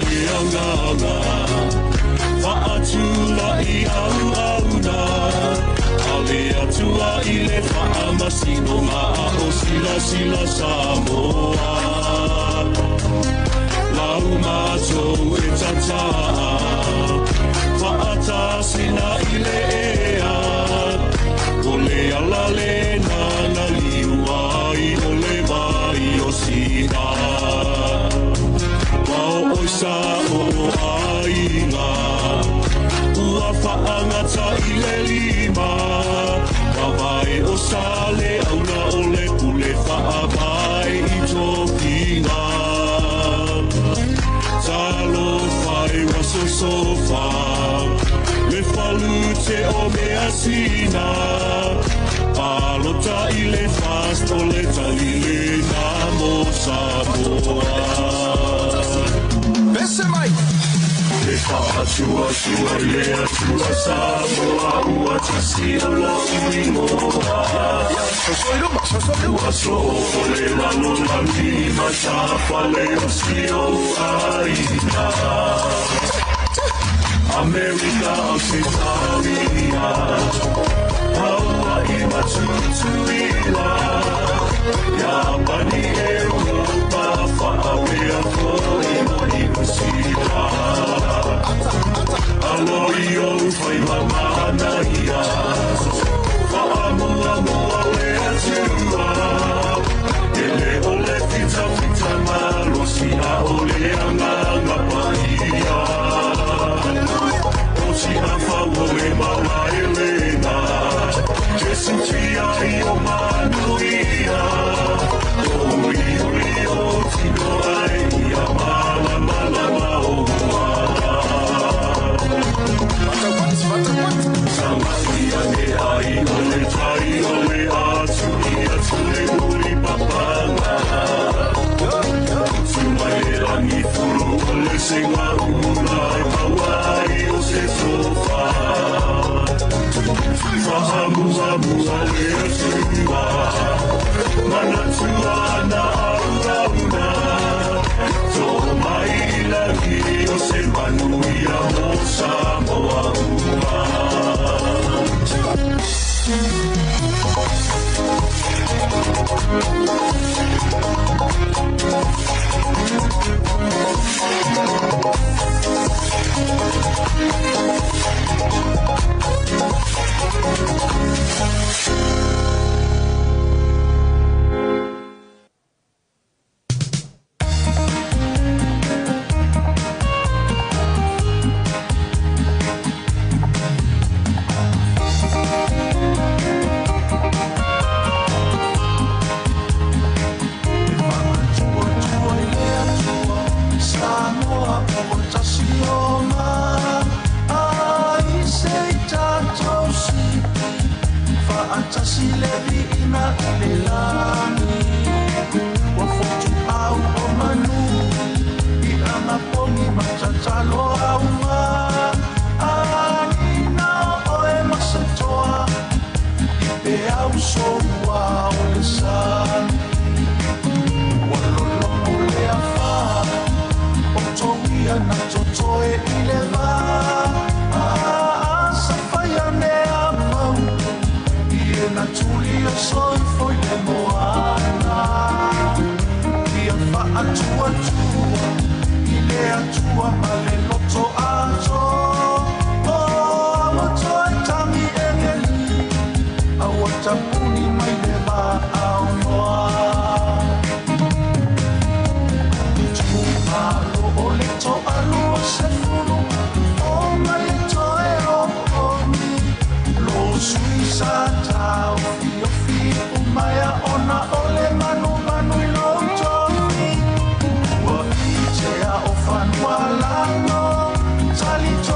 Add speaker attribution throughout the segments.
Speaker 1: leanganga Whaatula I au-auna Ale atua I le whaamasino ngā o sila Samoa Lau mātou e tataa Whaatasina I le ea O le ala le nana liuai O le mai o sina Wao oisa o ainga Ua whaangata I le lima Kawai o sale auna o le pule whaavai I tō kinga Talo whai waso sofa Le whalute o mea sina Palota I le fast o le talile na mo Samoa
Speaker 2: Bese mai
Speaker 1: Le whaatua le atua Samoa Ua tasi o lo I moa Ua so o le lalo lani Matapa le o sio aina America Australia Hawaii matutuila Japani Europa Whaawea Koe I Kusila Aloi o whai mamana ia Whaamua mua le atua Ele o le fita malosi A o le anganga pahia Si hafa o e maua Elena Jesu tia I o manuia O I o tino ai Ia mala o Samaia ne ai o le tai o le atu I atu le uri papanga Tumai e rangi furu o le senga una E Hawaii o se sofa Fahamua le atua Mana tua na aurauna Tō mai langi o se manuia mo Samoa Charlie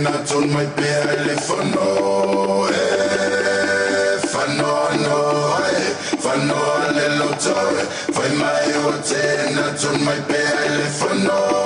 Speaker 2: not on my belly for no, for no, little toy, for my hotel, not on my belly for no.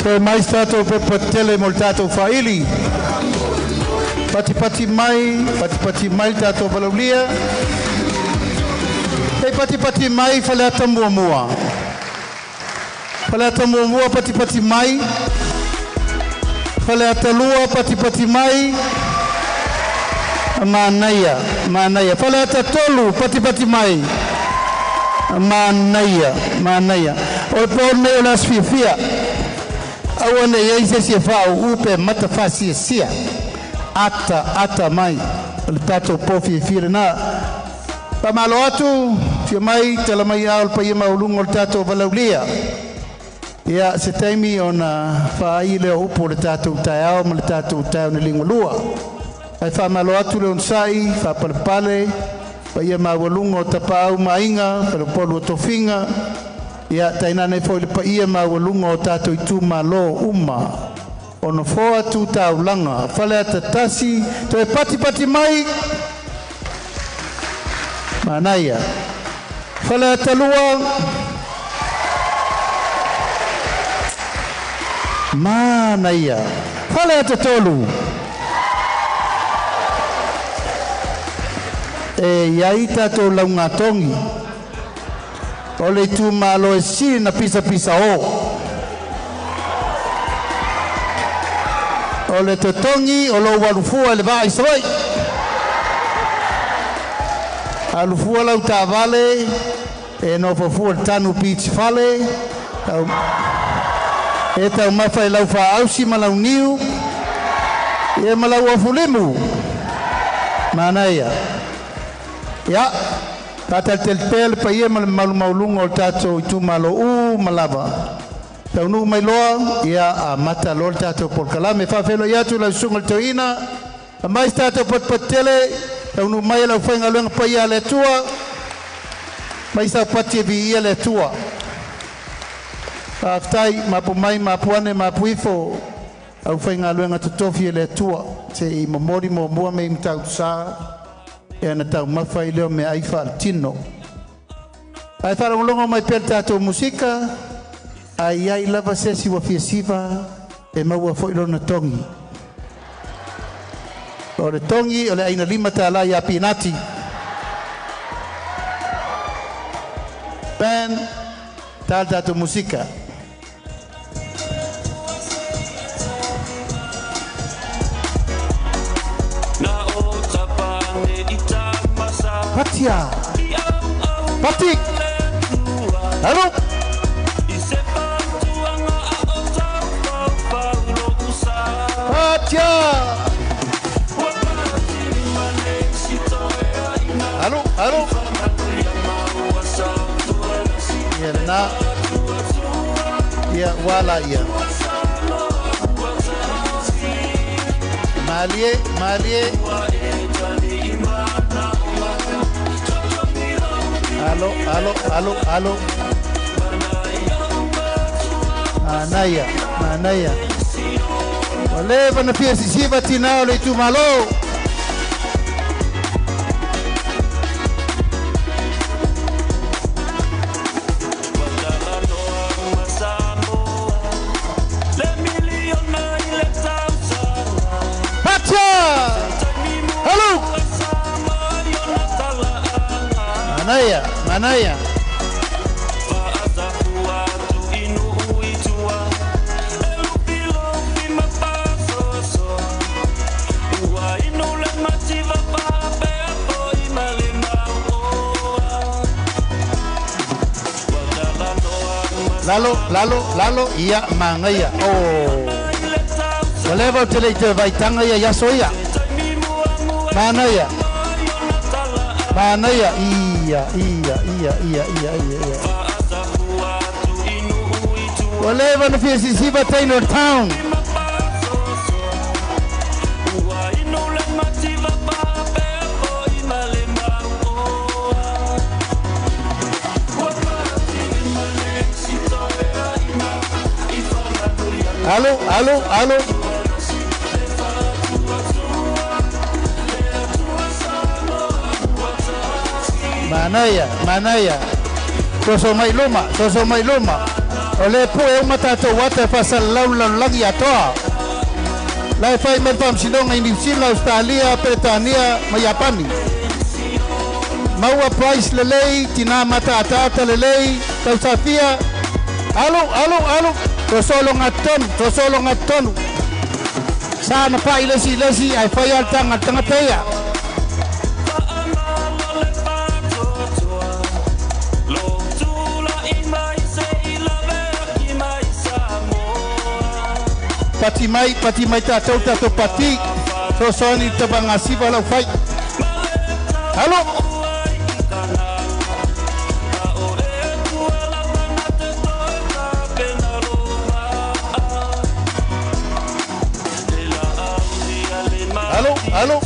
Speaker 3: Toe mais tato pepatele mo tato faili. Pati mai tato balaulia. Hei pati mai falata mua. Falata mua pati mai. Falata lua pati mai. Manaya. Falata tolu pati mai. Manaya. O por me las fifia. Awane yaise se fa upe mata fasi sia. Ata mai. Le tato pofi firna. Pamalo atu fi mai tala mai al pa yema ulungo tato valaulia. Ya se taimi ona fa ile upo le tato taiao le tato taiao ne lingolua. Ai fa malo atu le onsai fa palpale pa yema ulungo tapau mainga pa polo tofinga. Ya taina ne foi le pa yema ulungo tato itu malo uma. Ono foa tu taulanga fale tatasi to pati mai. Manaya. Fala talua. Manaya. Fala tatolu. Yaita to launga tongi. Ole tu malo si na pisa o. Ole to tongi olo warufua le vai soi. Alufua lau ta vale no fofua tanu beach vale eta mafai lau fa ausi malau niu e malau afulemu manaya ya tata telpel pa ye maulungo tato itu malo malava taunu mai loa ya mata lol tato por kalame fa felo ya tu la sungal toina mai tato potele Taunu mai lau whainga luenga pai a le tua. Mai sa pati e bi ia le tua. Aftai mapu mai, mapu ane, mapu ifo. Au whainga luenga tutofi e le tua. Te I mamori mo mua me imtau saa. E ana tau mawhai leo me aifa al tino. Ai wharangalonga mai pel tato musika. Ai lava sesi wa fiesiva. E maua foilo na tongi. O le tongi o le aina lima tala ya pinati. Band tal tato musika. Patia. Pati. Halo. Patia. Halo. Ya na. Ya wala ya. Malie. Halo. Manaya. Wale bana pia sisiba tinao le tu malo. Manaya. Lalo iya mangaya. Oh. Whatever tele te vai tanga ya soya. Manaya. Iya. Whatever the face is here Taylor Town. Halo. Manaya. Soso mai luma. O le po e uma tātou wata whasalau lagi atoa. Lai whai me whamsinonga i New Zealand, Australia, Britania, ma Japani. Maua price lelei, tina mata atata lelei, tau safia. Alo, tosolo ngatonu. Sana pai lesi, ai whai al tanga peia. Pati mai tātou pati. So soani tabanga siva lau whai. Alo. Alo.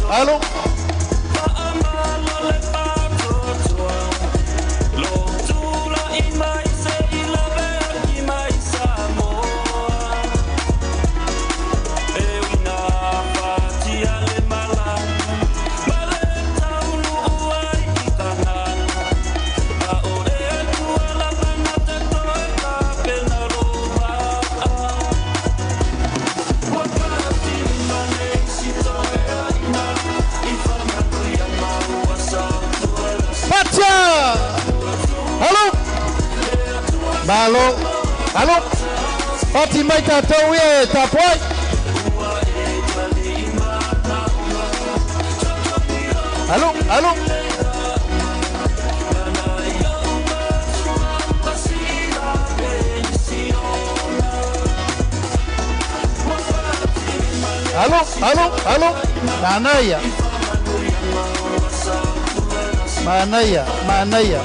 Speaker 3: Alo. Pati mai tātou e tāpuai. Alo. Manaya.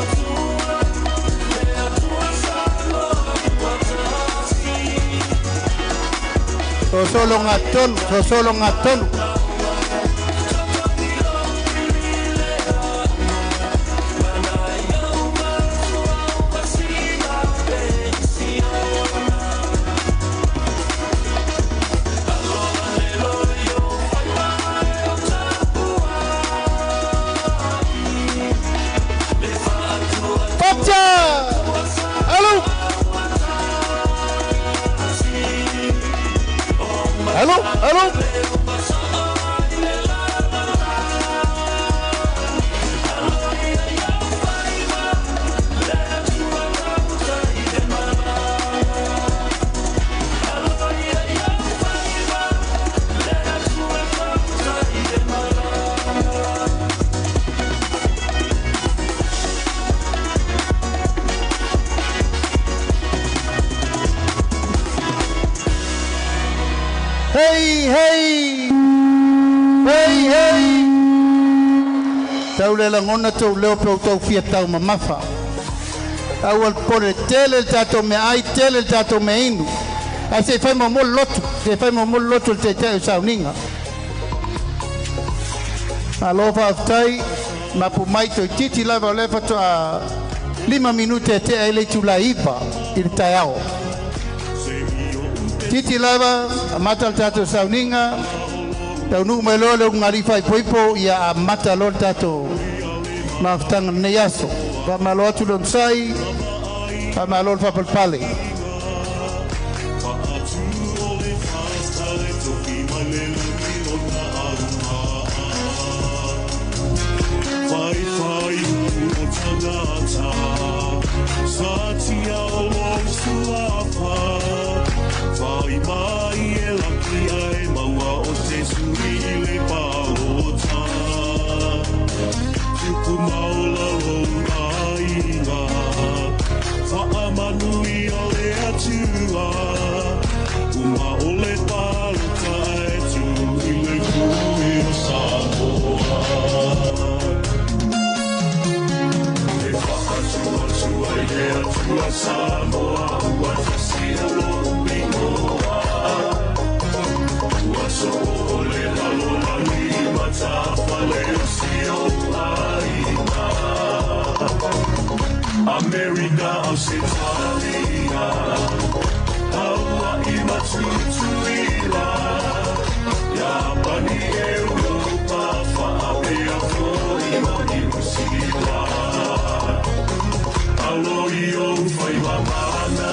Speaker 3: Solo ngaton. Alo. Hey. Tau le langona tau leo pe tau fia tau mamafa. Awal pore tele tato me ai tele tato me inu. Ai se fai mo lotu te te sauninga. Alofa aftai mapu mai to titi lava lefa to a 5 minute te ai le tu la ipa il taiao. Titi lava mata tato sauninga. Tau nu mai lolo ngari fai poipo ia mata lol tato maftang neyaso. Va malo atu don sai. Va malo fa palpale.
Speaker 1: America, Australia, Hawaii, Matsuila, Japani, Europa, Fa'apea, Florida, New Zealand, Aloio, Whaiwamana,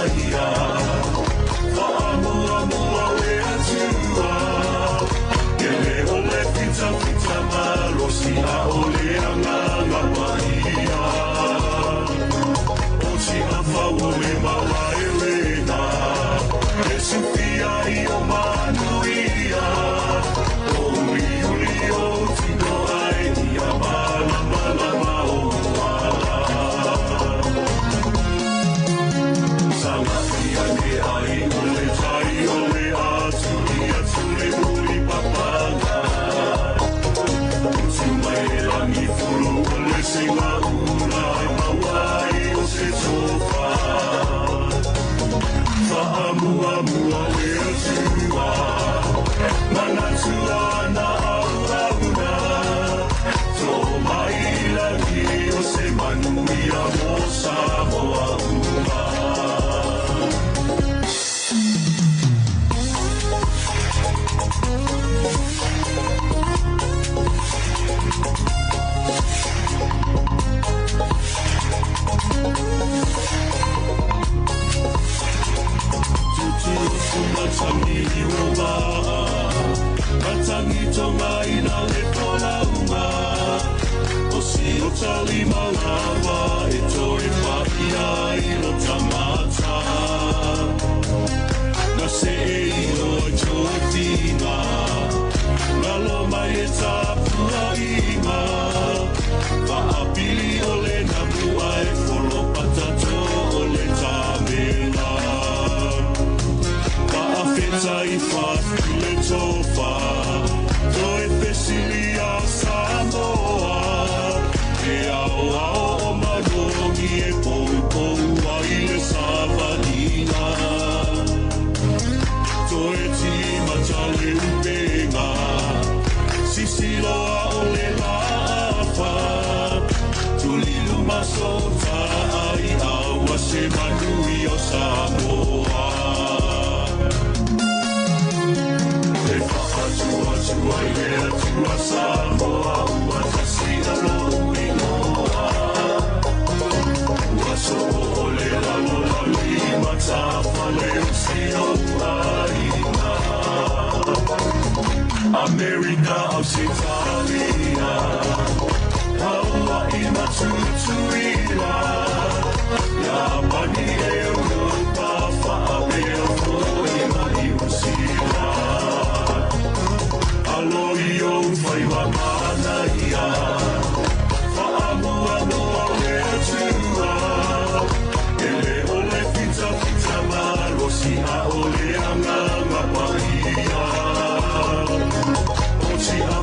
Speaker 1: America, Australia, Hawaii, Matutuila, Japani, Europa, Fa'apeo, Iusila, Aloio, Whaiwamanaia, Fa'amua, Noa, Leatua, Ele ole pita pita marosi, a ole anga, Mapaia.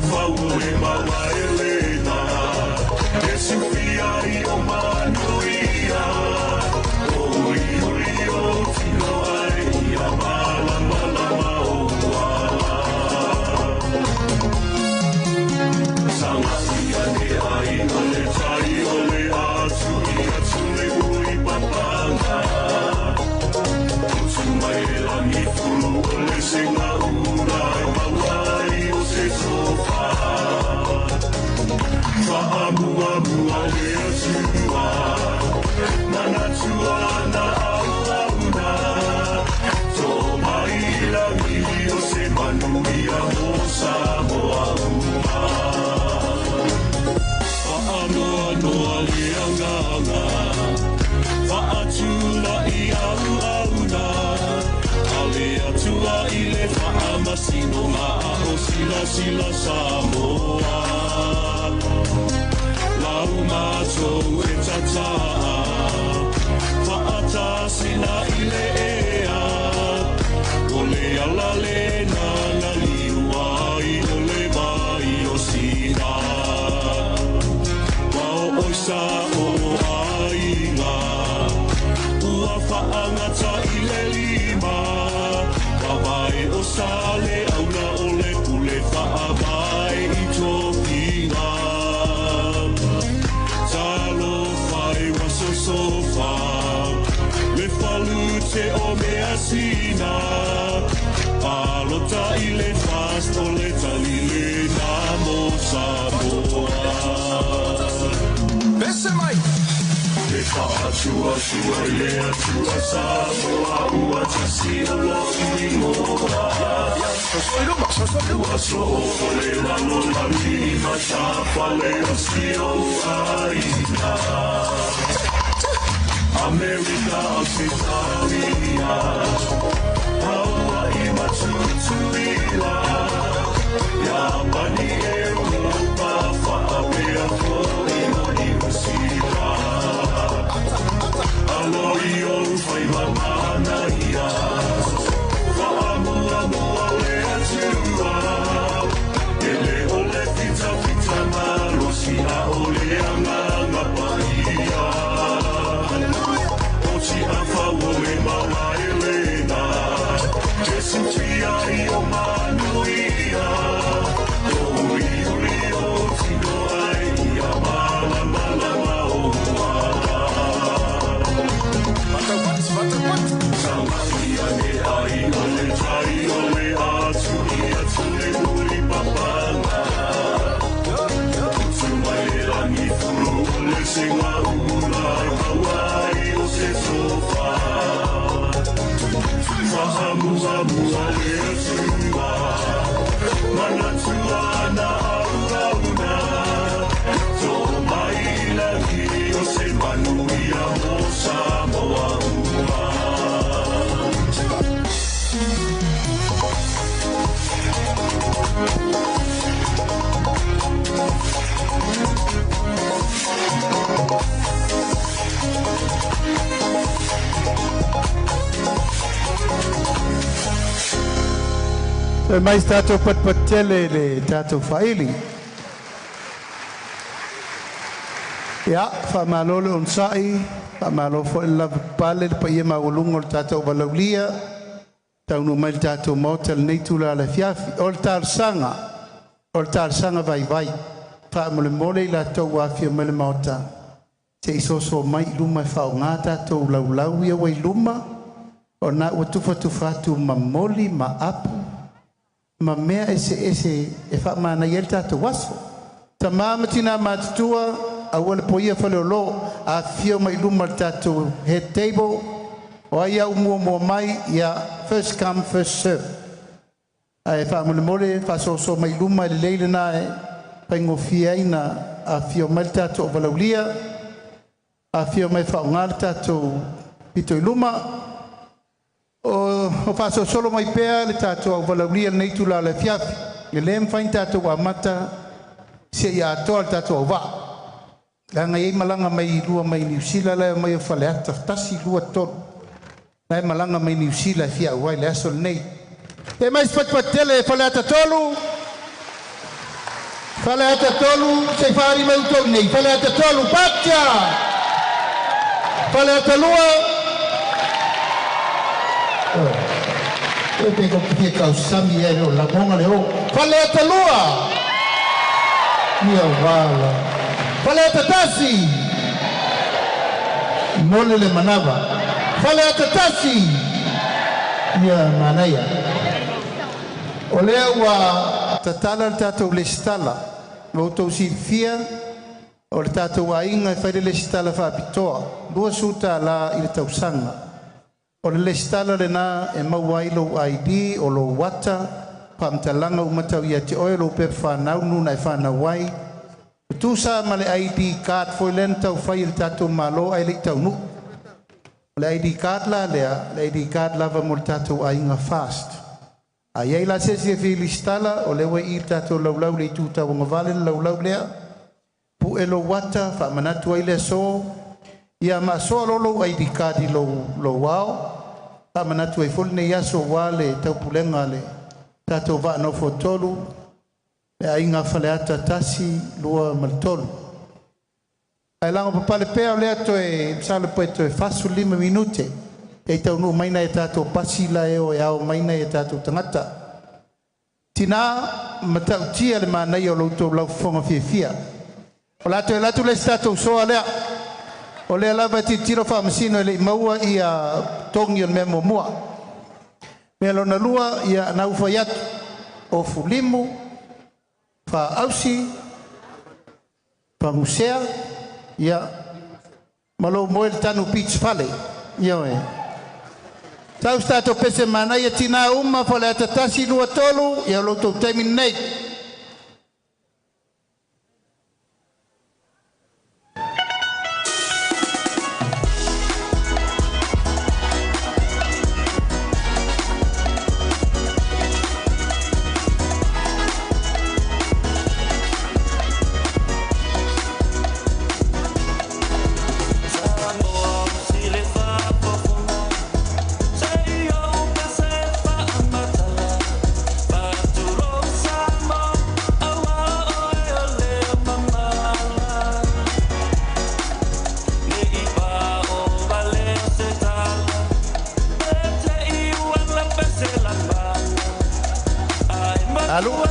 Speaker 1: Faule mawaelena Esufia I o manuia O iurio tino ai Ia mala mala mauala Sanga ia ne ai Ole tai ole atu Ia tule ui papanga Tumai langi fulu Ole senga ura Mawai o se sofa Fa'amua mua lea tua Mana tua na auna Tō mai langi o se manuia mo Samoa ua Fa'anoa noa lea nganga Fa'atula I au auna Alea tua I le fa'amasino ngā o sila sila Samoa Lau mātou e tataa Whaatasina I le ea O le ala le nana liua I o le mai o sina Wao oisa o ainga Ua whaangata I le lima Wawai o sale auna o le pule whaavai I tō pinga Sofa, le falute o mea sina, palota I le fast o le talile na mo Samoa.
Speaker 2: Pese mai!
Speaker 1: Le Tua sua lea tua samoa ua tasi olo ingoa Tua so ole lalo la lima tapa leo sio aina America Australia Hawaii Matutuila Yabani Europa Fa'apea Fo'ino Iusila Aloio fai mamana ia Fa'amua mua lea tua Ele ole fita fita marosi a ole anga paia Ochi a fa'ole mawa elena Jesu tia i o manuia O uri o tino ai ia mala mala maua Sangahiane ai ole tai ole atu ia tule uli papanga Tumai rangi furu ole singa ula Hawaii o se sofa Fahamu ale tua Mana tua na aurauna Tō mai langi o se manuia mo Samoa ua
Speaker 3: Mais tato patpatele le tato faili. Ya, fa malolo unsai, fa malo fo la pale pa yema ulungo tato balaulia. Tau mai tato motel neitula la fiafi. Oltar sanga vai vai. Fa mole la to wa fi mole mota. Te isoso mai luma fa ngata to laulau ia wai luma. Ona utufa tufatu mamoli ma apu. Ma mea ese e fa mana yelta to waso tamama tina matutua awal poia falolo a fio mai luma tato head table o ia mo mai ya first come first serve ai fa mole fa so mai luma leile na pengo fiaina a fio mai tato valaulia a fio mai fa ngalta to pito luma o faso solo mai pea le tato au valaulia nei tula le fiafi le lem fain tato wa mata se ia to tato au va langa ei malanga mai lua mai New Zealand le mai faleata tasi lua to mai malanga mai New Zealand fia wai le asol nei e mai patele faleata tolu se fari mai to nei faleata tolu patia faleata lua eu tenho que causar dinheiro lá com a leo. Faleta lua, minha vala. Faleta tasi, mole le manava. Faleta tasi, minha manaia. Oleu a tatala tato lestala, voltou se fia. O tato wa inga fai lestala fa pitoa. Dua suta la il tausanga. O le stala le na e mawai lo ID o lo wata pamtalanga umatau ia te oe lo pe whanau nuna e whanawai. Tusa ma le ID card foi lenta o whai il tato malo ai le tau nu. Le ID card la lea, le ID card lava mo le tato a inga fast. A iei la sesi e whili stala o lewe i tato laulau le tuta wanga vale laulau lea. Pu e lo wata whamanatu ai le so. Ia ma so lolo ai di kadi lo wao ta manatu ai fol ne yaso wale tau pulenga le tato va no fotolu e ainga faleata tasi lua maltolu ai lango papale pea le ato e sale poeto e fasu 5 minute e tau no maina e tato pasi la e o e ao maina e tato tangata tina matau tia le mana i o loutou lau fonga fia o lato e lato le stato so alea o le lava ti tiro fa masino le maua ia tongi on memo mua me lo na lua ia na ufa yat o fulimu fa ausi fa musea ia Malo moe tanu beach fale. Ia e. Tau stato pese mana ia tina uma fale atatasi lua tolu. Ia loto teimin nei.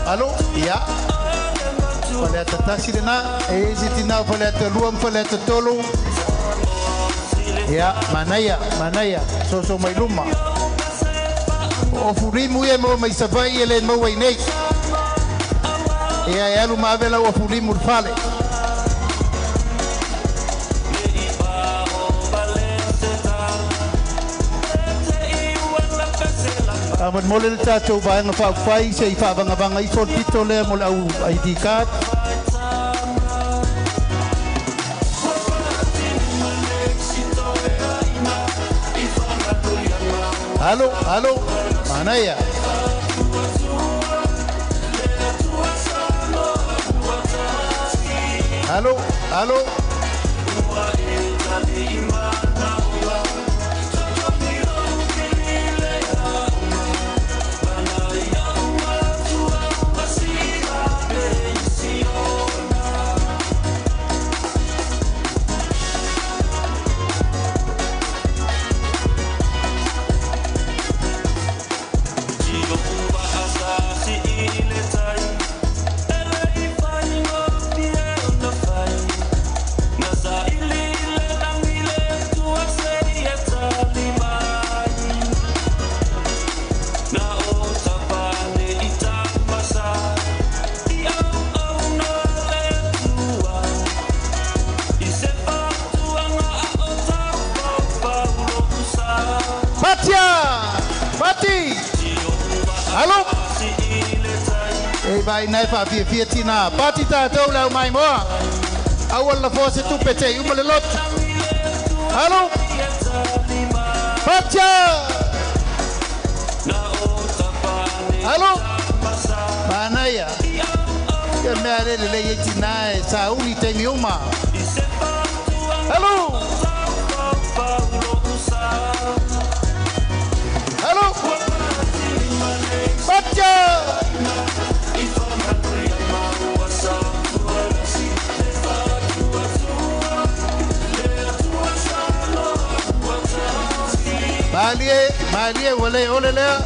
Speaker 3: Alo, ya. Fale atatasi dena, tina fale ataluam fale atatolu. Ya, manaya, soso mai luma. O furimu ye mo mai savai ele mo wai nei. Ya lu mavela o furimu fale. Amat mole le tatou vaenga whaafai se I whaavangavanga I fort pito lea mole au ID card. Halo, manaya. Halo. Vai nai fa fia tina pati ta tau lau mai moa awal la fose tu pete umale lot halo pacha halo manaya ke me ale le tina sa uni te mi uma halo pacha Malie wale ole lea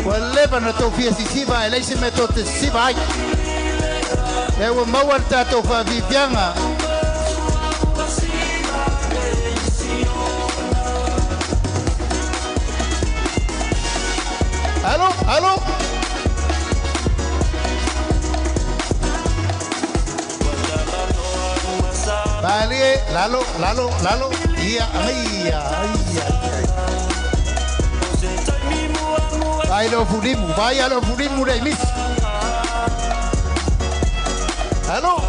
Speaker 3: wale bana tofia sisiva elise metote sisiva ewa mawarta tofa vivianga halo Malie lalo iya Vai alo fudimu dai miss. Halo.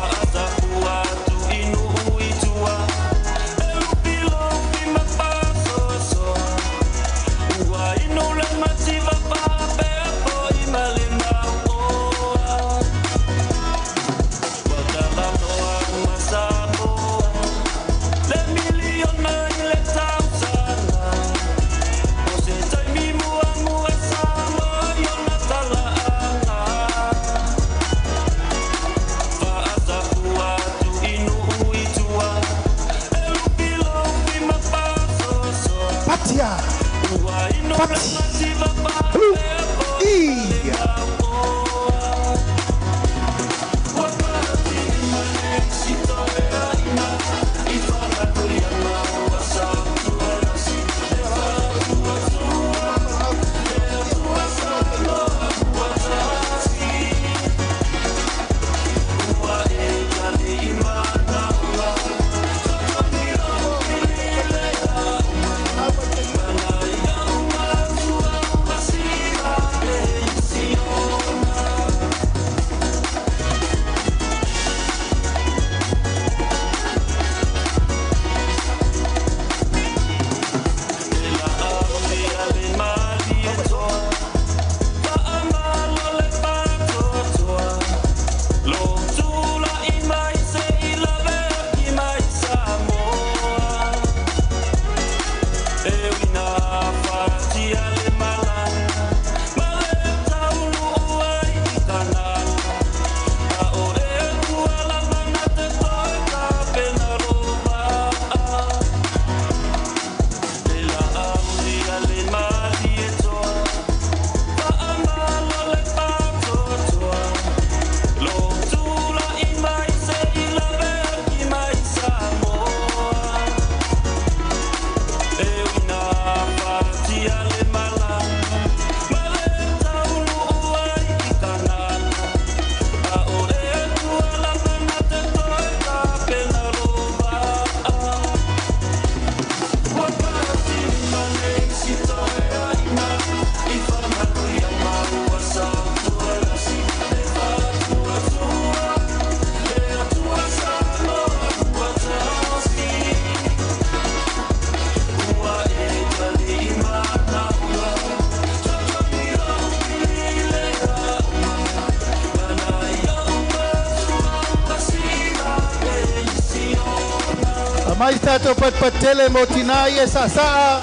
Speaker 3: Mai tato patele motinai e sasa.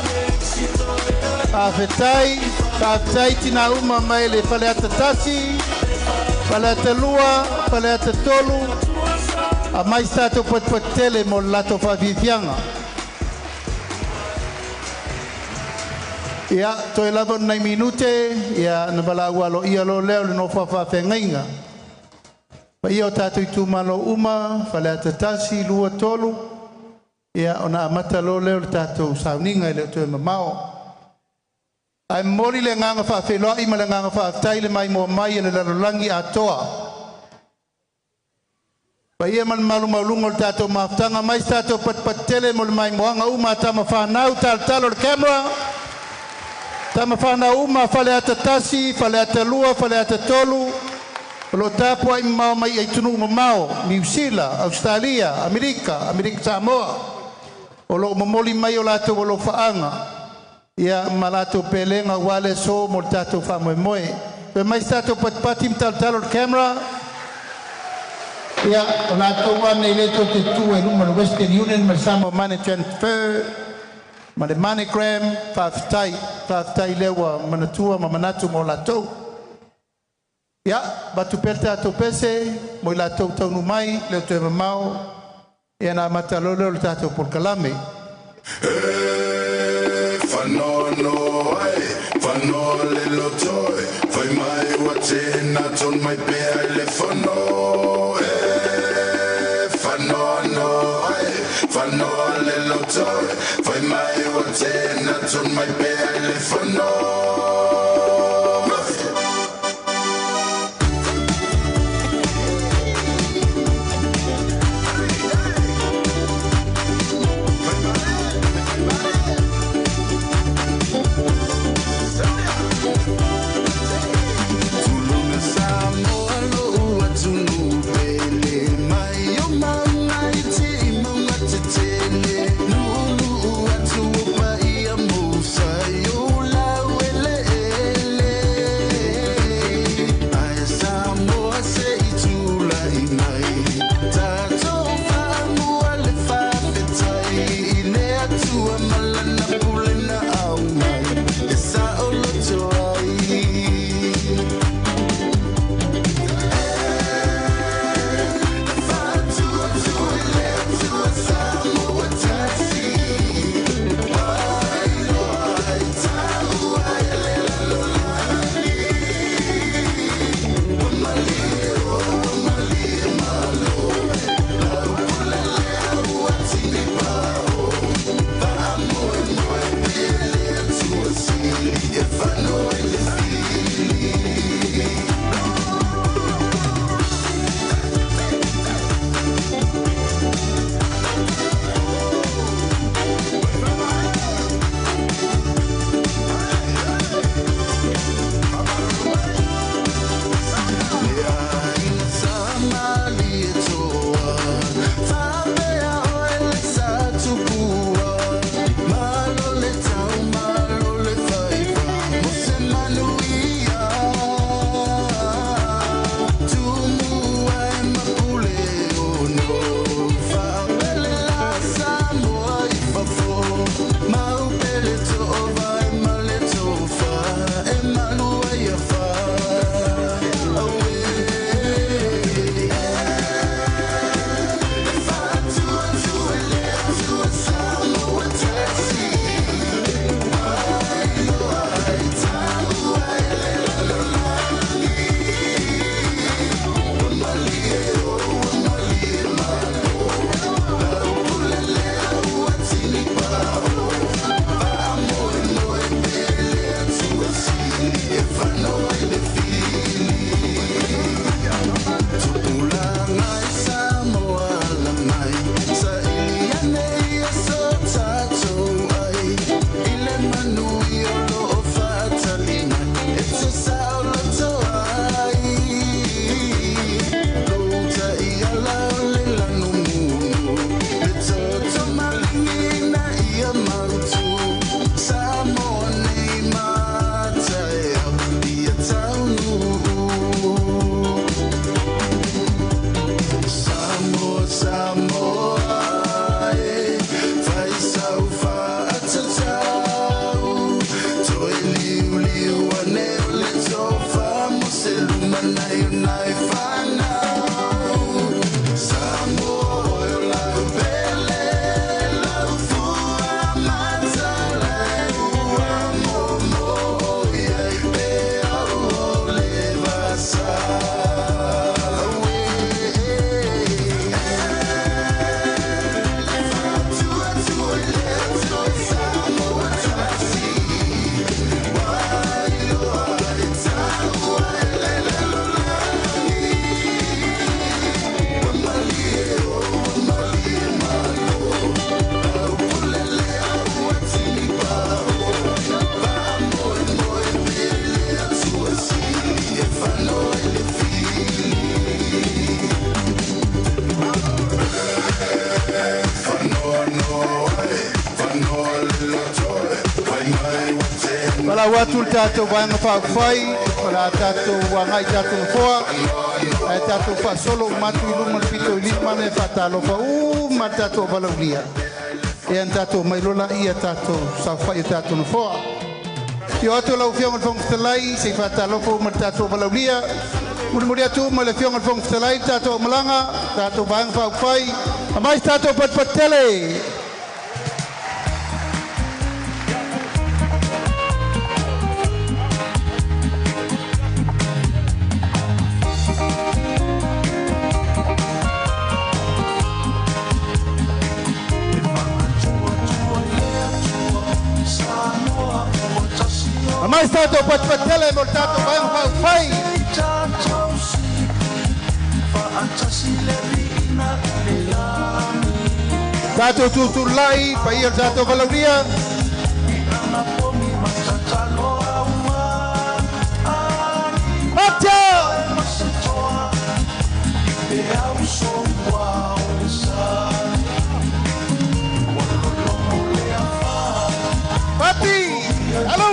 Speaker 3: Afetai tina uma mai le fale atatasi, fale atalua, fale atatolu. Mai tato patele mo lato favivianga. Ia toi lava nai minute ia na bala walo ia lo leo le no fa fengainga. Pa ia tato itu malo uma, fale atatasi lua tolu. Ia ona mata lo leo tato sauninga le to mamao. Ai moli le nganga fa felo I mala nganga fa taile mai mo mai le langi atoa. Pa ia man malu malungo tato maftanga mai tato patele mo mai moanga uma tama fa nau tal camera. Tama fa na uma fale atatasi, fale atalua, fale atatolu. Lo tapo ai mai ai tunu mamao, New Zealand, Australia, Amerika Samoa. O lo momoli mai o lato o lo faanga. Ia malato pelenga wale so mo tato fa moe. Pe mai tato patim tal camera. Ia lato wane le to te tu e luma Western Union ma samo money transfer. Ma le MoneyGram faftai lewa manatua ma manatu mo lato. Ia batu perta to pese mo lato tau mai le to mamao. Ia na matalolo le tato por kalame.
Speaker 2: Fanono, lilo toy. Fai mai watching not on my bed. Fano, fano, lilo toy. Fai mai watching not on my bed. Fano.
Speaker 3: la watu tato vanga whawhai, la tato wangai tato foa, e tato wha solo matu iluma pito ilima me whatalo wha ma tato valaulia. E an tato mailola ia tato sa whai tato na foa. Tio ato lau whionga whongtalai, se whatalo wha ma tato valaulia. Muri atu ma le whionga whongtalai, tato malanga, tato vanga whawhai, a mais tato patpatele. Mais tato patpatele mo tato vanga whai. Tato tutulai pa ia tato valauria. Atia! Pati! Hello!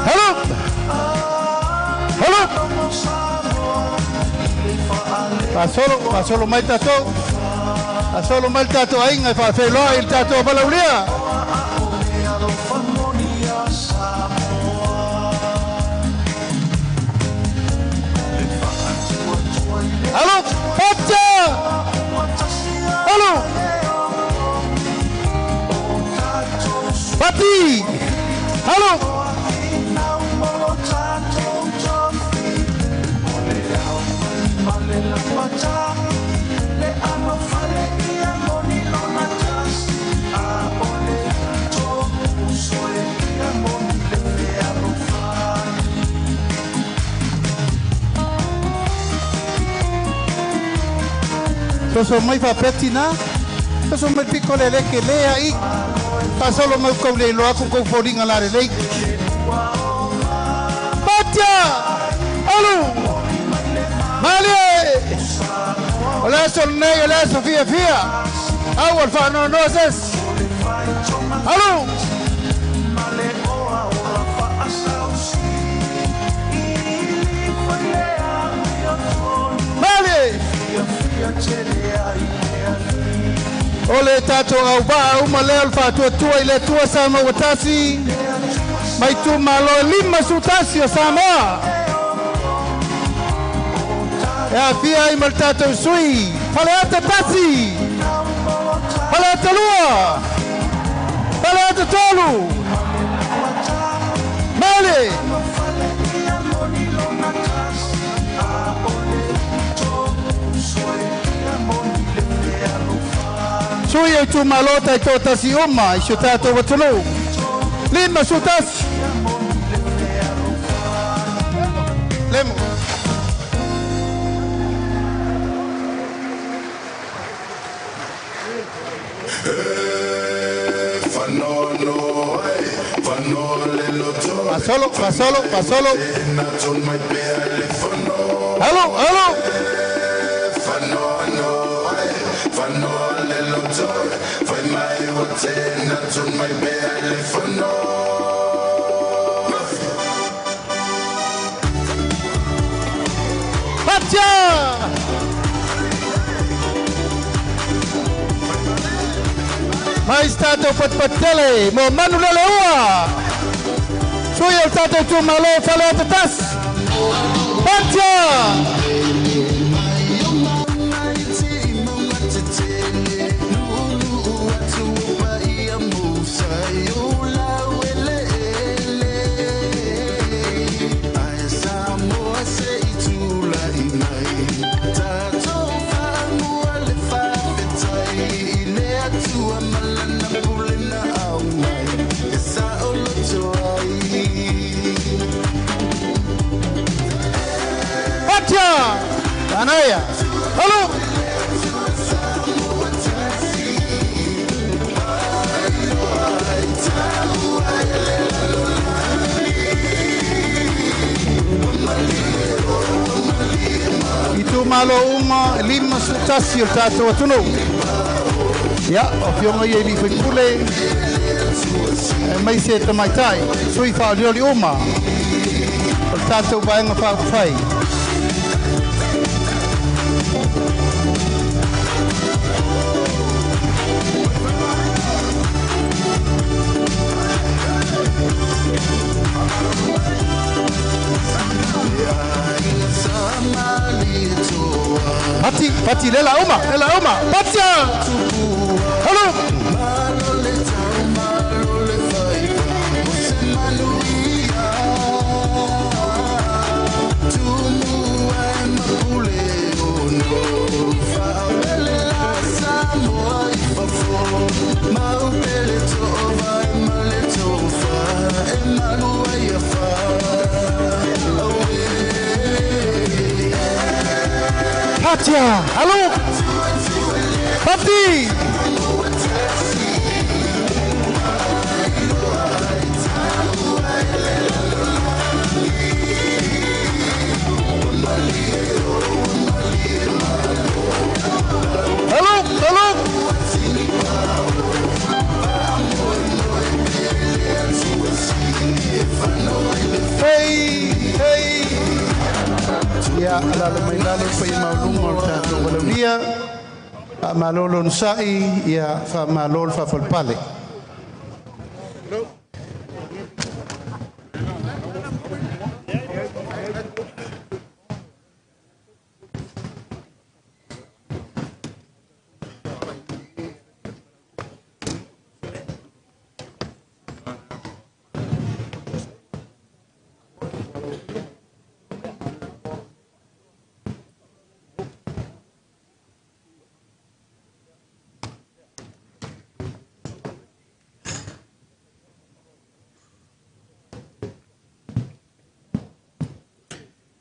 Speaker 3: Hello! Hello! Pasolo mai tato. Pasolo mai tato ainga fa felo il tato valauria. Hello! Pazza! Hello! Pati! Hello! Sono mai fa pettina? Sono mai piccole le che lei hai? Pa solo mai con lei lo ha con foringa la lei. Allo! Mali! Adesso lei adesso via. Awal fanno noses. Allo! Mali! Ole tato au ba uma leo fatu tua ile tua sama watasi. Mai tu malo lima sutasi sama. Ya fia imal tato sui. Paleata tasi. Paleata lua. Paleata tolu. Mali. Sui tu malota to tasi uma i tato watulu. Lima sutas. Lemo. Pasolo. Hello. Mais stato patele, mo manu leleua. Sui il stato tu malo fale atas. Patia. Anaya, hello. Itu malo uma lima sutasi tato watunu. Ya, ofionga ye ni fikule. Mai se tamaitai, sui fa lioli uma. Tato baenga fa fai. Pati lela uma patia hello Patia, hello, Pati. Hello. Hey. Ya ala mai lalo pai maulungo tato walalia malolo nsai ya fa malol fa falpale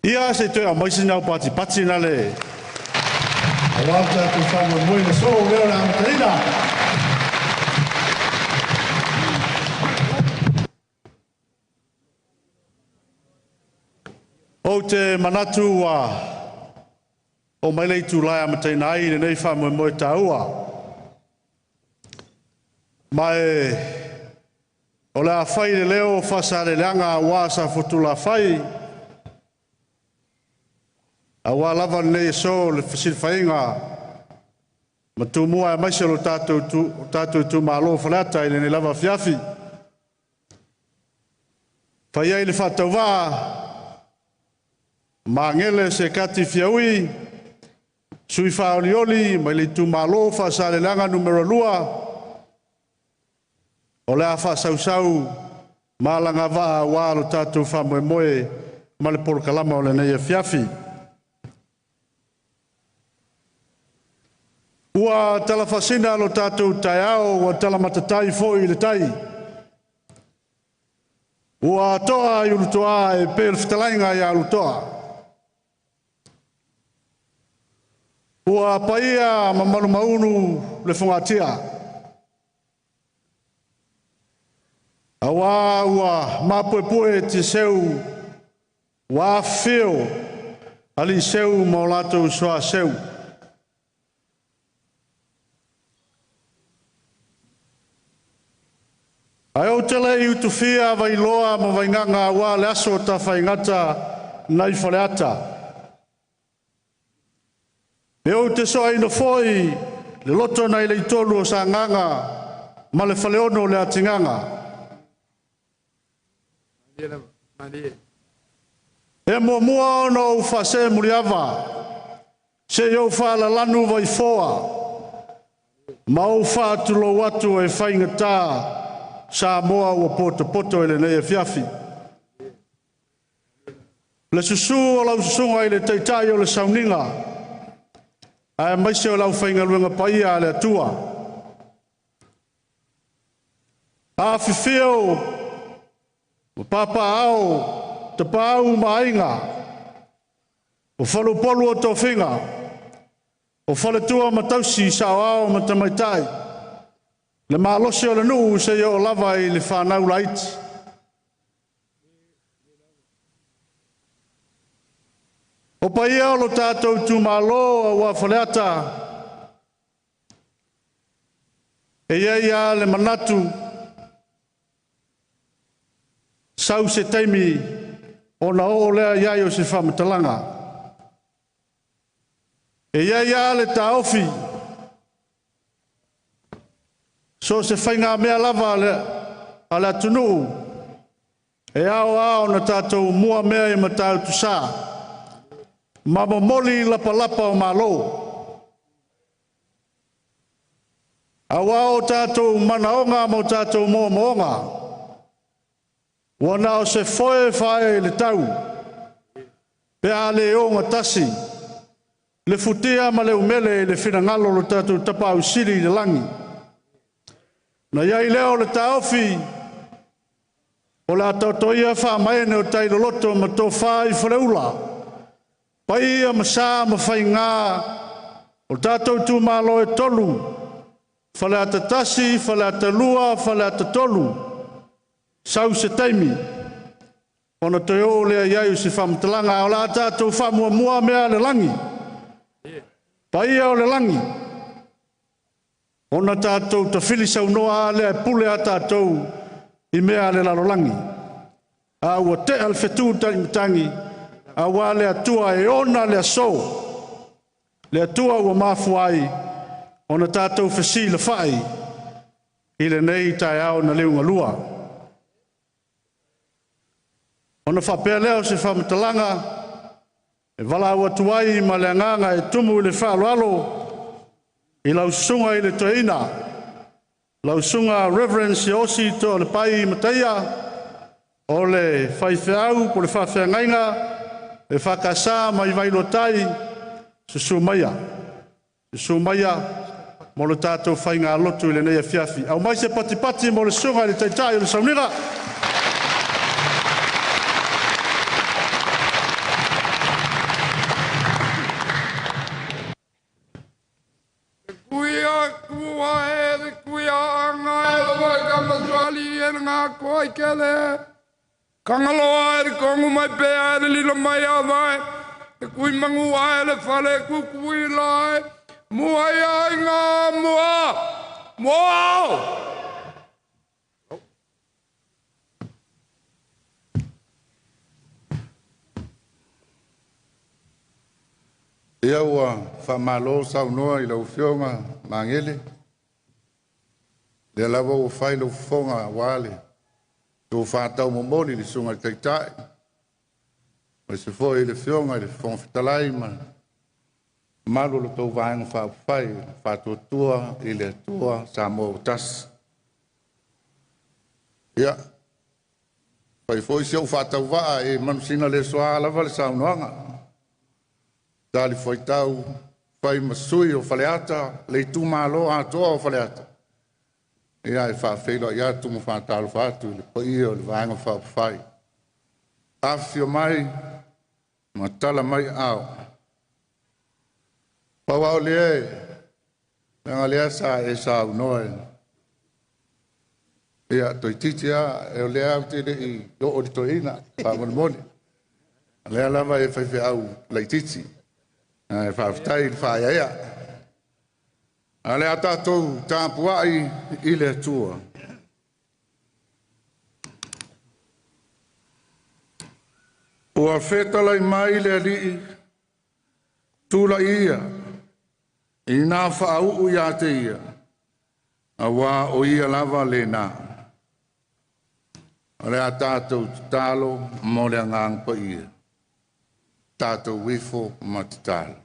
Speaker 1: Ia se te a maisi nau pati na le.
Speaker 4: Awata tu whanua mui na so reo na amtarina.
Speaker 1: O te manatu o mai lei tu lai amataina ai nei whanua mui taua. Mai o le a whai le leo whasare leanga wasa futula whai. Awa lava nei so le fasil fainga ma tu mua mai se lo tatu tu malo falata ile ne lava fiafi fa ia ile fatova ma ngele se kati fiaui sui fa olioli mai le tu malo fa sale langa numero lua o le fa sau ma langa va wa lo tatu fa moe ma le por kalama o le nei fiafi
Speaker 4: Ua talafasina lo tātou tai ao, ua talamatatai foi le tai. Ua toa i urutoa e pēr whitalainga i alutoa. Ua paia mamanu maunu le whangatia. Awa ua mapuepue te seu wa feo ali seu maulato soa seu. Ai o tele i utufia vai loa ma vai nganga wa le aso ta whai ngata nai whaleata. E o te soa ino foi le loto nei le itolu o sa nganga ma le whaleono le atinganga. E mua ono u whase muriawa se iau whala lanu vai foa ma o whātulo watu e whaingatā sa moa ua poto ele nei e fiafi. Le susu o lau susunga i le teitai o le sauninga. Ai maise o lau whainga luenga paia le atua. A fifio, o papa ao, te pāu mainga. O whalupolu o tō whinga. O whaletua matausi sa ao matamaitai. Le malose o le nuu se o lava i le whanau laiti. O paia o lo tātou tu malo a ua whaleata. E ia le manatu. Sau se teimi o na o lea iai o se whamatalanga. E ia le taofi. So se whainga mea lava ale atunu. E ao na tātou mua mea i matau tu sā. Mama moli lapa o malo. Awa o tātou manaonga mo tātou moonga. Wana o se foe whae le tau. Pea le onga tasi. Le futia ma le umele le whingalo lo tātou tapau siri le langi. Na iai leo le taofi, o la tautoia wha maene o tairo loto ma tō whai whareula. Paia ma sā ma whai ngā, o tātou tū malo e tolu. Whale ata tasi, whale ata lua, whale ata tolu. Sau se taimi. Ona toi o lea iai o se whamatalanga, o la tātou wha mua mea le langi. Paia o le langi. Ona tātou ta whilisau noa lea pule a tātou i mea le lalolangi. A ua te al whetū tangi, a wā lea tua e ona lea so. Lea tua ua mafuai, ona tātou whesi le whai, i le nei tai au na leunga lua. Ona whapea leo se whamatalanga, e wala ua tuai ma lea nganga e tumu le whaaloalo, I lau sunga I le toeina, lau sunga reverence I osi to le pai mataia, o le whaifeau po le whawhengainga, e whakasā mai vailotai, susu maia. Susu maia, mo le tātou whainga lotu I le neia fiafi. Au mai se patipati mo le sunga I le taitai o le saunira.
Speaker 5: Koi kele kangaloa e kongu mai pea e lilo mai a vai e kui mangu ai le fale kukui lai mua ia ngā mua
Speaker 2: Ia ua whamalo saunoa I lau whionga mangele Le lava o whai lau whonga wale Tō whātau momoli li sunga le taitai. O se fōi le whionga le whonga whitalai ma. Malu lo tō vāenga whāwhai, whātua tua, I le tua, sa mō tas. Ia. Whai fōi siau whātau waa e manusina le soa lava le saunoanga. Tāli whai tau, fai masui o faleata, le tu malo atoa o faleata. Ia e whawhelo, ia tu mo whātalo whātu, le pai o le vāenga whawhai. Awhio mai, ma tala mai au. Pawao lea nga lea sa e sa unoe. Ia toi titia, e o lea au te i do o di toina, whamone mone. Lea lama e whaiwhi au lai titi. E whawhtai whaiaia. A lea tātou tāpuai i lea tua. Ua whetalai mai lea li tūla ia. I nā whaau ia te ia. A wā o ia lava le nā. A lea tātou tālo mo lea ngang pa ia. Tātou wifo ma te tālo.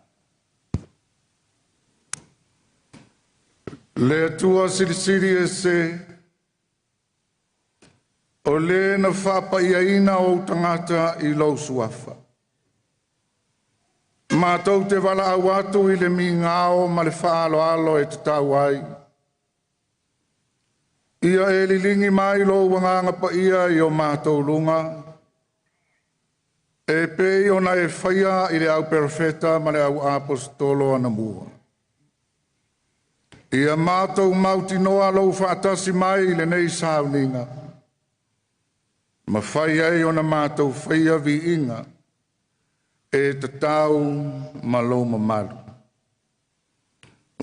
Speaker 2: Lea tua sirisiri e se. O le na whapa ia ina o tangata i lau suafa. Mātou te wala au atu i le mi ngāo ma le whaalo alo e te tau ai. Ia e lilingi mai lo wanganga pa ia i o mātou lunga. E pei ona e whaia i le au perfeta ma le au apostolo ana mua. Ia mātou mauti noa lo whaatasi mai i le nei sauninga. Ma whaia e ona mātou whaia vi inga. E te tau maloma malu.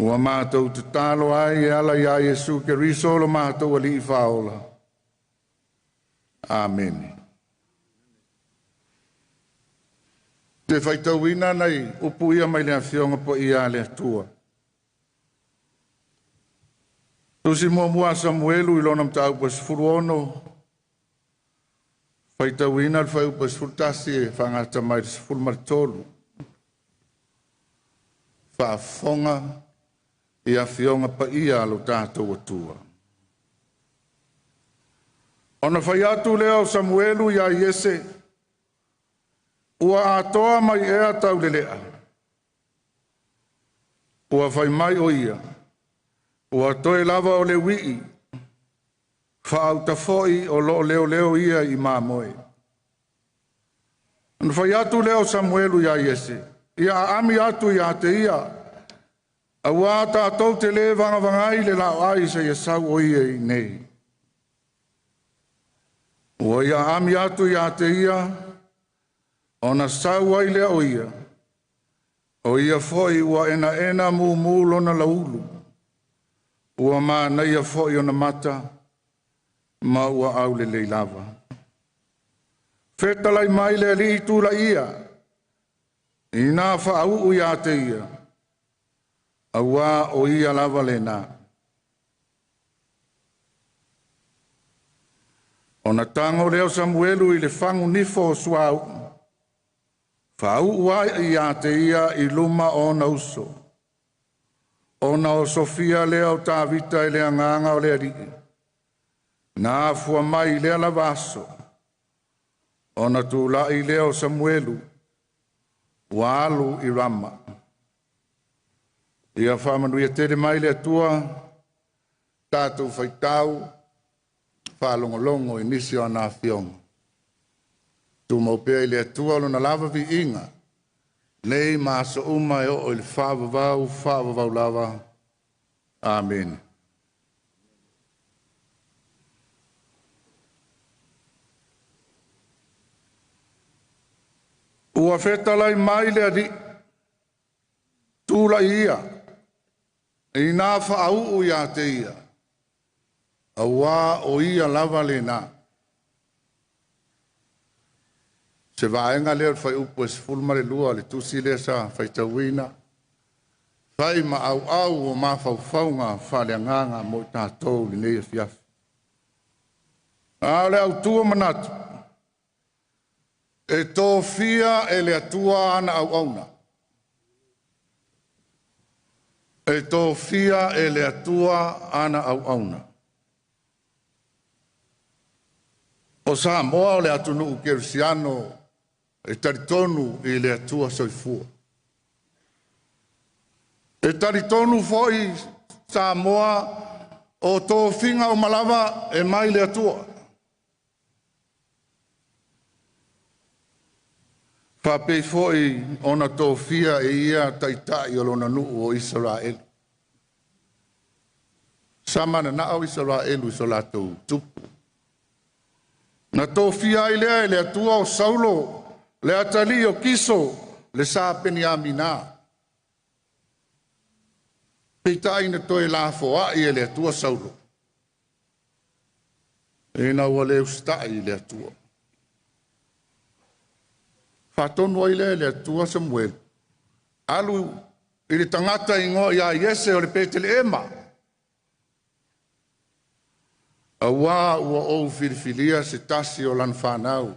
Speaker 2: Ua mātou te talo ai e ala ia Jesu ke risolo mātou ali i whaola. Amen. Te whaitauina nei upu ia mai lea whionga po ia lea tua. Tusi mua Samuelu i lona mtau pas furuono. Whaitauina al whai upas furtasi e whangata mai fulmaritolu. Whaafonga i a whionga pa ia alo tātou atua. Ona whai atu leo Samuelu ia Iese. Ua atoa mai ea tau lelea. Ua whai mai o ia. Ua toe lava o le wii. Whaau ta foi o lo leo ia i māmoe. Nā whai atu leo Samuelu ia Iese. Ia ami atu ia te ia. A wā tātou te le vangavangai le lau ai sa ia sau o ia i nei. Ua ia ami atu ia te ia. Ona sau ai lea o ia. O ia foi ua ena mu lona laulu. Ua mā na ia foi ona mata. Ma ua au le lava. Whetalai mai le li tūra ia. I nā whaau ia te ia. A wā o ia lava le nā. O na tango leo Samuelu i le whangu nifo o suau. Whaau ua ia te ia i luma o na uso. O na o Sofia leo tā vita i lea nganga o lea riki. Nā fua mai lea lavaso. O na tūla i leo Samuelu. Walu i Rama. Ia whamanuia tere mai lea tua. Tātou whaitau. Whalongolongo i nisi o nā whionga. Tu maupea i lea tua lo na lava vi inga. Nei māsa uma e o ili whāvavau lava. Amen. Ua whetalai mai lea di. Tūla ia. I nā whaau ia te ia. A wā o ia lava le nā. Se vaenga leo whai upo es fulmare lua le tusi lea sa whaitauina. Whai ma au o ma whauwhaunga whale nganga mo tātou li neia fiafi. A le au tua manatu. E tō fia e le atua ana au auna. E tō fia e le atua ana au auna. O sa moa o le atu nuu kerisiano e taritonu i le atua soifua. E tari tonu foi Samoa o tō whinga o Malawa e mai le atua. Whapei foi ona tō whia e ia taitai o lona nuu o Israel. Samana na au Israelu i so lātou tupu. Na tō whia i lea e le atua o Saulo, le atali o Kiso, le sāpeni a Mina. Peitai na toi la foa i le atua Saulo. E na ua le ustai le atua. Whatonu ai le atua Samuel. Alu i le tangata ingo i a Iese o le Petele Ema. Awa ua ou filifilia se tasi o lan whanau.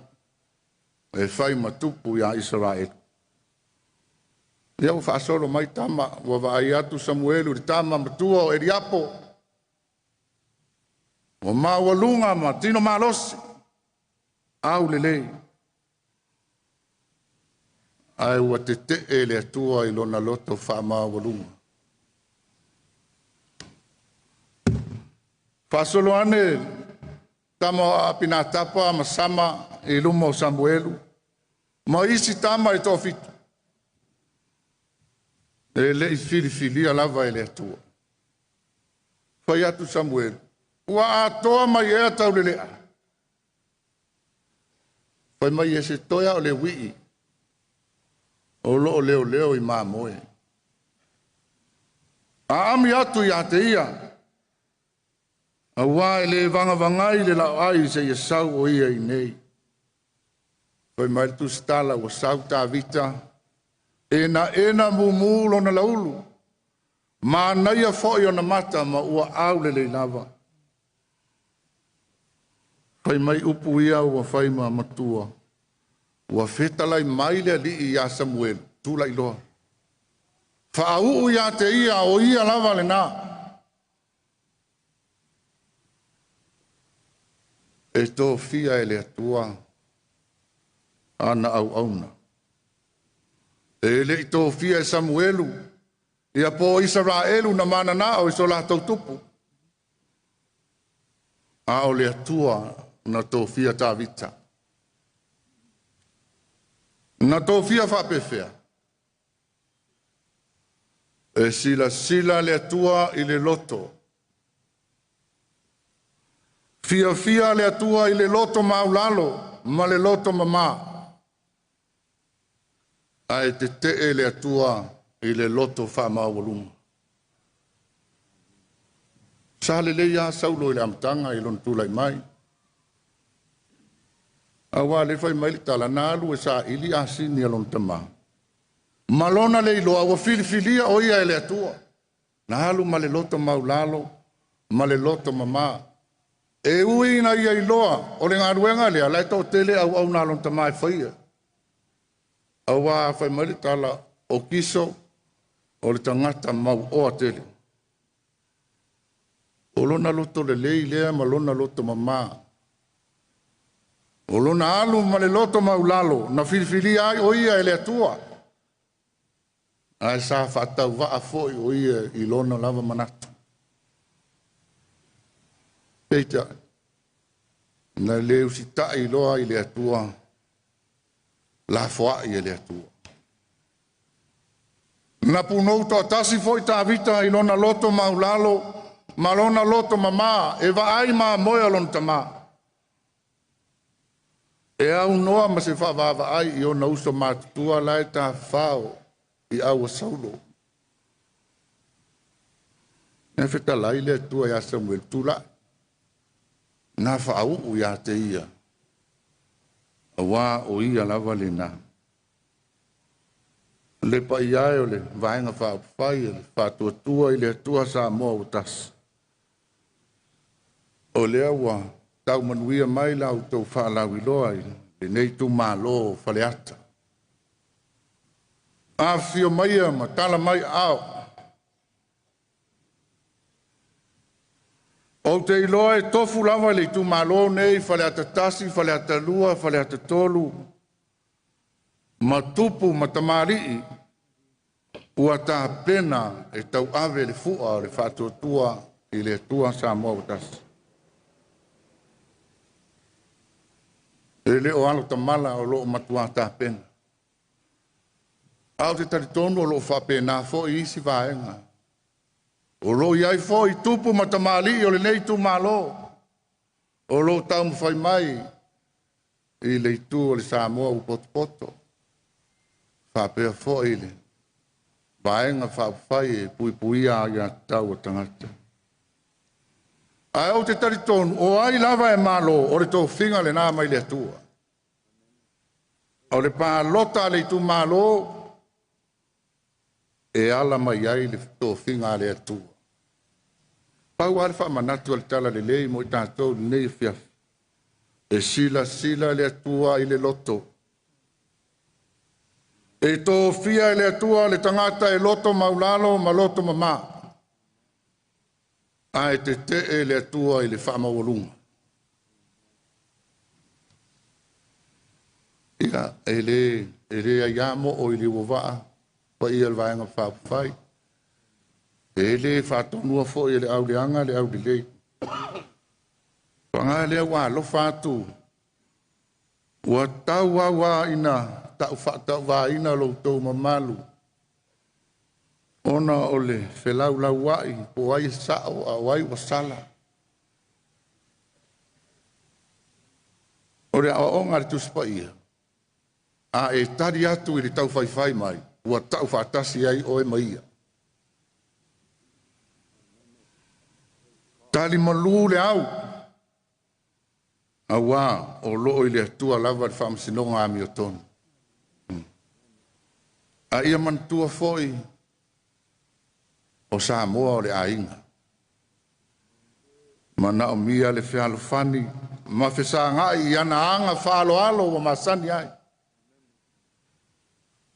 Speaker 2: E whai matupu i a Israel. Iau whaasolo mai tama, ua vai atu Samuelu, ri tama matua o Eriapo. Ua maua lunga ma tino malosi. Au lelei. Ai ua te e le atua i lona loto wha maua lunga. Whaasolo ane, tama apina tapa ma sama i luma o Samuelu. Ma isi tama i tō fitu. E le i filifilia lava e le atua. Whai atu Samuel. Ua atoa mai ea tau le lea. Whai mai e se toia o le wii. O loo leo leo i maa moe. A ami atu i a te ia. A wai le vanga vangai le lau ai se ia sau o ia i nei. Whai mai tu stala o sau ta vita. Ena mumulo na laulu. Ma naia foi o na mata ma ua aule le lava. Whai mai upu ia ua whai ma matua. Ua whetalai mai le li i a Samuel. Tula i loa. Whaau ia te ia o ia lava le na. E tō fia e le atua. Ana au auna. E le i tō fia e Samuelu. Ia po Israelu na mana na o iso la tau tupu. A o le atua na tō fia tā vita. Na tō fia whapewhea. E sila le atua i le loto. Fia le atua i le loto maulalo, ma le loto mama. Ai te e le atua i le loto wha mawalunga. Sa le leia saulo i le amtanga i lon tūlai mai. Awa le fai mai tala nalu e sa ili asini a lon tama. Malona le iloa wa filifilia o ia e le atua. Nalu ma le loto maulalo, ma le loto mama. E ui na ia iloa o le ngaruenga lea, lai tau tele au na lon tama e whaia. Awa fai mai tala o Kiso o le tangata mau o a tele. O lona loto le lei lea ma lona loto mama. O lona alu ma le loto maulalo na filifili ai o ia e le atua. Ai sa whatau waa foi o ia i lona lava manatu. Peita, na leu si tai loa i le atua. La foa i le atua. Na punou to tasi foi ta vita i lona loto maulalo, ma lona loto mama, e va ai ma moia lon tama. E au noa ma se wha ai i ona uso mātua lai ta whao i aua saulo. Ne whita lai le atua ia Samuel tula. Na whaau u ia te ia. A wā o ia lava le nā. Le pa iai o le vaenga whaapawhai, le whātua i le atua sa moa o tas. O lea wā, tau manuia mai lau tau whaalau iloa i le nei tu mālo whaleata. A fio mai ma tala mai au. O te iloa e tofu lava le tu mālo nei whaleata tasi, whaleata lua, whaleata tolu. Ma tupu, ma tamarii. ua tā pena e tau ave le fua o le whātua i le tua Samoa o tasi. E le o alo tamala o loo matua tā pena. Au te taritonu o loo whapena fo i isi vaenga. O loo iai fo i tupu matamali o le nei tu malo. O loo tau mwhai mai i le itu o le Samoa u poto. Whapea fo i le. Vaenga whapawhai e puipuia i a tau o tangata. Ai au te taritonu, o ai lava e malo o le tō whinga le nā mai le atua. O le pā lota le tu malo e ala mai ai le tō whinga le atua. Pau ale wha manatu al tala le lei mo i tātou nei fiaf. E sila le atua i le loto. E tō fia i le atua le tangata e loto maulalo ma loto mama. Ai te e le atua i le wha mawalunga. Ia e le aiamo o i le wawaa pa i al vaenga whapawhai. E le whatonua fo i le au leanga le au le lei. Panga le wa lo fatu. Wa tau wa ina tau whatau wa ina lo tau mamalu. Ona o le whelau lau wai po ai sao a wai wa sala. O le a onga le tuspa ia. A e tari atu i le tau whai mai. Ua tau whatasi ai o e maia. Tali malu le au. A wā o loo i le atua lava le whaamasinonga a mi o tonu. A ia mantua foi o Samoa o le ainga. Mana o mia le whialo whani. Ma whesa ngai i ana anga whaalo alo o masani ai.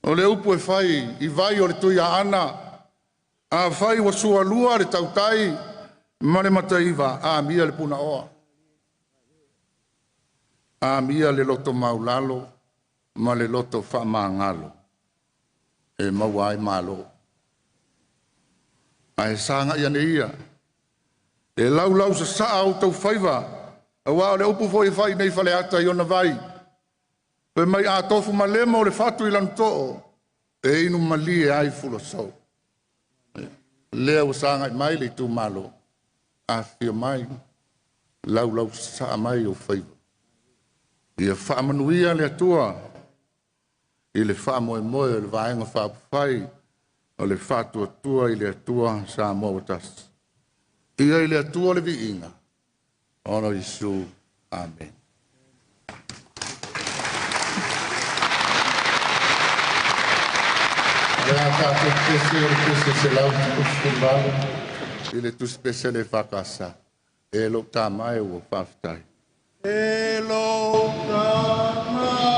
Speaker 2: O le upu e whai i vai o le tuia ana. A whai wa sua lua le tautai. Ma le mataiva a mia le puna oa. A mia le loto maulalo. Ma le loto whamangalo. E mawai malo. Ai sanga ia ne ia. E lau sa saa au tau whaiva. A wā le upu fo i whai nei whale ata i ona vai. Pe mai a tofu ma lema o le fatu i lanu to'o. E inu mali e ai fulo sau. Lea o sanga i mai le tu malo. A fia mai. Lau saa mai o whaiva. Ia whaamanuia le atua. I le whaamoe moe o le vaenga whaapawhai. O le whātua tua i le atua sa moa tas. Ia i le atua le viinga. Ono Isu. Amen. Rea tātou kese o le kese se lau tuku mbalo. I le tu spesiale whakasa. E lo tā mai o whaftai. E lo tā mai.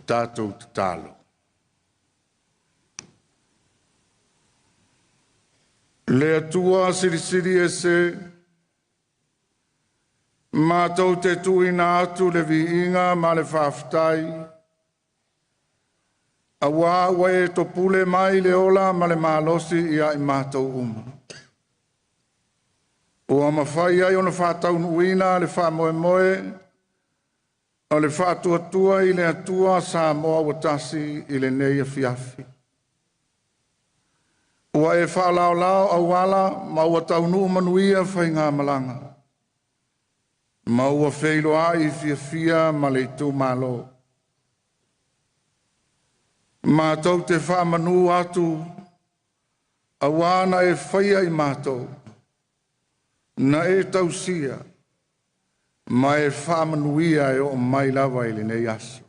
Speaker 2: tātou te tālo. Le atua siri e se, mātou te tuina atu le viinga ma le whawhtai, a wā e to pule mai le ola ma le mālosi ia I mātou uma. O a mawhai ai o na whātau nuina le wha moe, o le whātua I le atua sa moa watasi I le nei a fiafi. Ua e whaalao au wala ma ua taunu manuia whai ngā malanga. Ma ua wheilo ai fia ma le tū malo. Ma tau te whaamanu atu a wana e whaia I mātou. Na e tausia ma e whaamanuia e o mai lawa I le nei aso.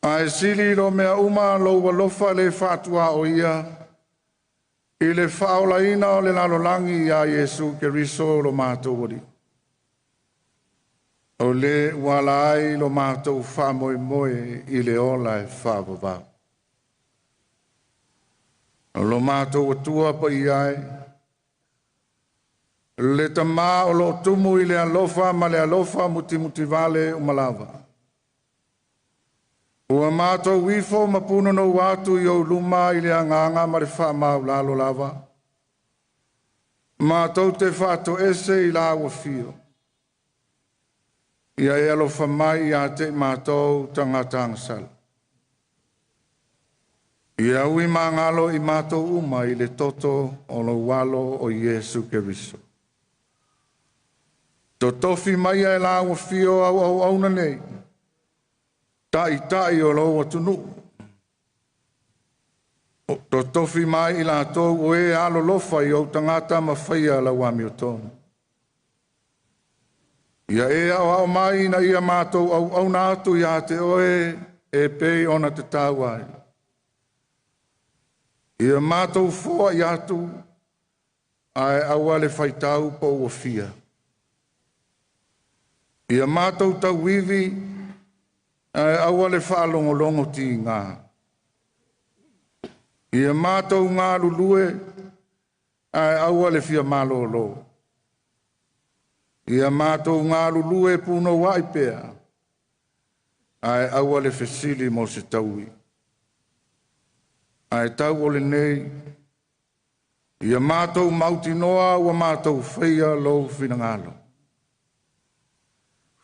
Speaker 2: A e sili lo mea uma lo walofa le whātua o ia I le whaolaina o le lalolangi a Yesu Keriso lo mātou ori. O le wala ai lo mātou whamoe moe I le ola e whāwawau. O lo mātou atua pa I ai. Le tamā o lo tumu I le alofa ma le alofa muti vale o malawa. Ua mātou wifo mapuna no watu I o luma I le anganga ma le whamau lalo lava. Mātou te whato ese I la ua fio. Ia e alo whamai a te mātou tangata angasala. Ia ui mangalo I mātou uma I le toto o lo walo o Yesu Keriso. To tofi mai e la ua fio au auna nei. Tai o lo atunu. To tofi mai I la tō e alo lofa I o tangata mawhaia la wami o tōnu. Ia e au mai na ia mātou au nātu ia te oe e pei ona te tāwai. Ia mātou fōa I atu ai aua le whaitau po ua fia. Ia mātou tau wivi aua le whaalongolongo ti ngā. Ia mātou ngā lulue, aua le fia malolo. Ia mātou ngā lulue puno waipea, aua le fesili mo se taui. Tau o le nei, ia mātou mautinoa ua mātou whaia lo finangalo.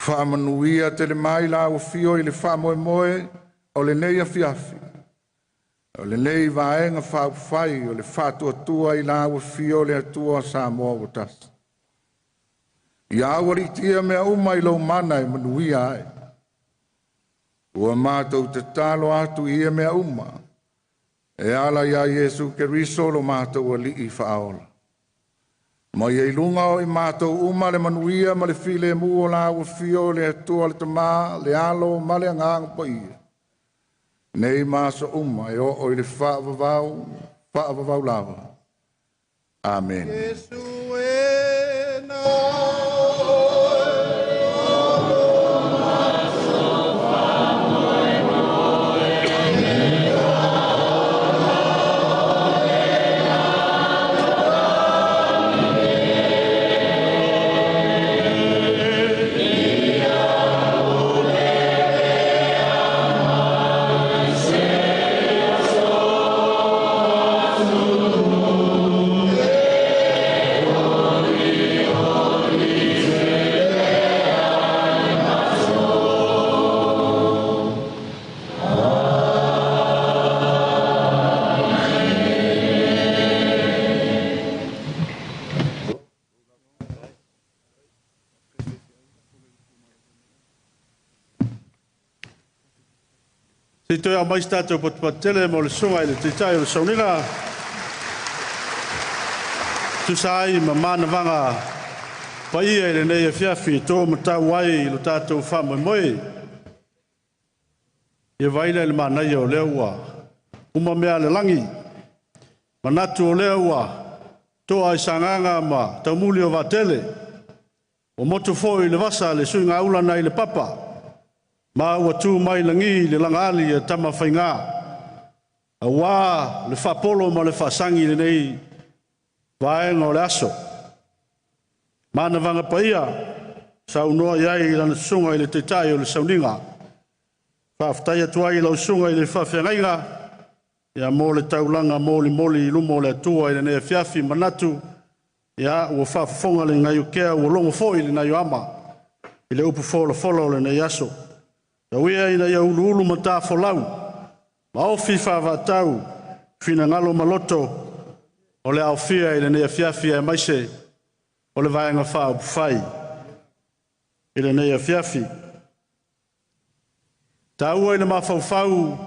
Speaker 2: Whaamanuia te le mai la o fio I le whaamoe moe o le nei a fiafi. O le nei vaenga whaupwhai o le whātua I la o fio le atua sa moa o tasi. Ia awari tia mea umai lo mana I manuia ai. Ua mātou te talo atu I mea uma. E ala ia Yesu Keriso lo mātou ali I whaola. Ma iei lunga o I mātou uma le manuia ma le file mua la ua fio le atua le tamā, le alo ma le anganga pa ia. Nei māsa uma e o I le whaavavau lava. Amen.
Speaker 4: Yesu e na Se toi a mai stato patele mo le songa I le titai o le saunila. Tu sai ma mana vanga pa ia I le nei a fiafi tō matau ai lo tātou whamoe moe. Ia vaina le manai o lea ua. Uma mea le langi. Manatu o lea ua. Tō ai sanganga ma taumuli o vatele. O motu fōi le vasa le sui ngā ulana I le papa. Ma ua tū mai langi le langali e tama whainga. A wā le whapolo ma le whasangi le nei vaenga o le aso. Mana vanga paia, sa unoa iai lana sunga i le teitai o le sauninga. Whaftai atua i lau sunga i le whawhiangainga, ia mō le taulanga mōli moli lumo le atua i le nea fiafi manatu, ia ua whafonga le ngai ukea ua longo foi le nai ama, i le upu fola fola o le nei aso. Ia wea ina ia ulu ulu mata folau, ma ofi whavatau, fina ngalo maloto, o le aufia i le nea fiafi e maise, o le vaenga wha upu whai, i le nea fiafi. Ta ua i le mawhauwhau,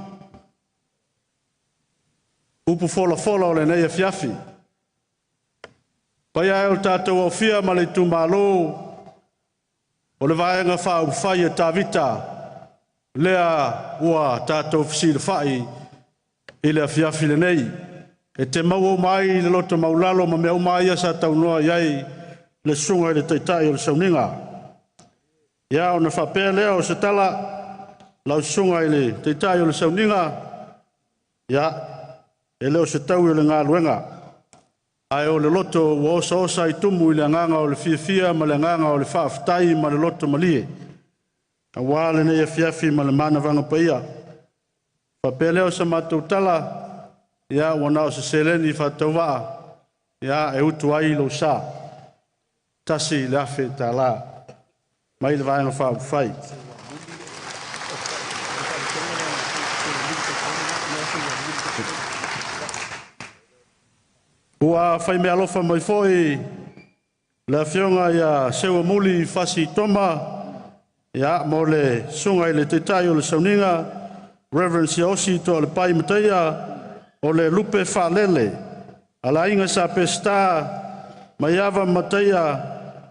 Speaker 4: upu fola fola o le nea fiafi. Pai ai o tātou au fia ma le tūmalo, o le vaenga wha upu whai e tāvita, lea ua tātou fisi le whai, i le fiafi le nei. E te mau o mai le loto maulalo ma mea o mai a sa tau noa iai le sunga i le teitai o le sauninga. Ia o na whapea lea o se tala, lau sunga i le teitai o le sauninga, ia, e leo se tau i le ngā luenga. Ai o le loto ua osa osa i tumu i le nganga o le fia ma le nganga o le whaaftai ma le loto malie. A wā le nei e fiafi ma le mana vanga paia. Whapea leo sa mātou tala, ia wana o se seleni whatau waa, ia e utu ai lo sa. Tasi le afe tā la, mai le vaenga whaapu whai. Ua whai mea lofa mai foi, le fionga ia sewa muli fasi toma, ia mo le sunga i le teitai o le sauninga, Reverend Siosi to le pai mataia, o le lupe whalele, ala inga sa pesta, mai awa mataia,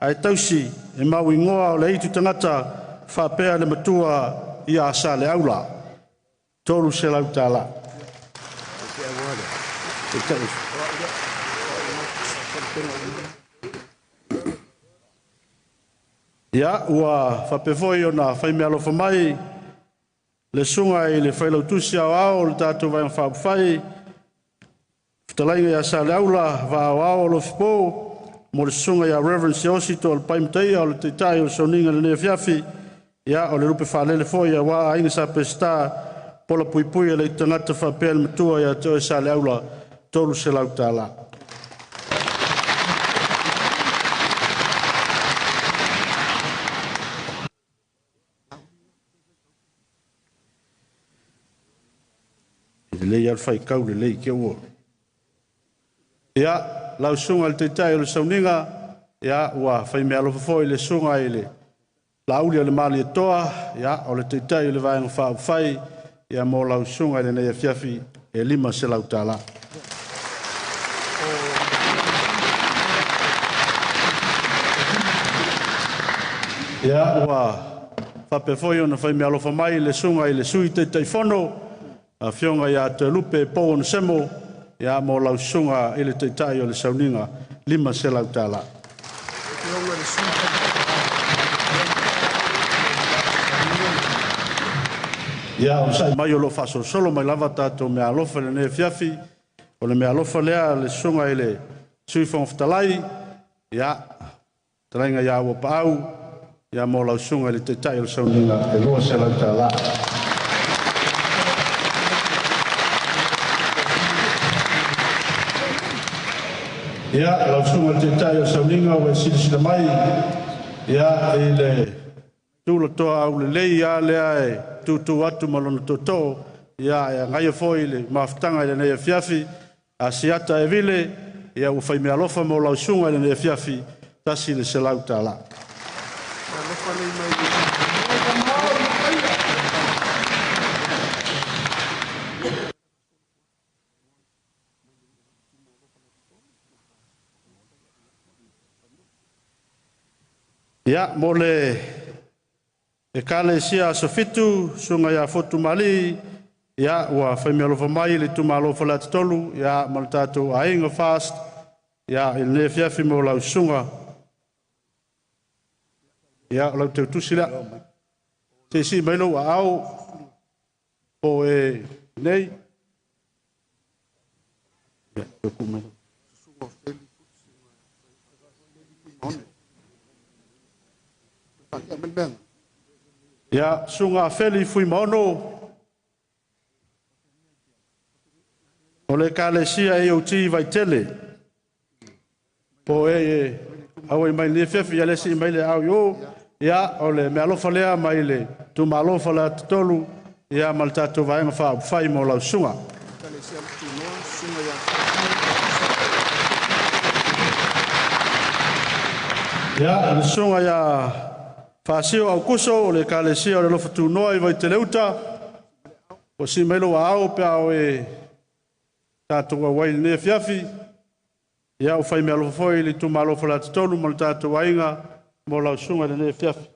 Speaker 4: ai tausi e mau ingoa o le itu tangata whapea le matua i a sa le aula. Tolu se lau tāla. Ia, ua whapewhoi o na whaimea lofa mai, le sunga i le whailautusi au ao le tātou vai whapwhai, whtalainga i a sa le aula, wa au ao lo whipo, mo le sunga ia Reverend Siosi to le paimataia o le teitai o sauninga le nea fiafi, ia o le rupe whalele fo ia wā ainga sa pesta pola pui pui le tangata whapea le matua ia to e sa le aula tolu se lau tāla. I le iar whai kau le lei kia ua. Ia, lau sunga le teitai o le sauninga, ia, ua, whai mea alofa foi le sunga i le lauli o le mali e toa, ia, o le teitai o le vaenga whaapu whai, ia, mo lau sunga i le nei fiafi e lima se lau tāla. Ia, ua, whape foi o na whai mea alofa mai le sunga i le sui teitai whono, a fionga ia te lupe po on semo, ia mo lau sunga i le teitai o le sauninga, lima se lau tāla. Ia o sai mai o lo faso solo mai lava tātou mea alofa le ne fiafi, o le mea alofa lea le sunga i le sui whangwhtalai, ia, tarainga ia ua paau, ia mo lau sunga i le teitai o le sauninga, e loa se lau tāla. Ia, lau sunga te tai o sauninga o e silisina mai, ia, e le tūla toa au le lei, ia, lea e tūtū atu malona tōtō, ia, e ngai e foi le mawhitanga i le nei fiafi, a siata e vile, ia, ua whai mea lofa mo lau sunga i le nei fiafi, tasi le se lau tāla. Ia, mo le e kale sia sofitu, sunga ia fotu mali, ia, ua whaimea lofa mai le tuma lofa la tolu, ia, ma le tātou ainga fast, ia, il ne fiafi mo lau sunga, ia, lau teu tusila, te si mai lo au o e nei ya ku mai ya sunga feli fui mono o le kalesia e o ti vai tele po e au mai le fefi ya le si mai le au yo ya o le me alofa lea mai le tu malofa la tolu ya malta to vai fa fai mo la sunga ya le sunga ya fasio au kuso le kalesia le lofa tu noi vai te leuta o si melo au pe au e tato wai ne fiafi ya o fai me alofa foi le tu malofa la tolu malta to wainga mo la sunga le ne fiafi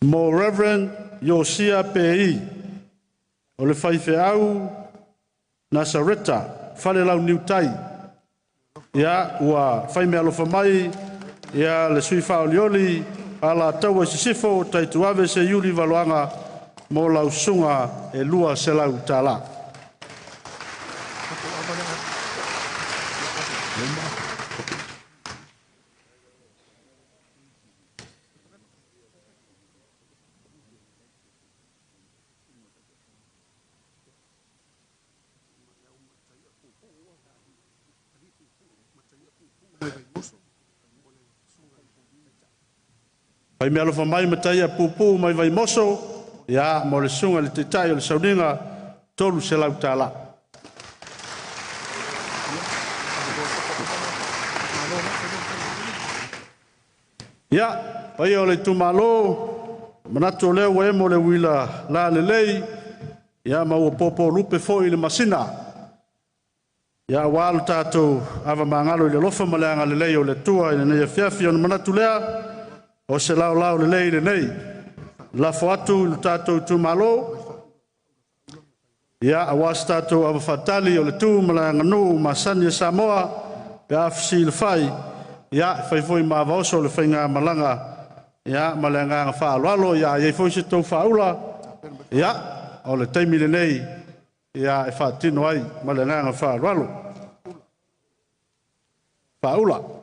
Speaker 4: mo Reverend Yosia Pei o le faife au Nasareta fale lau niutai ia ua fai me alofa mai ia le sui faolioli ala taua sisifo taitu ave se yuli valoanga mo lau sunga e lua se lau tala Pai me alofa mai matai a pupu mai vai moso, ia mo le sunga le titai o le sauninga, tolu se lau tala. Ia, pai o le tumalo, manato leo e mo le wila la le lei, ia ma ua popo lupe foi le masina. Ia walu tatou ava mangalo i le lofa maleanga le lei o le tua i le nei fiafi o le manatu lea, o se lau lau le lei le nei. La foatu le tatou tu malo. Ia awas tatou ava fatali o le tu malanga nu masani Samoa. Pe afisi le fai. Ia fai foi mavaoso le fai ngā malanga. Ia malanga ngā whaalwalo. Ia iei foi se tau whaula. Ia o le teimi le nei. Ia e whaatino ai malanga ngā whaalwalo. Whaula.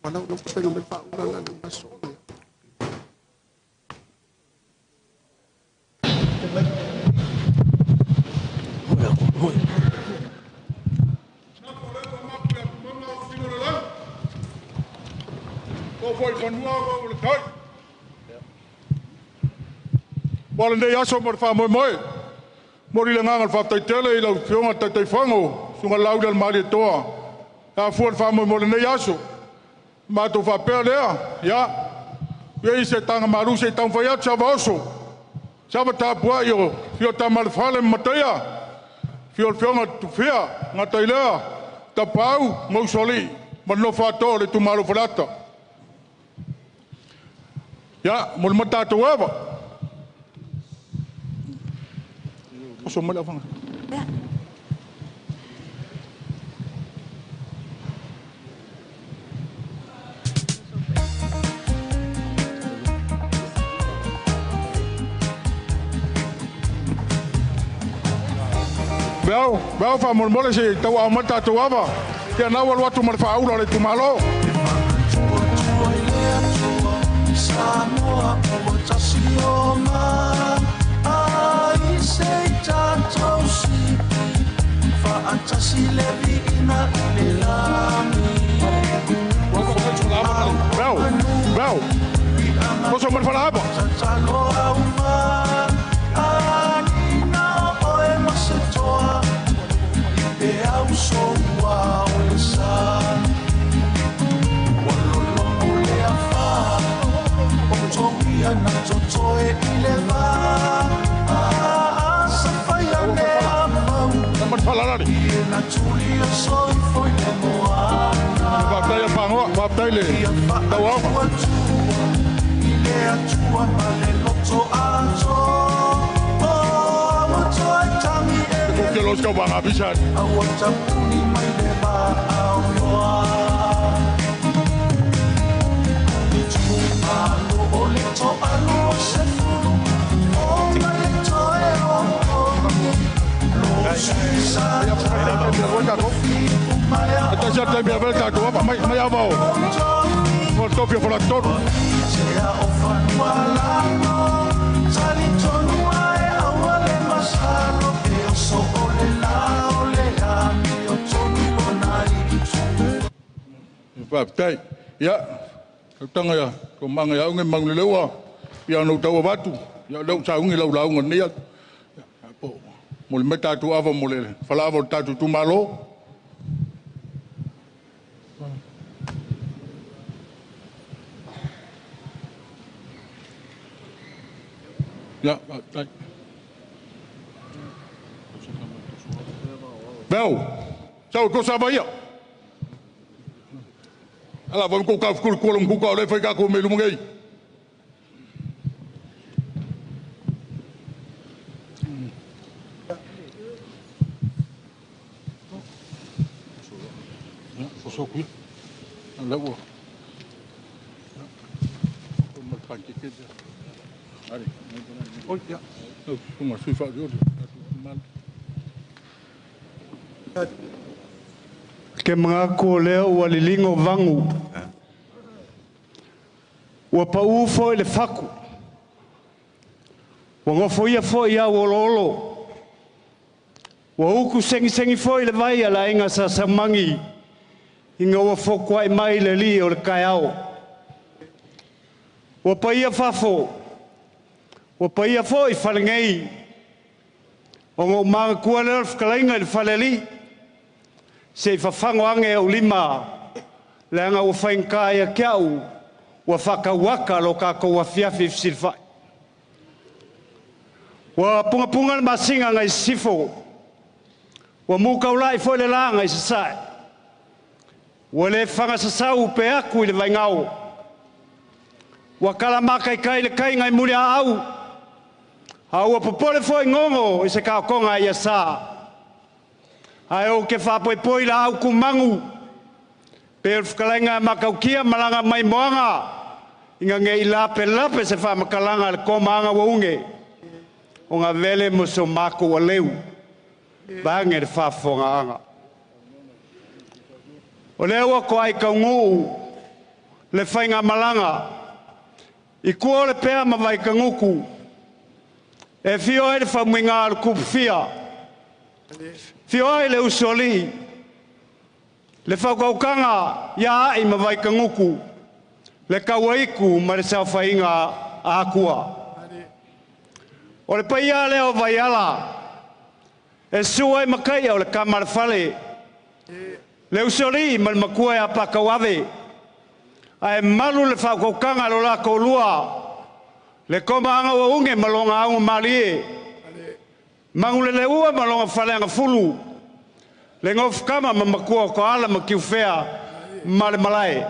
Speaker 6: Não pega me fa una na maso.
Speaker 5: Wala nei aso mo fa mo moi. Mori le nganga fa tai tele i lau fionga tai fango. Sunga lau del mali toa. A fu fa mo nei aso. Ma tu fa pe lea, ya. Ye se tanga maru se tang fa ya chavaoso. Chava ta bua yo, fio ta mal fale mataya. Fio fionga tu fia, ngata ilea. Ta pau mo soli, ma no fa to le tu malu falata. Ya, mo mata to ava. Oso mo la fanga. Beo fa mole se tau a mata tu ava. Ke na wal watu mal fa aula le tu malo. Samoa o tasioma ai se tanto si fa antasi le vina le lami. Beo. Posso mal fa la aba. E au so wa o sa walo lo le afa o toia na totoe ile va a sa fa ya le ama na Whaptai a whangoa, whaptai le tau au. Ko ke los ka wanga bisat. Ata siya tayo biya velta ko pa may abaw. Mo topio for actor. Whaptai, ia, tanga ia, ko manga ia unge mangulewa, ia no tau watu, ia lau sa unge lau lau ngia. Mole meta tu ava mole, falava tatu tu malo. Ja, kijk. Wel, zou ik ons aan je? Ala, van kook af, kolom kook al even kijken hoe mee doen we. Ja, zo goed. En lekker. Kom maar pankje kitten. Oh, ja. Oh, kom maar, fout, joh.
Speaker 4: Ke mga ko leo ua lilingo vangu. Ua pau foi le faku. Ua ngofo ia foi ia wololo. Ua uku sengi foi le vai ala inga sa samangi. Inga ua fokua i mai le li o le kaiao. Ua pa ia fafo. Ua pa ia foi falengei. O ngō mga kua leo whakalainga le faleli. Se whawhango ange o lima, le anga ua whainkaia kiau, ua whakawaka lo kako ua fiafi fsirwhai. Ua punga le masinga ngai sifo, ua mukaulai foi le la ngai sasai. Ua le whanga sasau pe aku i le vaingau. Ua kalamaka i kai le kai ngai muri a au. A ua popole foi ngongo i se kaokonga i a saa. Ai o ke whapoi la au kumangu. Pe whakalainga makaukia malanga mai moanga. Inga nge i lape se whamakalanga le komanga wa unge. O ngā vele mo so mako wa leu. Bange le whafonga anga. O leo ko ai kaungu le whainga malanga. I kua le pēa mawai kanguku. E fio e le whamuinga le kupfia. Fioai le usoli, le whakaukanga ia ai mawai kanguku, le kawaiku ma le sauwhainga a akua. O le paia leo vai ala, e sua i makai o le kamarafale, le usoli ma le makua e a pakawave, a e malu le whakaukanga lo la kolua, le komaanga wa unge malonga au malie, Mangule le ua malonga whalenga fulu. Le ngof kama mamakua ko ala makiuwhea ma le malai.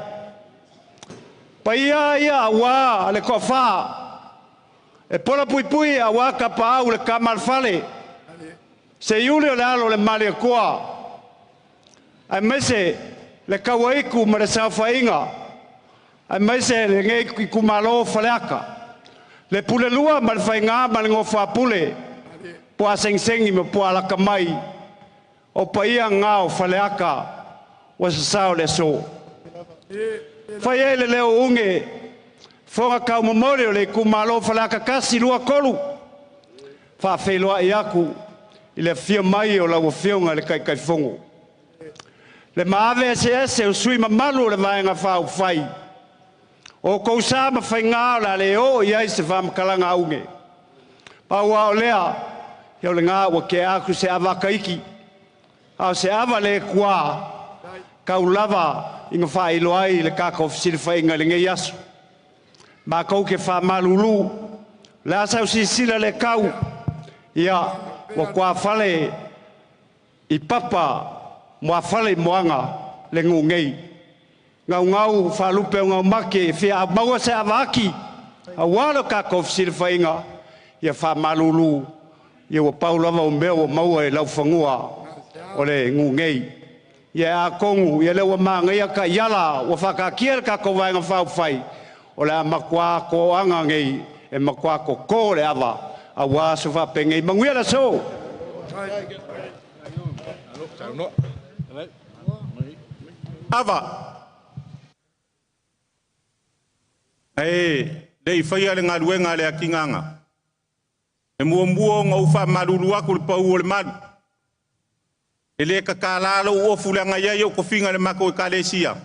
Speaker 4: Pa ia awa le ko wha. E pola pui awa ka pa au le kamal whale. Se iule o le alo le mali koa. Ai mese le kawaiku ma le sauwhainga. Ai mese le ngei kumalo whaleaka. Le pule lua ma le whainga ma le ngofa pule. Pua seng-sengi me pua laka mai. O paia ngao whaleaka wa sasao le so. Whai ele leo unge. Whonga kau mamore o le kumalo whaleaka kasi lua kolu. Whawheloa i aku. I le fia mai o la wafionga le kai fongo. Le maave ese o sui mamalu o le vaenga whau whai. O kousa ma whai ngao la le o i aise whamakalanga unge. Paua o lea. Ia le ngā wa ke aku se awa kaiki. Au se awa le kua. Kau lava inga wha ilo ai le kaka ofisiri wha inga le ngei asu. Ma kau ke wha malulu. Le asau si sila le kau. Ia wa kua whale i papa
Speaker 7: Mua fale moanga le ngungei. Ngau whalupe ngau make fia maua se avaki. A wala kako fsir whainga. Ia wha malulu. Ia wa paulava o meo maua e lau whangua. O le ngungei. Ia a kongu. Ia lewa maanga ia ka iala. Wa whakakia kako vainga whau whai. O le a makua ko anga ngei. E makua ko ko le ava. A wasu whapengei. Manguia la so.
Speaker 5: Ava. Dei whaia le ngā ruenga le a kinganga. E mua ngā uwha maruru aku le pau o le maru. E le ka kālalo ua fulanga iai o kofinga le mako e ka le sia.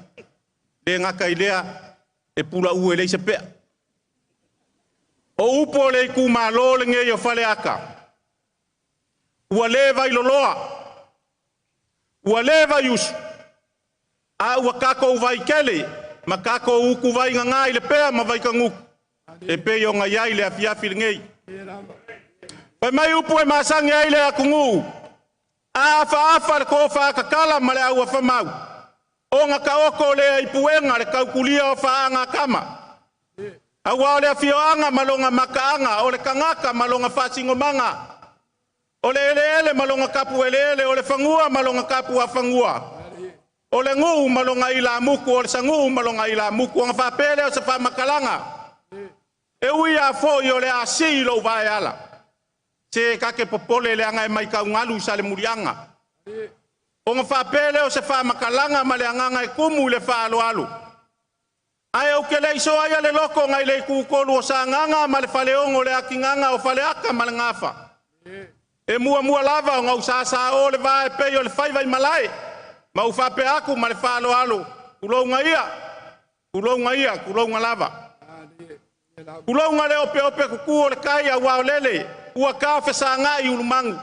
Speaker 5: Le ngaka i lea e pula ue le isapea. O upo le ku malo le nge yo fale aka. Ua leva iloloa. Ua leva yusu. A ua kako uvai kele. Ma kako uku vai ngā i le pea ma vai kanguku. E pe yo ngā iai le afiafi le ngei. Pai mai upu e masangi ai le akungu. A afa le ko whakakala ma le au a whamau. O ngā kaoko le ipuenga le kaukulia o whaanga kama. A wao le afioanga malonga makaanga o le kangaka malonga whasingomanga. O le ele malonga kapu ele o le whangua malonga kapu a whangua. O le ngu malonga i la muku o le sangu malonga i la muku o ngā whapele o se whamakalanga. E ui a fo i o le a si lo vai ala. Se kake popole le anga e mai kaungalu sa le murianga. O ngā whapele o se whamakalanga ma le anganga e kumu le whaaloalu. Ai au ke le iso ai le loko ngai le kukolu o sa nganga ma le whaleongo le akinganga o whaleaka ma le ngafa. E mua lava o ngau sa o le vai pe o le whaiwai malai. Ma u whape aku ma le whaaloalu. Kulounga ia, kulounga lava. Kulounga le ope kuku o le kai a wao lele. Ua kafe sa ngai ulumangu.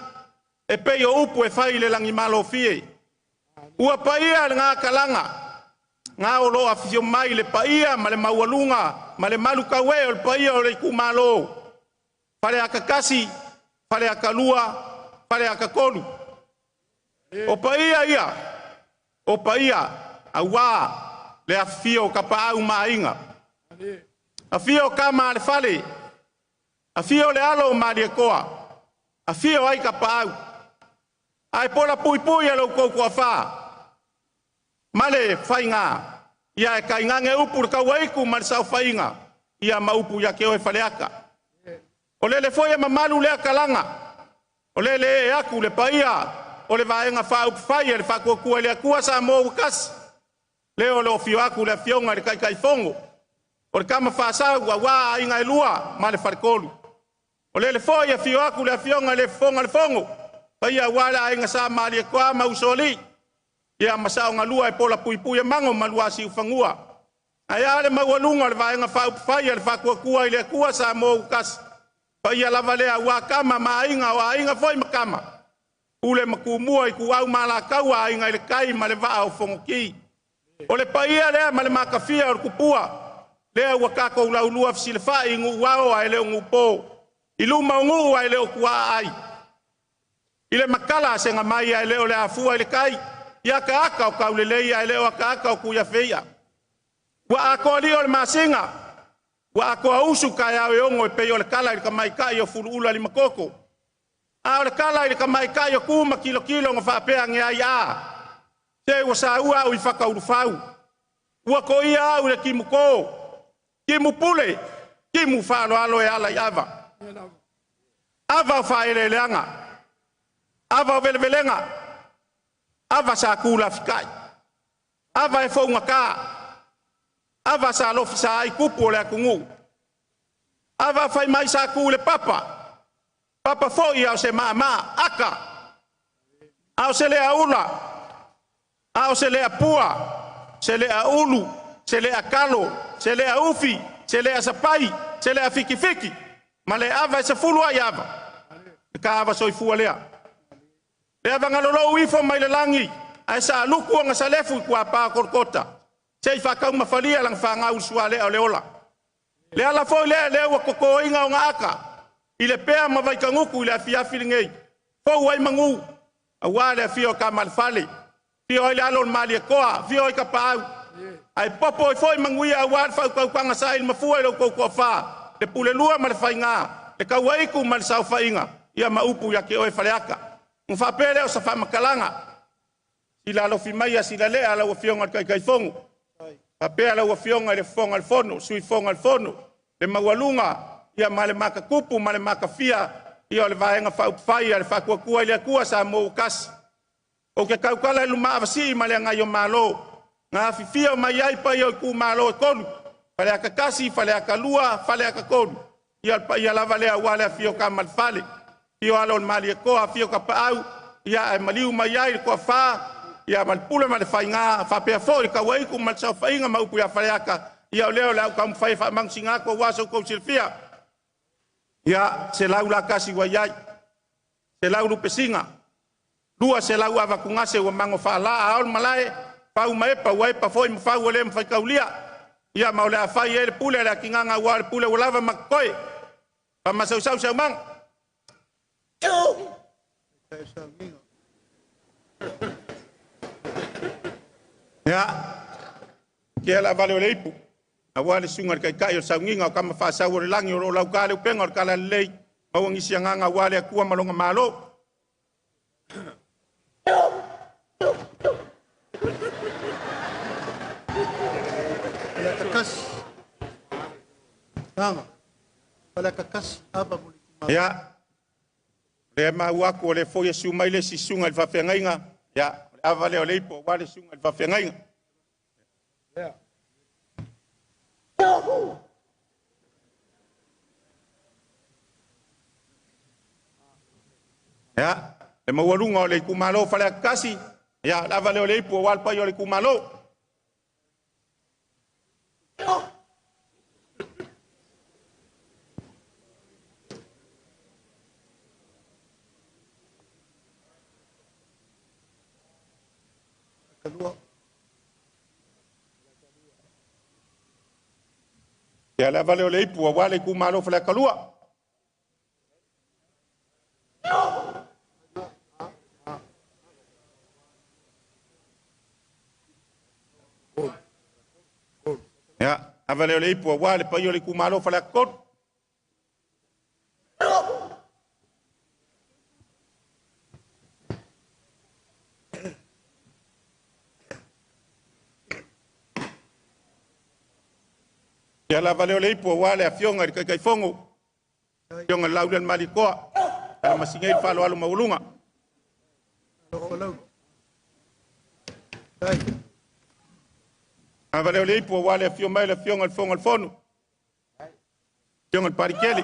Speaker 5: E pe o upu e whai le langi malo fie. Ua paia le ngā kalanga. Ngā o loa fio mai le paia ma le maualunga. Ma le malu kawe o le paia o le kumalo. Whale aka kasi, whale aka lua, whale aka kolu. O paia ia. O paia a wā le a fio ka paau mainga. A fio ka ma le fale. A fio le alo ma le koa. A fio ai ka paau. Ai pola pui alo kouku a wha. Male whainga. Ia e ka ingange upu ka waiku ma le sau whainga. Ia maupu ia keo e whaleaka. O le foia ma malu le akalanga. O le e aku le paia. O le vaenga whau whai e le whakua le akua sa mō ukasi. Leo le ofio aku le fionga le kai fongo. O le kama whasau wa wā inga e lua ma le wharekolu. O le foia fio aku le fionga le fonga le fongo. Paia wala inga sa ma le kua mausoli. Ia masao ngā lua e pola pui e mango ma lua si ufangua. Aia le maualunga le vaenga whau whai e le whakua i le akua sa mō ukasi. Paia lava lea wā kama ma inga o a inga foi makama. Ule makumua i kuau mala kaua inga i le kai ma le vaa o fongoki. O le paia lea ma le makafia o le kupua. Lea ua kako ulaulua fisile fai ngu wao ai leo ngu po. I luma ngu ai leo kua ai. I le makala se nga mai ai leo le afua i le kai. Ia ka aka o kaulelei ai leo aka aka o kuia feia. Ua ako ali o le masinga. Ua ako a usu kai au e ongo e pei o le kala i le kamai kai o fulu ula li makoko. A o le kala i le kamai kai o kuma kilo nga whapea nge ai a. Te ua sa ua au i whakaurufau. Ua ko ia au le kimu ko. Kimu pule. Kimu whalo alo e ala i ava. Ava o whaere leanga. Ava o velevelenga. Ava sa kula fikai. Ava e whaunga ka. Ava sa lofi sa ai kupu o le akungu. Ava whai mai sa kule papa. Papa foi au se mama aka. Au se lea ula. Au se lea pua. Se lea ulu. Se lea kalo. Se lea ufi. Se lea sapai. Se lea fiki. Ma le ava e se fulu ai ava. Ka ava soifua lea. Lea vangalolo uifo mai le langi. Ai sa luku anga sa lefu kua pā korkota. Se i whakau mawhalia lang whangau sua lea o leola. Lea la foi lea ua koko inga o ngā aka. I le pea mawai kanguku i le afiafi ngei. Fou ai mangu. A wā le afio ka malfale.
Speaker 8: Fio le alon mali koa, fio ka pau. Ai popo foi manguia wa fa ka panga sai ma fu lo ko fa. Le pule lua ma le fainga. Le ka wai ku ma sa fainga. Ia ma upu ya ke o faleaka. Un fa pele o sa fa makalanga. Sila lo fi mai sila le ala o fionga kai fongo. Pa pe ala o fionga le fonga al fono, sui fonga al fono. Le mawalunga ia male maka kupu male maka fia. Ia le vaenga fa fai le fa kua ile kua sa mo kas. O ke kaukala lu ma vasi male nga yo malo. Nga fifia mai ai pa yo ku malo konu. Fale aka kasi, fale aka lua, fale aka konu. Ia la vale wale fio ka mal fale. Fio alon mali ko fio ka pau. Ia maliu mai ai ko fa. Ia mal pula mal fainga, fa pe fo ka wai ku mal sa fainga ma upu ya fale aka. Ia leo la ka fai fa mang singa ko waso ko silfia. Ia se laula kasi wa yai. Se laulu pesinga. Dua se lau ava kungase wa mango fa la aol malai pau mai pa wai pa foi fa wole fa kaulia. Ia maule a fai ele pule la kinganga wa pule wala makoi. Pa masau sau mang. Ya. Kia la vale leipu. Awale sungar kai kai o saunginga o kama fa sau langi o lau kale penga o kala lei. Au ngisi nganga wale akua malonga malo. Ya. Le ma wako le foi su mai le sisunga il fa fengainga. Ya, avale o leipo wale sunga il fa fengainga. Ya. Ya. Le mawalunga o le kumalo fale kasi. Ya, avale o leipo wal pa yo le kumalo. Ya la vale o leipu wa wale ku malo fala kalua. Ya, avale o leipu wa wale pa yo le ku malo fala kot. Ya la vale o leipu wale a fionga i kai fongo. Fionga laudan malikoa. Ala masingei falo alu maulunga. A vale o leipu wale a fionga la fionga al fongo al fono. Fionga al parikeli.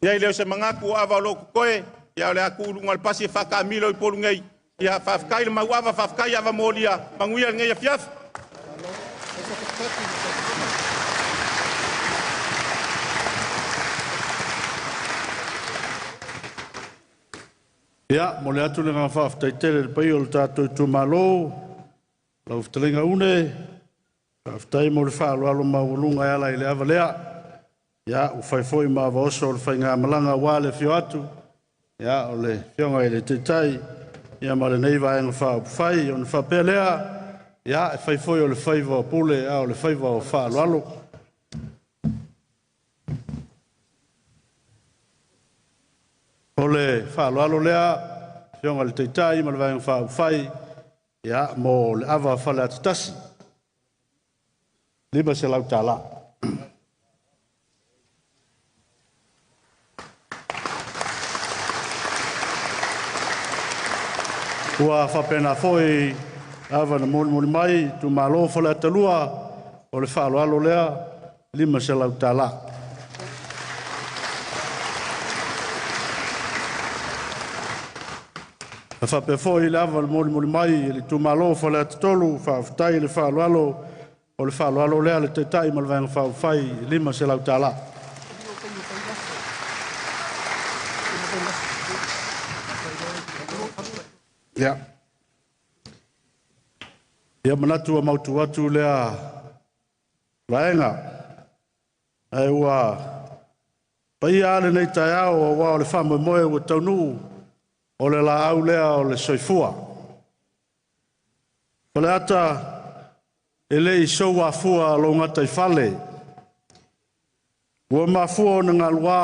Speaker 8: Ya ile se mangaku ava lo koe. Ya le aku lunga al pasi faka milo i polungei. Ya fafkai ma wava fafkai ava molia manguia ngai fiaf.
Speaker 4: Ya, mo le atu le nga faftai tele le pai o le tātou tu malo. Lau ftalinga une. Faftai mo le whaalo alo maulunga e ala i le avalea. Ya, u whaifoi ma vaoso o le whainga malanga wale fio atu. Ya, o le fionga i le teitai. Ia ma le nei vaenga wha whai, o le whapea lea, ia e whaifoi o le whaiva o pule, o le whaiva o whaaloalo. O le whaaloalo lea, whionga le teitai, ma le vaenga wha whai, ia mo le awa whale atatasi. Lima se lau tāla. Ua whapena foi awa na moli mai, tu malo whale atalua, o le whaaloalo lea, lima se lau tāla. A whape foi le awa na moli mai, le tu malo whale atatolu, whawhtai le whaaloalo, o le whaaloalo lea le teitai ma le vaenga whawhai, lima se lau tāla. Ya. Ia manatu a mautu atu lea laenga. Ai ua pai ale nei tai ao o wao le whamoe moe ua taunu. o le la au lea o le soifua. Pale ata e le iso wa fua lo ngata i fale. Ua mafua o nga lua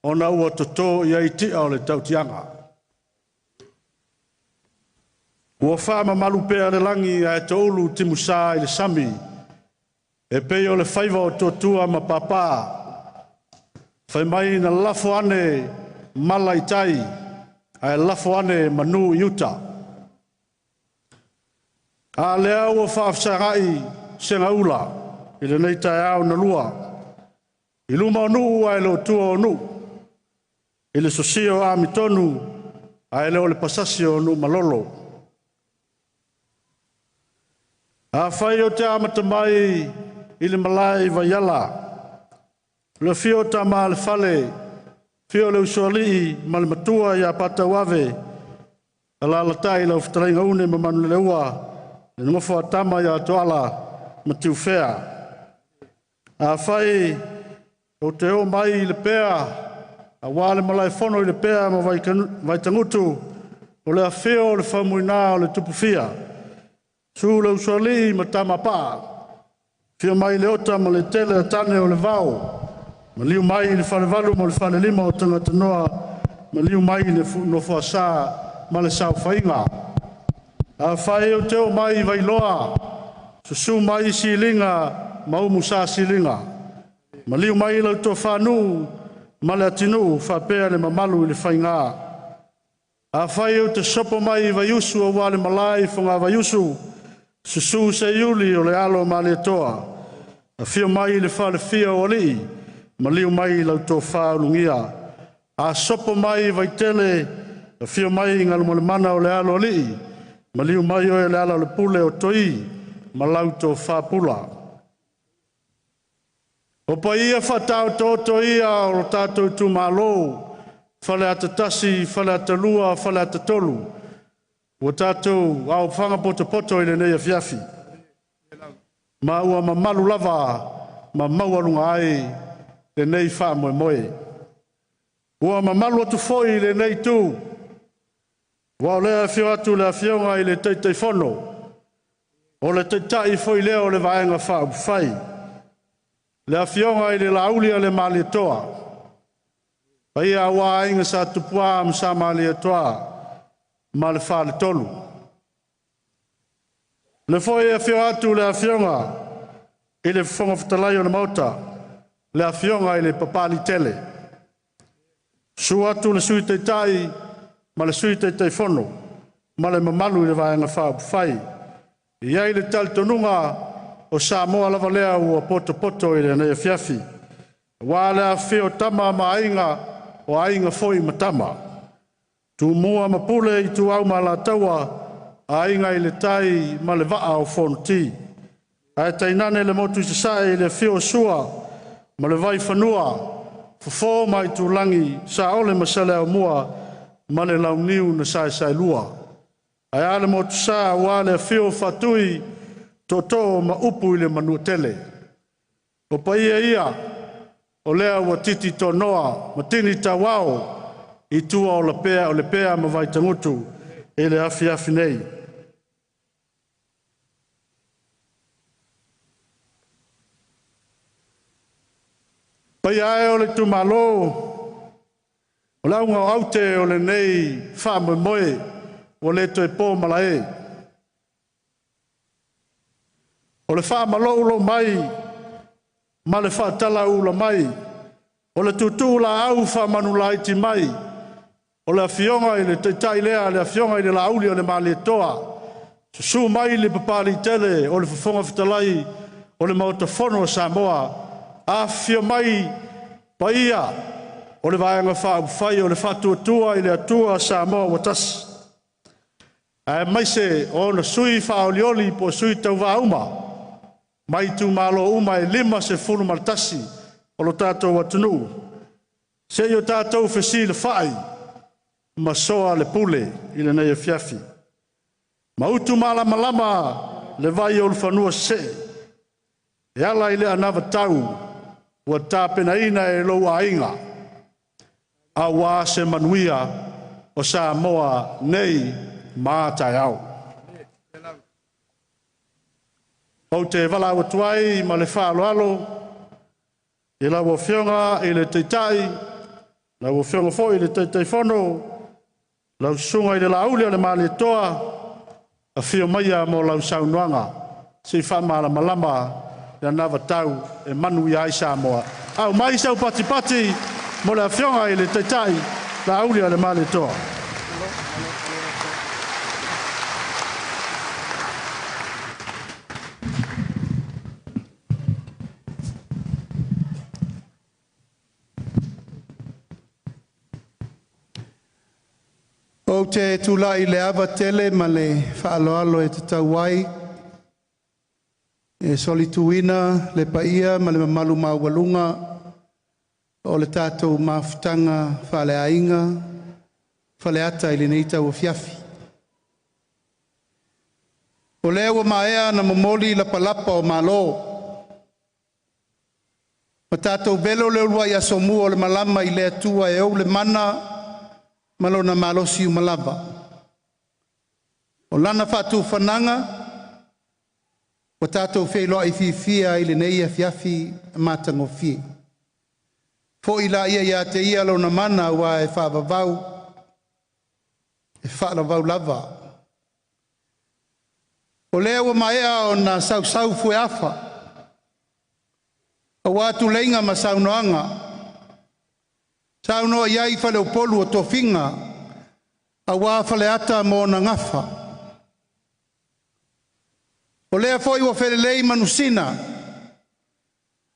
Speaker 4: o na ua toto i aiti o le tautianga. Ua wha malu pea le langi a e toulu timusa i le sami. E pei o le whaiva o totua ma papa. Whai mai na lafo ane malaitai. A e lafo ane manu iuta. A lea ua whaafsarai senga ula. I le nei tai au na lua. I luma o nuu a e leo tua o nuu. I le sosio a mitonu a e leo le pasasi o nuu malolo. A whai o te amata mai i le malai vaiala. Le fio ta ma le fale. Fio le usualii ma le matua i a pata wave. A la latai lau fitaringa une ma manu le ua. Le ngofo a tama i a toala ma tiu fea. A whai o te o mai i le pea. A wale malai fono i le pea ma vai tangutu. O le a fio o le whamuina o le tupufia. Su le usualii ma tama paa. Fio mai le ota ma le tele a tane o le vau. Ma liu mai le fale valu ma le fale lima o tangata noa. Ma liu mai le no fua sa ma le sao whainga. A whae o teo mai vai loa. Susu mai si linga ma umu sa si linga. Ma liu mai lau to whanu ma le atinu whapea le mamalu le whainga. A whae o te sopo mai vai usu o wale malai whunga vai usu. Susu se iuli o le alo ma le toa. A fio mai le whale fia o lii. Ma liu mai lau tō whaurungia. A sopo mai vai tele, a fio mai ngā lumole mana o le alo lii. Ma liu mai o le ala le pule o toi, ma lau tō whapula. O pa ia whatau tō ia o tātou tu malo, whale ata tasi, whale ata lua, whale ata tolu. O tātou au whanga poto i le nei a fiafi. Ma ua ma malu lava, ma mauarunga ai, le nei wha moe moe. Ua mamalu atu foi le nei tū. Ua o lea fio atu le fionga i le teitei fono. O le teitai foi leo le vaenga wha upwhai. Le fionga i le laulia le mali toa. Paia ua inga sa tupua msa mali toa. Ma le wha le tolu. Le foi e fio atu le fionga i le whonga whatalai o le mauta. Le afionga i le papali tele. Su atu le sui teitai, ma le sui teitai fono, ma le mamalu i le vaenga wha whai. Iai le taltonunga o Samoa lava lea ua poto i le nei fiafi. Wa le afio tama ma ainga o ainga foi ma tama. Tu mua ma pule i tu au ma la taua a ainga i le tai ma le vaa o fonti. Ai tainane le motu i sasai le fio sua, ma le vai whanua, fofo mai tu langi, sa ole masale au mua, ma le launiu na sai lua. Ai ale mo tu sa wale fio fatui, toto ma upu i le manuatele. O pa ia, o lea ua titi to noa, ma tini ta wao, i tua o le pea ma vai tangutu, e le afi nei. Pai ae o le tu malo, o launga o aute o le nei wha moe moe, o le to e pō malae. O le wha malo ulo mai, ma le wha tala ula mai, o le tutu la au wha manu la iti mai, o le afionga i le teitai lea, le afionga i le la auli o le mali toa, su mai le papali tele, o le fafonga fitalai, o le mautafono o Samoa, a fio mai paia o le vaenga wha whai o le whatuatua i le atua Samoa watasi. A mai se o na sui wha olioli po sui tau wā uma. Mai tu malo uma e 5 se fulu maltasi o lo tātou watunu. Se i o tātou whesi le whai ma soa le pule i le nei fiafi. Ma utu malama le vai o le whanua se. E ala i le anawa tau ua tāpena ina e lo ainga. A wā se manuia o Samoa nei mātai au. O te wala o tuai ma le whaaloalo, e la o whionga i le teitai, la o whionga fo i le teitai whono, lau sunga i le laule le mali toa, a whio maia mo lau saunuanga, si whamala malama, ya nawa tau e manu i ai Samoa. Au mai sau pati pati, mo le whionga i le teitai, la aule le mali toa.
Speaker 3: O te tula i le awa tele ma le whaaloalo e te tauai, e solituina le paia ma le mamalu maualunga, o le tātou mafutanga whale ainga, whale ata i le neita o fiafi. O lea ua maea na momoli la palapa o malo, ma tātou velo le ulua i asomu o le malama i le atua e au le mana, malona malosi umalava. O lana whatu whananga, o tātou wheloa i whiwhia i le neia fiafi matango fie. Fo ila ia te ia lo na mana wa e whaavavau, e whaalavau lava. O lea ua maea o na sau fue afa, o watu leinga ma saunoanga, saunoa iai whale o polu o tofinga, a wā whale ata mo na ngafa. O lea foi wa whelelei manusina,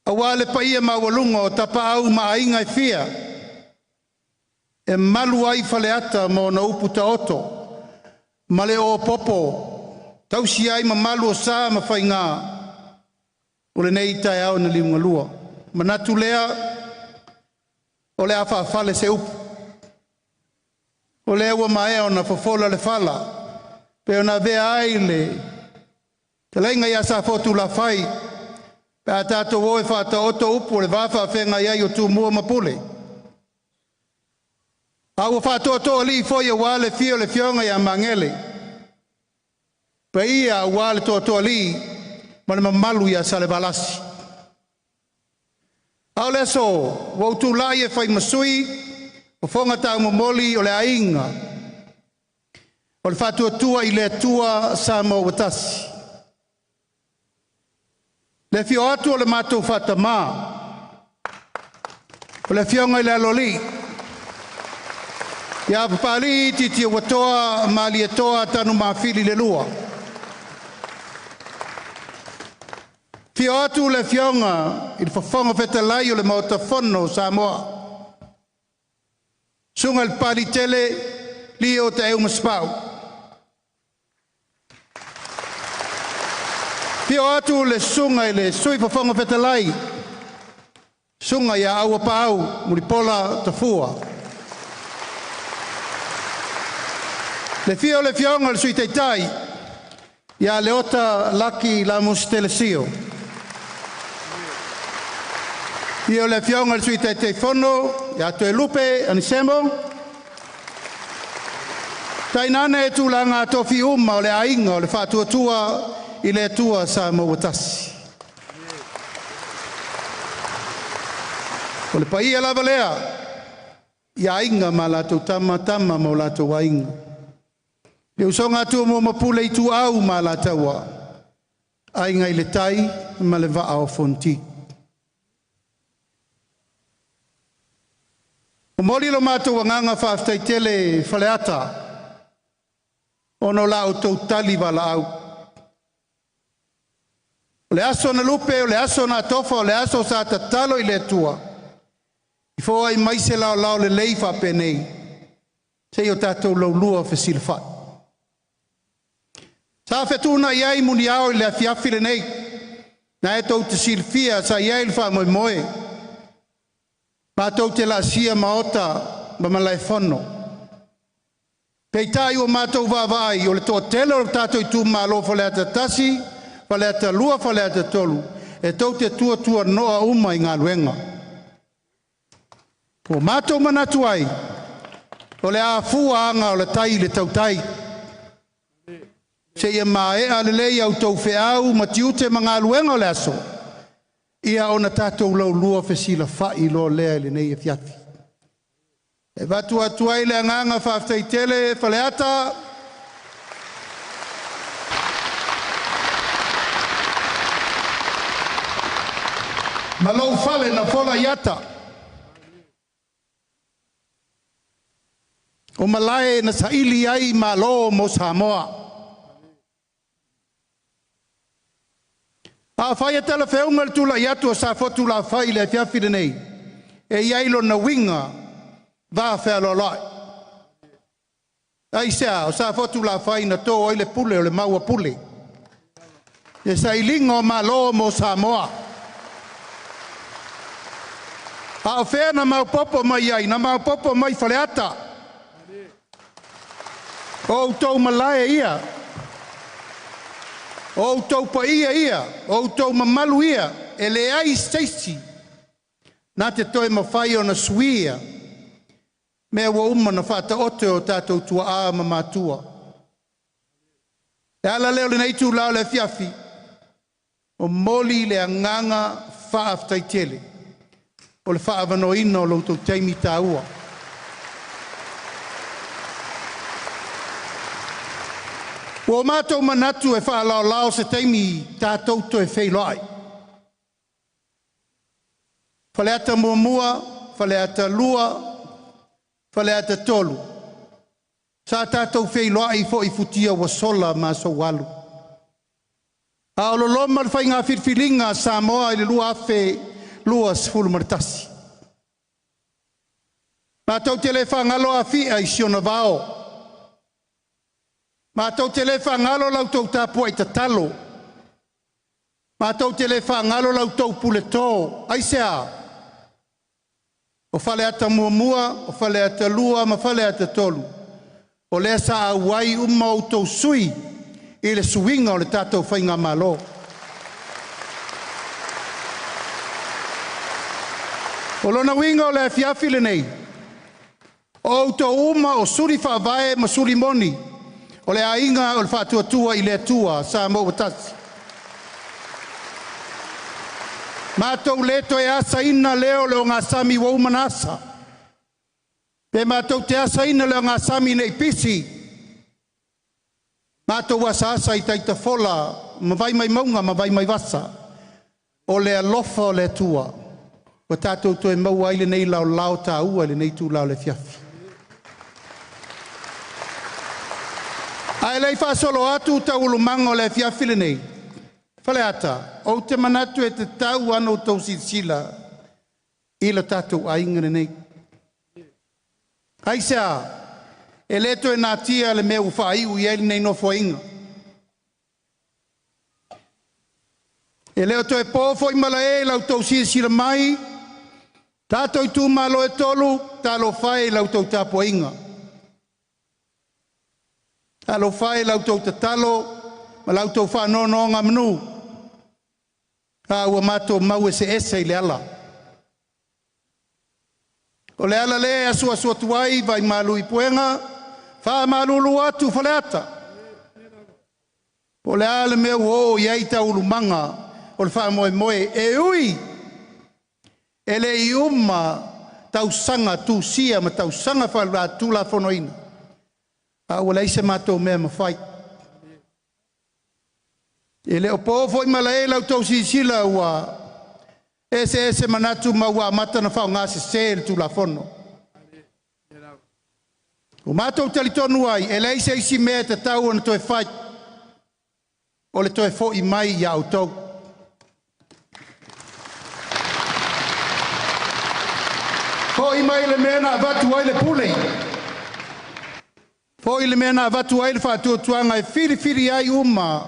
Speaker 3: a wā le paia mawalunga o tapa au maainga i fia, e malu ai whale ata mo na uputa oto, male o popo, tausi ai ma malu o sā ma whainga, o le nei tai au na liunga lua. Manatu lea, o le afa fale se upu. O le ua maea o na fofola le fala, pe o na vea aile, te leinga ia sa fotu la fai, pe a tato woe fata oto upu le wafa whenga iai o tu mua mapule. A ua fata oto li foi a wale fio le fionga ia mangele, pe ia a wale to li, ma le mamalu ia sa le balasi. Au le so, wau tu lai e whai masui, o whonga tau momoli o le ainga, o le whatua tua i le tua sa mo watasi. Le fio atu o le mātou whata mā, o le fionga i le aloli. Ia papali titi o watoa, mali e toa tanu mawhili le lua. Fio atu le fionga i le whawhonga whetalai o le mauta whono Samoa. Sunga il pari tele li o te euma spau. Fio atu le sunga i le sui whawhonga whetalai. Sunga ia aua pau muripola tafua. Le fionga le sui teitai ia le ota laki la mustelesio. Io le fionga sui te fono, ia to e lupe anisemo. Tainane e tūlanga tofi uma o le ainga o le whātua tua i le tua sa mawatasi. O le paia lava lea, ia ainga ma lato tama ma lato wainga. Le usonga tua mo mapule i tu au ma latawa, ainga i le tai ma le vaa o fonti. O mori lo mātou wanganga whaftai tele whaleata, ono la o tau tali wala au. O le aso na lupe, o le aso na tofa, o le aso sa tatalo i le tua. I fōa i maise lao lao le leifa penei, se o tātou lau lua whesilfa. Sa whetuna iai muni au i le afiafi le nei, na e tau te silfia sa iai le wha moe moe. Mātou te la sia maota ma malai whono. Pei tai o mātou wāwai o le toa tele o tātou i tū mālo whaleata tasi, whaleata lua, whaleata tolu. E tau te tua noa uma i ngā luenga. Po mātou manatu ai, O le a fua anga o le tai le tautai. Se ia mae a le lei au tau feau ma tiute mga aluenga o le aso. Ia ona tātou lau lua fesila fai lo lea le nei e fiafi. E vatu atuai le anganga whaftai tele whaleata. Ma lau fale na fola iata. O malae na saili ai ma lo mo Samoa. A whaia tala whiunga le tula iatu o sa fotu la whai le fiafire nei. E iailo na winga va whea lo lai. Ai sea o sa fotu la whai na tō oile pule o le maua pule. E sa ilinga o ma lo mo Samoa. A o whea na mau popo mai ai, na mau popo mai whaleata. O tau malae ia. O tau pa ia, o tau mamalu ia, e le ai Stacy. Nā te toi mawhai o na suia. Mea wa uma na whata ote o tātou tua a mamatua. E ala leo le neitu lao le fiafi. O moli le anganga whaaftai tele. O le whaavano ino o loutou teimi tāua. O mātou manatu e whaalao lao se teimi tātou to e wheiloai. Whaleata mua, whaleata lua, whaleata tolu. Sa tātou wheiloai fo i futia wa sola ma so walu. A o loma le whainga whirwhilinga Samoa i le lua awhe lua sifuru maritasi. Mātou te le whangalo a whia i siona vao. Mātou te le whangalo lau tau tāpua i tatalo. Mātou te le whangalo lau tau pule tō. Aisea. O whaleata mua, o whaleata lua, ma whaleata tolu. O lea sa awai uma o tau sui i le suinga o le tātou whainga malo. O lona winga o le fiafile nei. O tau uma o suri whaavae ma suri moni. O le ainga o le whātuatua i le atua sa mo watasi. Mātou leto e asa ina leo leo ngā sami wau manasa. Pe mātou te asa ina leo ngā sami nei pisi. Mātou wasa asa i taita fola, mawai mai maunga, mawai mai wasa. O le alofa o le atua. O tātou to e mau aile nei lau lao tā ua le nei tū lau le fiafi. Ai lei fa solo atu ta ulumango le fiafile nei. Faleata, o te manatu e te tau ano tau sila i la tatu ainga nei. Ai sea, e leto e natia le meu whai u ieli nei no foinga. E leo to e pōfo i mala e lau tau sila mai, tātou i tū malo e tolu, tālo whai lau tau tāpo inga. Alo fai lau tau tatalo, ma lau tau whanono ngā manu. Ka ua mato mau ese i le ala. O le ala le asua tuai vai malu i puenga, wha malulu atu whaleata. O le ala meu o iei tau lumanga, o le wha moe e ui. E le i tau sanga tu sia, ma tau sanga wha tu la whonoina. A ua leise mātou mea mawhai. E leo pōwho i mala e lau tau sisila ua ese manatu maua mata na whao ngāse sēle tu la whono. O mātou talitonu ai, e leise isi mea te tau ana toe whai. O le toe fo i mai i au tau. Fo i mai le mea na vatu ai le pulei. Po ile mena vatu ai le whātuatuanga e whiri ai uma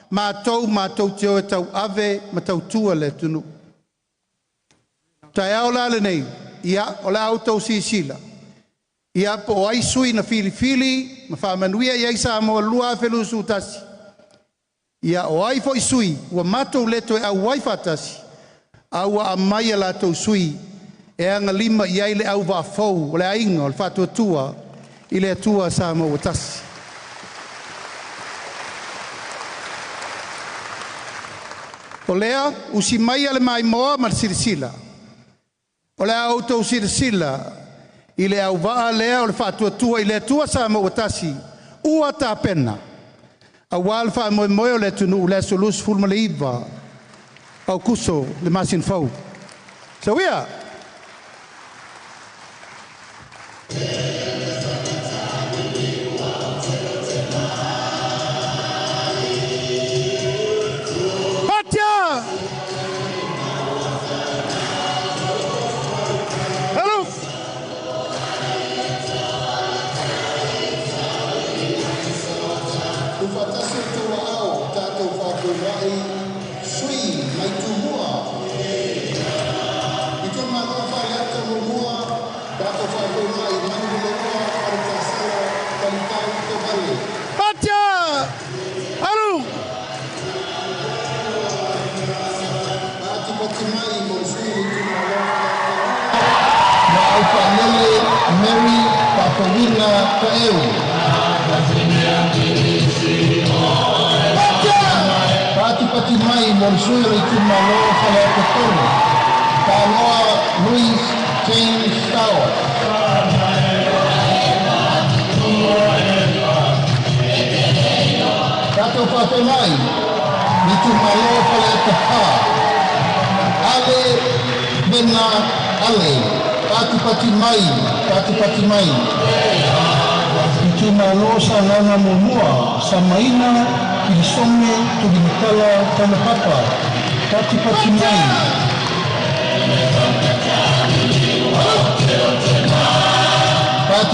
Speaker 3: mātou te oe tau ave ma tau tua le tunu. Tai au lale nei, ia o le au tau sisila. Ia po ai sui na whiri ma whamanuia i aisa mo lua whelu sūtasi. Ia o ai fo i sui, ua mātou leto e au wai whātasi. Aua a mai a lātou sui, e anga lima i ai le au wā fau, o le ainga o le whātuatua, i le atua sa mo tasi. O lea, usi mai ale mai moa ma sirisila. O lea auto sirisila, i le au waa lea o le whaatuatua i le atua sa mo tasi, ua ta pena. A wal wha moe moe o le tunu le solus fulma le iwa, au kuso le masin fau. So ia. Patia! Hello!
Speaker 9: Ufatasi tua au, tātou whakurai, sui, mai tu mua. I tō manoa whare ata mo mua, tātou whakurai, manu le mua, whare tā sala, talitau tō vale.
Speaker 3: Patia! Hello!
Speaker 9: Ati pati mai mo sui i tu manoa.
Speaker 10: Na au whanele, Mary, Papawina, Kaeu. Pati mai Monsui i tu manoa whale ata tonu. Panoa Louis James Tower. Tātou whawhi mai, i tu manoa whale ata pā. Ale, Bena, Ale. Pati mai. I tu manoa sa ngana mumua, sa maina, i songe, tu gimitala, tana papa. Pati mai.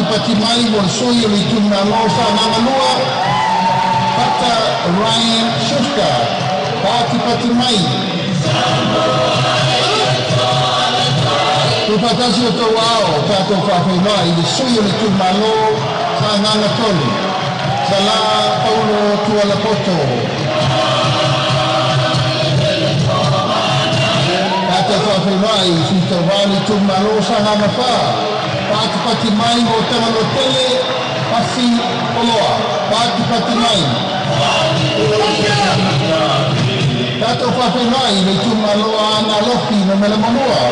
Speaker 10: Pati mai, Monsui i tu manoa sa ngana lua. Pata Ryan Schuster. Pati mai. Tupatasi o tō wao, tātou whawhi mai, i sui o le tu malo, sa ngana tolu. Sa la Paulo Tualapoto. Tātou whawhi mai, si tō wali tu malo, sa ngana wha. Pati mai, o tama no tele, pasi oloa. Pati mai. Tātou whawhi mai, le tu malo ana loki no mele monua.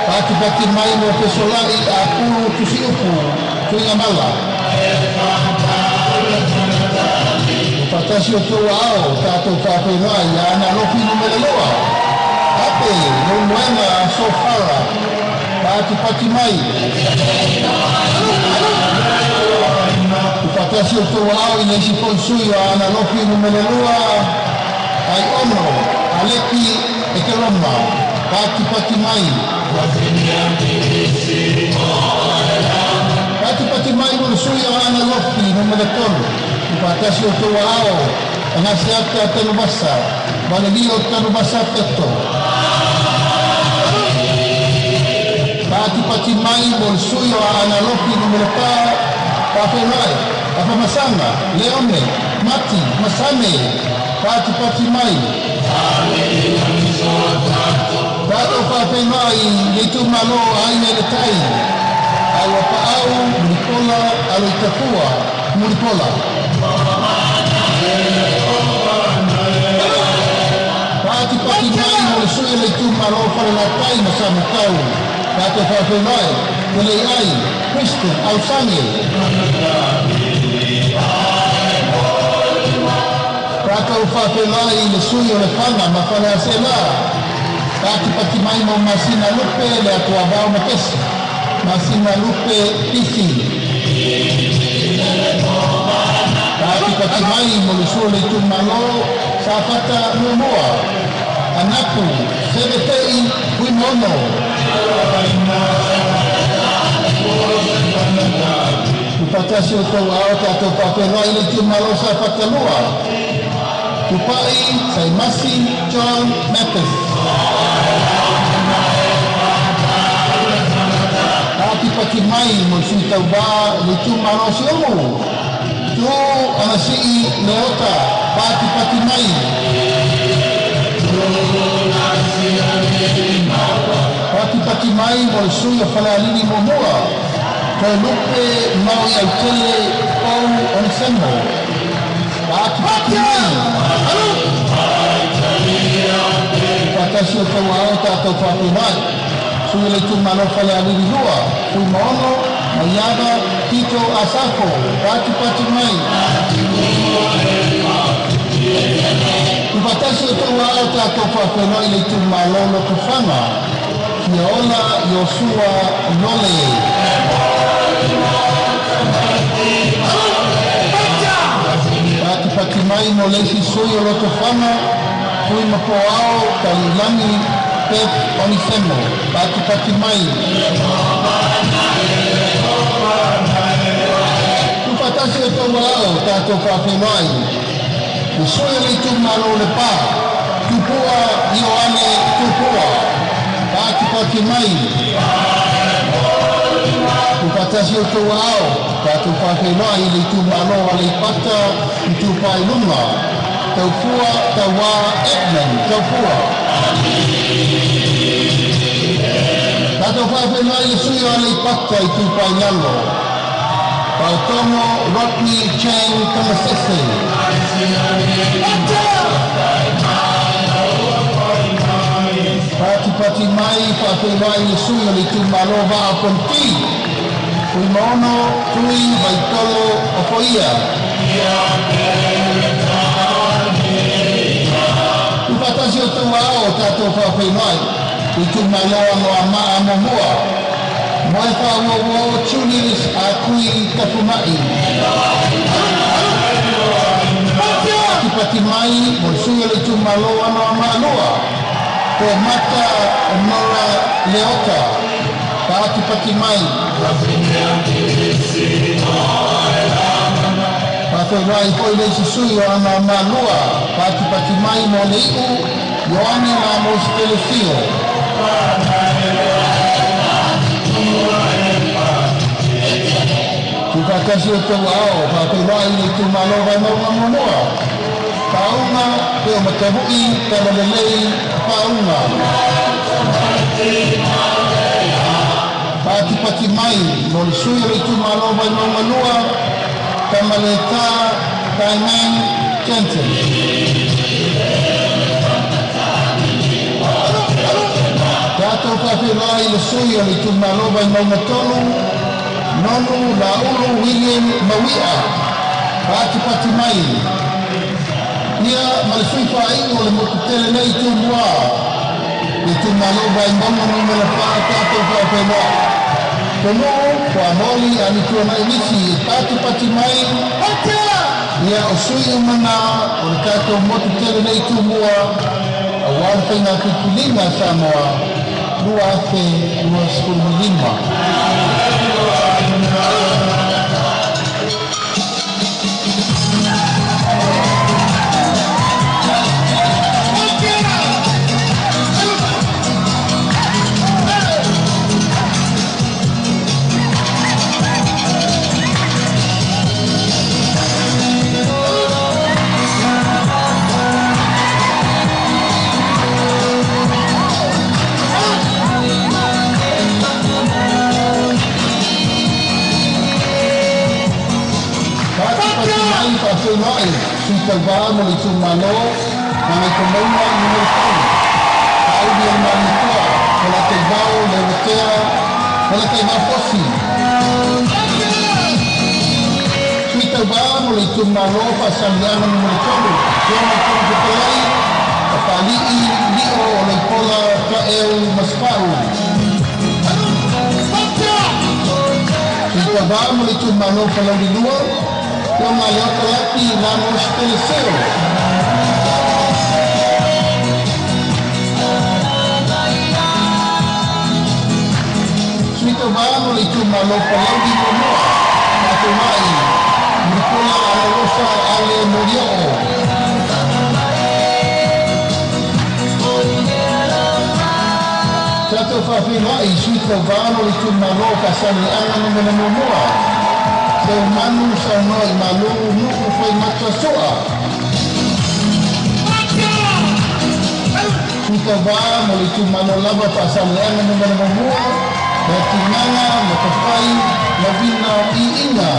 Speaker 10: Pati mai mo pesolai a pulu tusi upu, tuinga mala. Patasi o tō ao, tātou whāpei mai, ana lopi no mele loa. Ape, no moena so whara, pati mai. Patasi o tō ao, i neisi ponsui o ana lopi no mele loa. Ai ono, aleki e ke loma, pati mai. Pati mai mo sui o ana lopi no mele tolu. Patasi o tō ao, ngasi ata tanu basa, malili o tanu basa teto. Pati mai mo sui o ana lopi no mele pa, pape mai, apa masanga, leone, mati, masame, pati mai. Tato pape mai, le tu malo aine le tai, awa paau, muripola, alo itakua, muripola. Pati mai mo le sui le tu malo fare la tai na sa matau. Tato pape mai, le ai, Kristen, Ausange. Tato pape mai le sui o le panga ma fare a sela. Pati mai mo masina lupe le atua bao makesi. Masina lupe pisi. Pati mai mo le sui le tu malo sa fata mumoa. Anapu, sebetei, wimono. Upatasi o tau ao tātou paperoa i le tu malo sa fata lua. Tupai, Saimasi, John Mathis. Pati mai mo sui tau ba le tu malo si omu. Tu anasi leota, pati mai. Pati mai mo le sui o whalealini mo mua. Lupe mau i autele ou Onesemo. Pātipati mai. Patasi o tau ao tātou whāpenai. Sui le tu mano whale aliri lua. Sui maono, maiaga, Tito Asako. Pātipati mai. Patasi o tau ao tātou whāpenai le tu malono tu whanga. Kia ola Yosua Nole. Pati mai mo leisi sui o loto whanga, kui mapo ao talilangi pep Onesemo. Pati mai. Kupatasi o tau ao tātou whawhenai. Ni sui le tu maro le pā. Tupua Ioane Tupua. Pati mai. Kupatasi o tau ao tātou whawhenai le tu maro le pata i tu pai lunga. Tau fua, tau wā, Edmund, tau fua. Tātou whawhenai le sui o le pata i tu pai ngalo. Pau tomo Rodney Chang Kamasese. Pati mai whawhenai le sui o le tu maro wā a ponti. Kui maono, kui vaitolo o poia. Kupatasi o tau ao tātou whawhenai. I tu maloa no ama amomua. Moe whaua Tunis a kui kapumai. Pati mai, mo sui le tu maloa no ama loa. Ko mata Nora Leota. Pati mai. Whawhenai koi le sisui o ana malua. Pati mai mo le iu, Ioane Ramos Telefio. Kupatasi o tau ao, whawhenai le tu malova maunga momoa. Paunga, peo matavui, tamalelei, paunga. Pati mai, mo le sui le tu malova maunga lua. Tamaleta, Taimang, Jensen. Tātou whawhenai le sui o le tu malova i maunga tonu. Nonu Laulu William Mawia. Pati mai. Ia malasui whaingo le mokutele nei tu mua. Le tu malova i maunga maunga la wha tātou whawhenai. Kono, kua moli anitua mai nisi, pati mai. Ia o sui umana, o le tātou motu tere nei tu mua. A wāwhainga kukulinga Samoa. Lua ate, lua skulmalima. Whawhenai, sui tau wā mo le tu malo, na mai ko mauna i numero tau. Kaudi al manitua, ko la te vau, le watea, ko la te vau fosi. Sui tau wā mo le tu malo, whasamiana numero tau. Kua mai kua kupelai, a whalii lio o le pola kaeu maspau. Sui tau wā mo le tu malo, whalauri lua, kua mai ota laki Ramos Telefio. Sui tau wā mo le tu malo, whalauri momoa. Tātou mai, Nicola Alarosa Ale Morioo. Tātou whawhenai, sui tau wā mo le tu malo, kasani ana numena momoa. Seu manu sa noi malu nuku foi matua soa. Kita va mo le tu mano lava pasal ana numero mua. Bertinana mo tafai Lavina I Inga.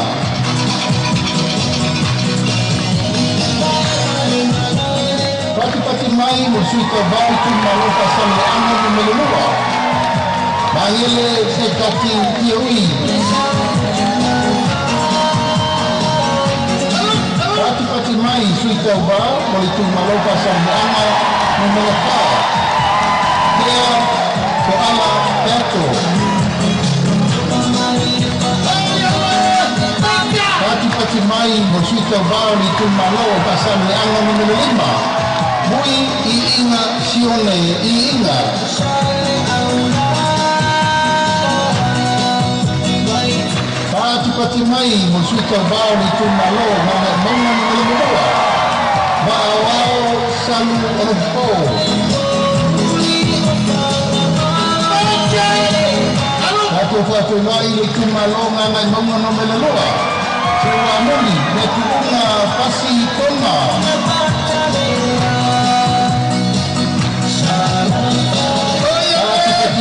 Speaker 10: Pati mai mo suita vai tu maloka sale anga mo melua. Mangele se kati ioi. Pati mai suita vai mo tu maloka sale anga mo melua. Dia ko ala teto. Pati mai mo suita vai tu maloka sale anga mo melua. Mui I Inga sione I Inga. Pati mai mo suita vau ni tu malo mana monga ni melua. Baawao salu orpo. Pati mai ni tu malo mana monga no melua. Sewa muli ni tu unga pasi toma.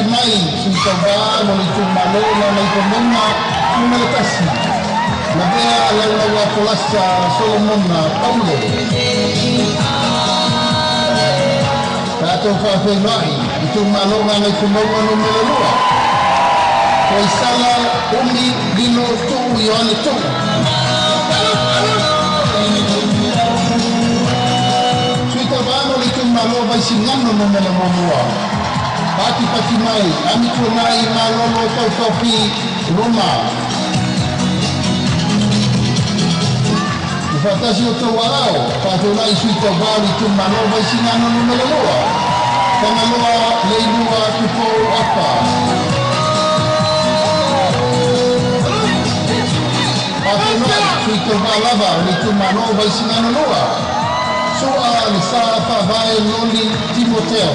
Speaker 10: Mai suita va mo ni tu malo na mai komona mo le kasi na bea la wa polasa Solomon na Paulo tato fa fe mai tu malo na mai komona no me lua ko sala umi dino tu yone tu suita va mo ni tu malo vai singano no me lua. Pati mai, ami tunai malolo topi Roma. Ufatasi o tawao, patunai suita vali tu manova sinano no melua. Kamaloa leilua tupo apa. Patunai suita valava ni tu manova sinano noa. Soa ni saa vai loli Timoteo.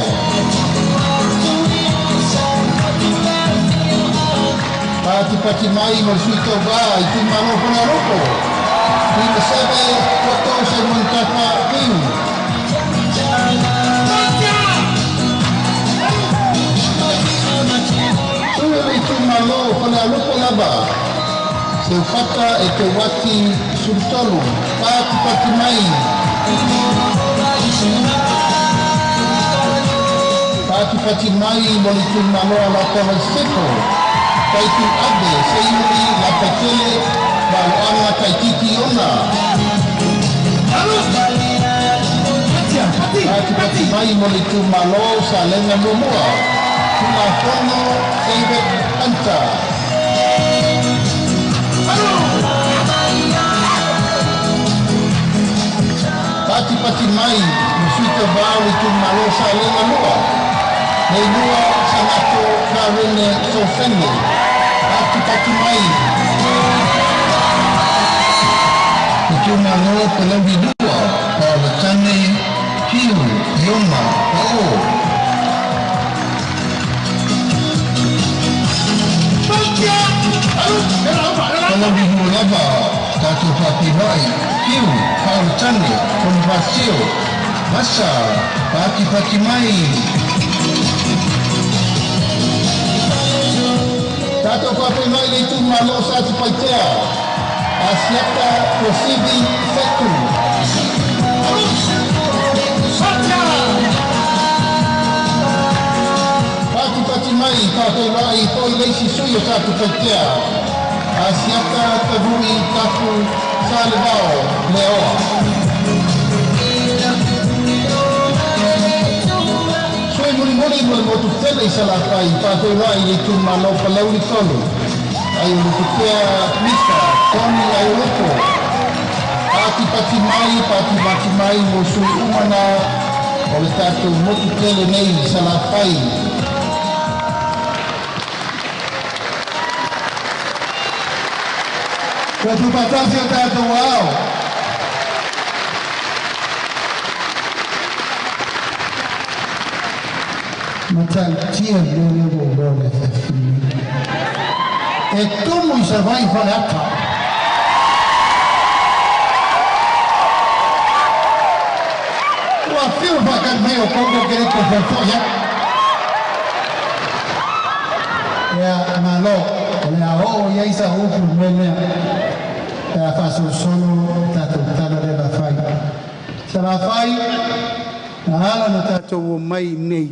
Speaker 10: Pati mai mo suito vai tu mano pona roko. Ni sabe foto se montata piu. Ui tu malo pona roko laba. Se fata e te wati sultolo. Pati mai. Pati mai mo tu malo ala tava seco. Kaitu ade seimuri la petele bau anga kaitiki ona. Pati mai moli tu malo sa lenga momua. Tuna fono ebe anta. Pati mai musito bau tu malo sa lenga moa. Neilua sangato karene sofene. Pati mai. Itu malo pelagi dua. Kalau tane hiu yoma oh. Kalau bihu laba katu pati mai hiu kalau tane kompasio masa pati mai. Tato papai mai itu malo satu paitea. Asiata posibi setu. Pati mai papai mai toi leisi suyo satu paitea. Asiata tabui kaku salvao leo. Muli mo tu tele salah pai pakai lai itu malo palau di tolu ayo lukutia misa koni ayo luko pati mai musuh umana oleh tatu mo tu tele nei salah pai Kau patasi tatu wow. Macam dia boleh boleh. Itu mungkin vai falar. O afio bacana meio como querer confortar já.
Speaker 3: Ya malo, ya o ya isa upu mele. Ya faso solo tato tala de la fai. Sa la fai na ala na tato mai nei.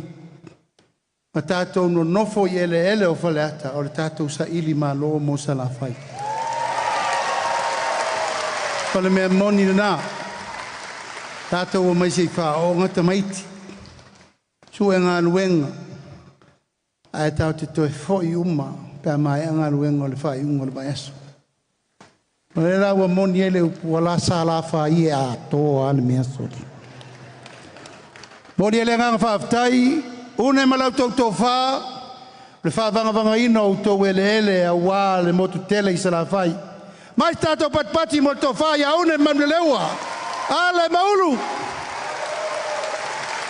Speaker 3: Ma tato no nofo ele o faleata o tato sa ili malo mo sa la fai. Pale me moni na. Tato o mai se fa o ngata maiti. Suenga luenga. Ai tau te toi foi uma. Pea mai anga luenga o le fai unga le maeso. Le la wa moni ele wala sala fa ie a to al meso. Moni ele nga fa tai une malau to fa le fa vanga ino to ele a wa le motu tele i sala fai. Mai stato pati molto fa ya une mamlewa. Ale maulu.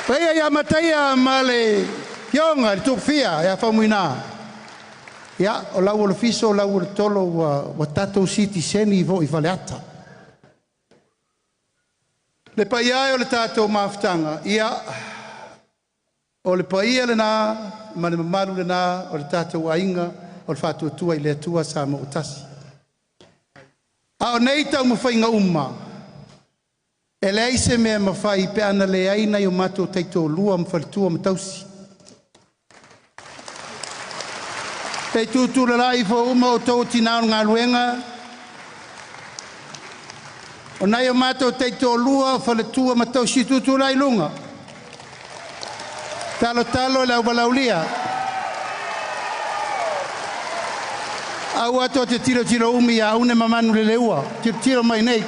Speaker 3: Pea ya mataya male yonga tu fia ya famuina. Ya, o lau o le fiso, o lau o le tolo wa tatou siti seni vo i faleata. Le paia o le tatou maftanga, ia, o le paia le na, ma le mamaru le na, o le tatou ainga, o le fatu atua i le atua sa mo utasi. A o nei tau mawhainga umma, e le aise mea mawhai pe ana le aina i o mato teito lua mawhalitua matausi. Te tutu la lai fo uma o tau tinau ngā luenga. O nai o mātou te tō lua whale tua matau si tutu lai lunga. Talo lau balaulia. Au ato te tiro umi a une mamanu le leua. Tiro mai nei.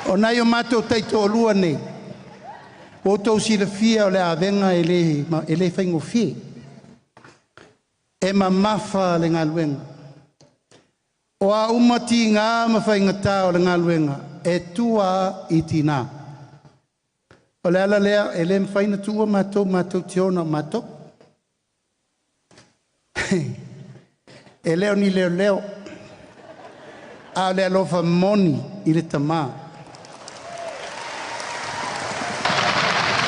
Speaker 3: O nai o mātou te tō lua nei. O tau si le fia o le avenga e le whaingo fie. E ma mafa le ngā luenga. O a umati ngā mawhainga tā o le ngā luenga. E tua i tina. O le ala lea e le mwhaina tua mātou tiona mātou. E leo ni leo. A le alofa moni i le tamaa.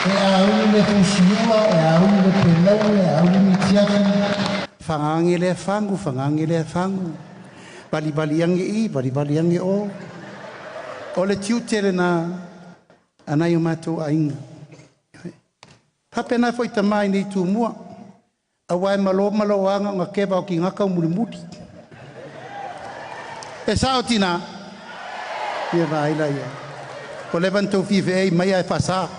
Speaker 3: E au le fusiua, e au le pelau, e au le tiaka. Whangangi le whangu. Bali ange o. O le tiutere na anai o mātou a inga. Hapena foi tamai nei tu mua. A wai malo anga ngā kewa o ki ngaka o murimuri. E sao tina. Ia vaila ia. O le vantou five ei mai ai whasa.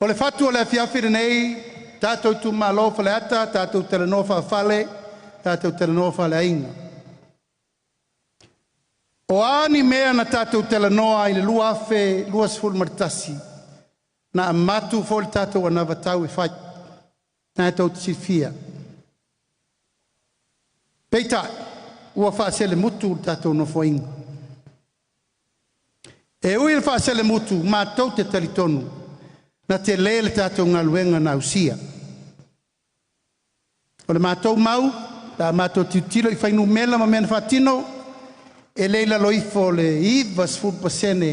Speaker 3: O le fatu o le fiafire nei, tātou tu malo fale ata, tātou telenofa fale, tātou telenofa le ainga. O ani mea na tātou telenoa i le lua afe, lua sifuru maritasi, na amatu fo le tātou anawa tau e whai, na e tau tisifia. Peita, ua whaasele mutu tātou no foinga. E ui le whaasele mutu, mātou te talitonu, na te lele tātou ngā luenga na usia. O le mātou mau, la mātou tiutilo i whainu mela ma mena whatino, e leila loifo le iwa sfupasene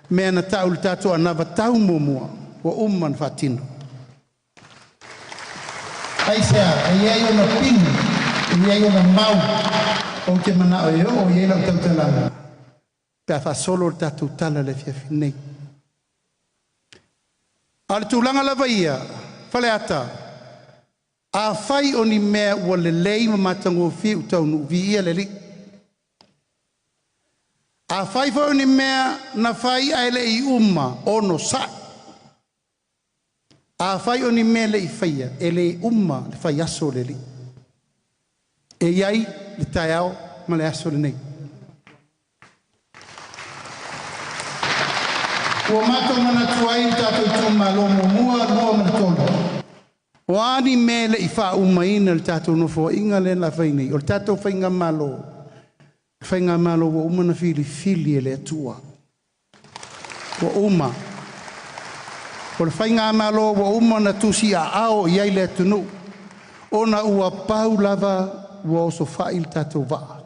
Speaker 3: mea na tau le tātou anawa tau mumua, o umman whatino. Aisea, e iei o na pini, e iei o na mau, o te mana o eo, o iei lau tau talanga. Pea wha solo le tātou tala le fiafinei. Ale tūlanga lava ia, whale ata, a whai o ni mea ua le lei ma matango fi utaunu vi ia le li. A whai o ni mea na whai a ele i ono sa. A whai o ni mea le i whaia, ele i le whai aso le li. E iai le tai au ma le aso le nei. Ua mātou mana tuai tātou tūma lomo mua lua mana tolo. O ani mele i wha umaina le tātou nofo inga le la whainei. O le tātou whainga malo. Whainga malo wa umana fili e le atua. Wa uma. O le whainga malo wa umana tusi a ao i ai le atunu. Ona ua pau lava wa oso whail tātou waa.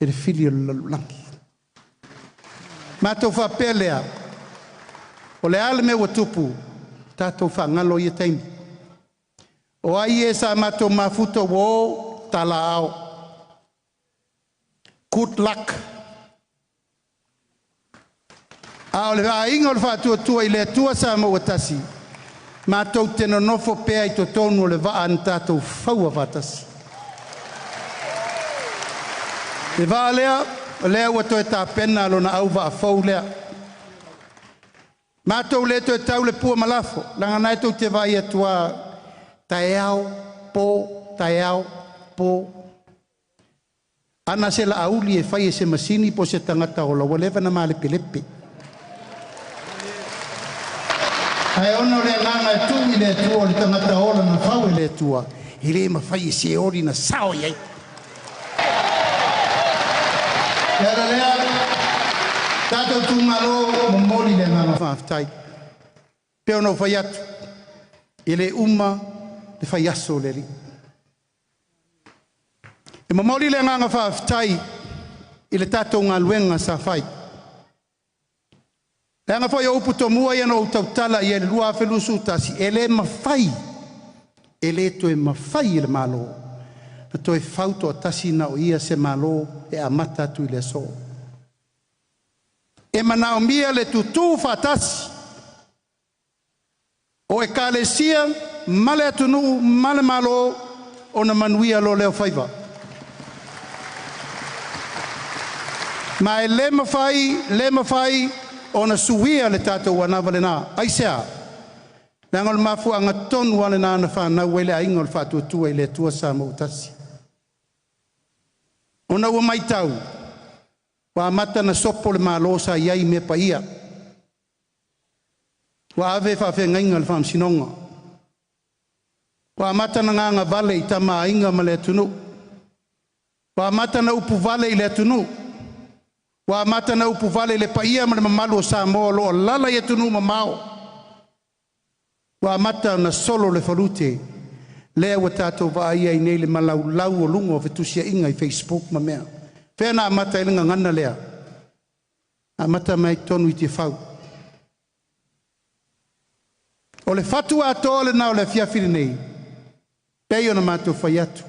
Speaker 3: E le fili e lalulangi. Mātou wha pelea. O le ale me ua tupu, Tātou whangalo ia taimi. O ai e sa mato mafuto wo tala ao. Good luck. A le a inga o le whātua tua I le tua sa maua tasi. Mātou teno nofo pēa I to tonu o le waa an tātou whaua wātasi. Le waa lea, o lea ua toi tā pena alo na au waa whau lea. Mātou le toi tau le pua malafo. Langa nai tau te vai atua tae au, po. Ana se la auli e whai e se masini po se tangata o la walewa na maa lepe lepe. Ai ono le nganga e tu I le tua le tangata ola na whau e le tua. I le ma whai e se ori na sao iei. Era lea, tātou tu ngalo mo mori le nganga whaftai. Peo no whai atu. I le uma le whai aso le li. E mo mori le nganga whaftai I le tātou ngā luenga sa whai. E anga whai o upu to mua iana o tautala I e lua awhelusu tasi. E le mawhai. E le to e mawhai I le malo. Na to e whauto a tasi na o ia se malo e a mata tu I le so. E manao mia le tutu whatasi. O e kālesia, male atunu, male malo, o na manuia lo leo whaiva. Ma e le mawhai, o na suia le tātou wanawa le nā. Aisea, nangol mafu anga tonu wale nā na whanau wele a ingol whatua tua I le tua sa mautasi. O na ua maitau, wa mata na sopo le malosa iai me pa ia. Wa ave whawhe ngainga le wham sinonga. Wa mata na nganga vale I tama inga ma le tunu. Wa mata na upu vale I le tunu. Wa mata na upu vale le paia ma le mamalu o sa moa lo lala I tunu mamao. Wa mata na solo le wharute. Lea wa tātou wa ia I nei le malau lau o lungo vetusia inga I Facebook ma mea. Whena mata I linga ngana lea. A mata mai tonu I te whau. O le fatua atoa le nao le fiafiri nei. Pei ona mātou whai atu.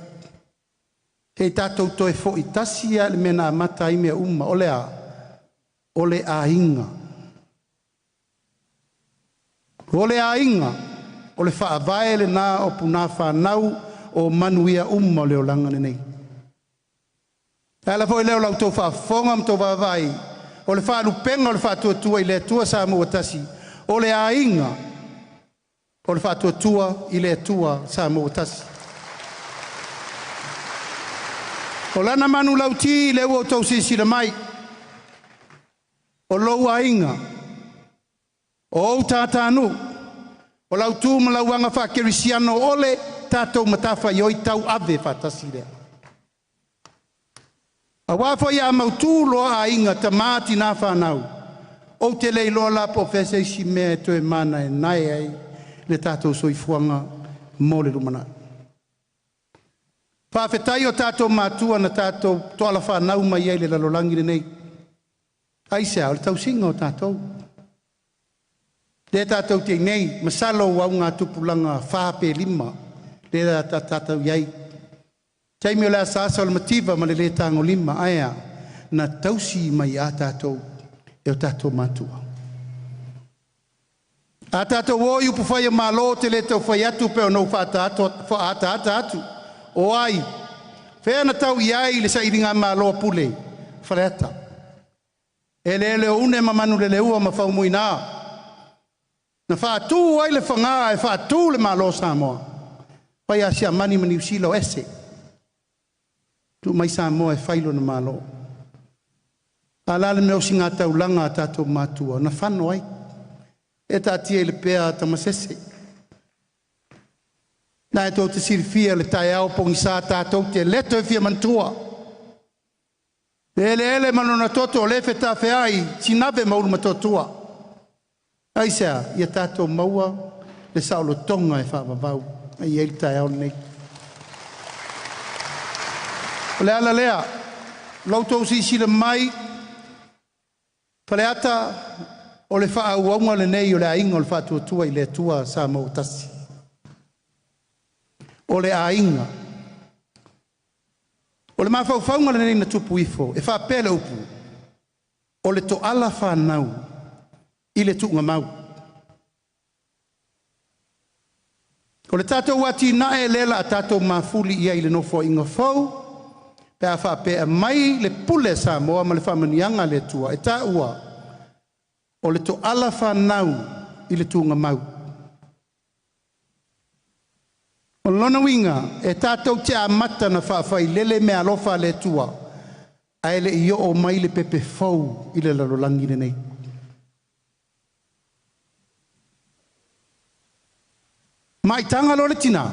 Speaker 3: Hei tātou toe fo I tasia le mena mata I mea uma. O le a inga. O le a inga. O le whaavae le nā o puna whanau o manuia uma leo langa nei. Ala foi leo lau tō whaafonga mto whaavai. O le whaalupenga o le whaatuatua I le tua sa mua tasi. O le a inga. O le whaatuatua I le tua sa mua tasi. O lana manu lau ti le ua o tau sisira mai. O lou a inga. O au tātānu. O lau tū ma lau anga whakerisiano ole tātou matafa I oi tau ave whatasi lea. A wāwha ia mautū loa a inga ta māti nā whanau. O te lei loa la profesa isi mea toe mana e nai ai le tātou soifuanga mō le lumana. Whawhetai o tātou mātua na tātou toala whanau mai ai le lalolangi le nei. Aisea, o le tau singa o tātou. Le tātou te nei, masalo wau ngā tupulanga whāpe lima. Le tātou iai. Taimi o lea sāsa o le mativa ma le tāngo lima aia. Na tausi mai a tātou e o tātou mātua. A tātou oi upu whaia mālo te le tau whai atu pe o nou whaata atu. O ai, whena tau iai le sa iringa mālo pule. Whareata. E le o une mamanu le leua ma whaumui nā. Na whaatu ai le whangā e whaatu le mālo Samoa. Pai a sia mani mani usilo ese. Tu mai Samoa e whailo na mālo. A lale me o singa tau langa a tātou mātua. Na whano ai. E tātia i le pēa tamasese. Nā e tō te sirifia le tai au pongi sā tātou te leto e fia mantua. Ele manona toto o lefe tā whiai, sinave mauru matotua. Aisea, ia tātou maua, le saulo tonga e whāwawau. Ai e tai au nei. O le ala lea, lautou si sila mai, paleata, O le whaauaunga le nei o le ainga o le whaatuatua I le atua sa mau tasi. O le ainga. O le mawhauwhaunga le nei na tupu ifo. E whaapele upu. O le to ala whanau. I le tuunga mau. O le tātou wati na e lela a tātou mawhuli ia I le nofo inga whau. Pea whaapea mai le pule sa moa ma le whamanianga le tua. E tā ua. O le to ala whanau I le tuunga mau. O lona winga, e tātou te amata na whaafai lele me alofa le tua. A ele I o mai le pepe fau I le lalolangi le nei. Mai tanga lo le tina.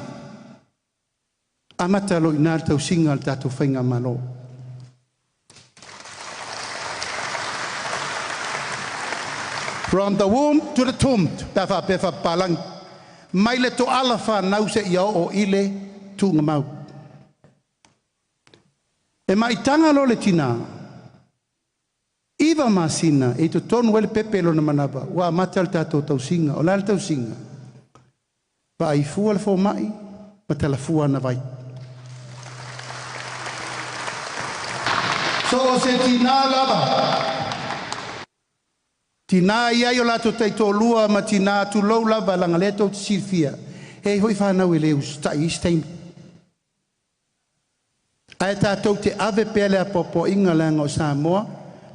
Speaker 3: Amata lo ina le tau singa le tātou whainga malo. From the womb to the tomb, pefa pefa palang. Mai le to ala whanau se ia o ile tunga mau. E mai tanga lo le tina. Iwa masina e to tonu ele pepe lo na manaba. Wa mata le tātou tau singa, o la le tau singa. Pa ai fua le fo mai, ma te la fua na vai. So se tina lava. Tina ia yo lato tai to lua ma tina tu lo lava langa leto silfia. Hei hoi whanau ele usta I stein. Ai tātou te ave pele a popo inga langa o Samoa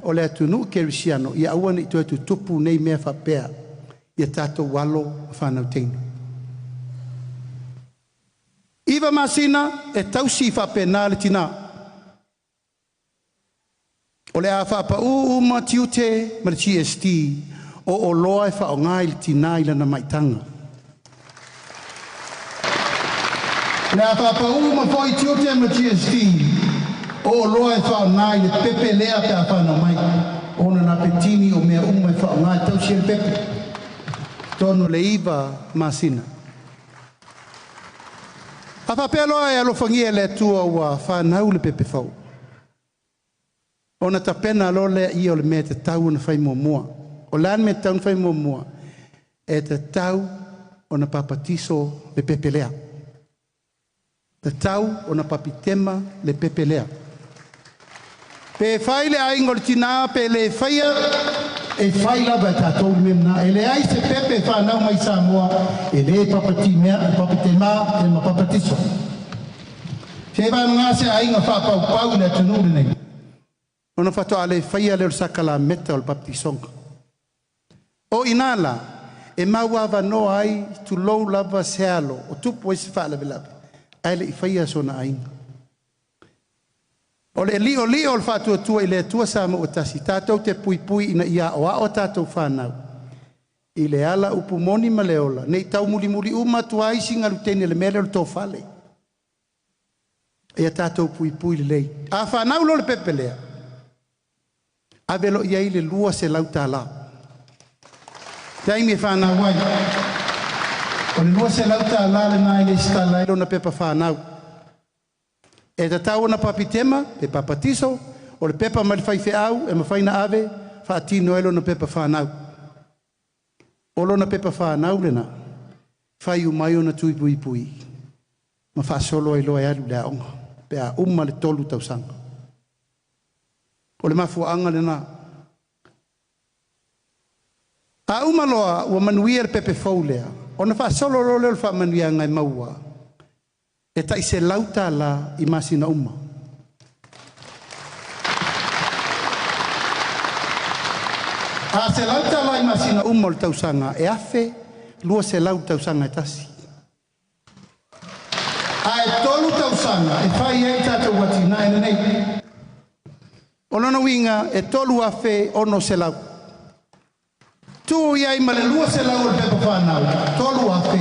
Speaker 3: o le atunu kerisiano ia awana I tu tupu nei mea whapea ia tātou walo whanau teini. Iwa masina e tausi whapena le tina. O le a whapa ma tiute ma le GST o loa e whao ngai le tina I lana maitanga. Le a whapa ma fwoi tiute ma GST o loa e whao ngai le pepe lea pe a whana mai. Ona na petini o mea e whao ngai tausi e pepe. Tono le iwa masina. A whapeloa e alofangia le tua ua whanau le pepe whau. Ona tapena lo le I o le me te tau na whai mua. O lan me tau na whai mua. E te tau o na papatiso le pepelea. Te tau o na papitema le pepelea. Pe whai le aingo le tina pe le whaia e whai lava e tātou memna. E le ai se pepe whanau mai Samoa e le papitema e ma papatiso. Te vai mga se ainga whapau pau le tunure nei. Ona fatoa le whaia leo sakala meta o le baptisonga. O inala, e mauawa no ai tu lou lava sealo, o tupu e se whaala velape. Ai le I whaia sona ainga. O le li o le whatua tua I le tua sama o tasi. Tātou te pui pui ina ia o a o tātou whanau. I le ala upu moni ma leola. Nei tau muli muli uma tua ai singa lutene le mele o le tō whale. E a tātou pui pui le lei. A whanau lo le pepelea. Avelo ia I le lua se lauta la. Tai me whanau wai. O le lua se lauta la le nai le stala ilo na pepa whanau. E ta tau na papitema, pe papatiso, o le pepa ma le whaife au, e ma whaina ave, whaatino ilo na pepa whanau. O lo na pepa whanau le na. Whai umai o na tui pui pui. Ma whaasolo e loa e alu le aonga. Pe a le tolu tausanga. O le mafuanga le na. A loa ua manuia le pepe faulea. O na wha solo lo leo le wha manuia ngai maua. E tai se lauta la I masina uma. A se lauta la I masina uma o le tausanga. E afe lua se lauta tausanga e tasi. A e tolu tausanga. E whai e tātou watina e nei. O lona winga e tolu afe ono se lau. Tu ia I male lua se lau o le pepa whanau. Tolu afe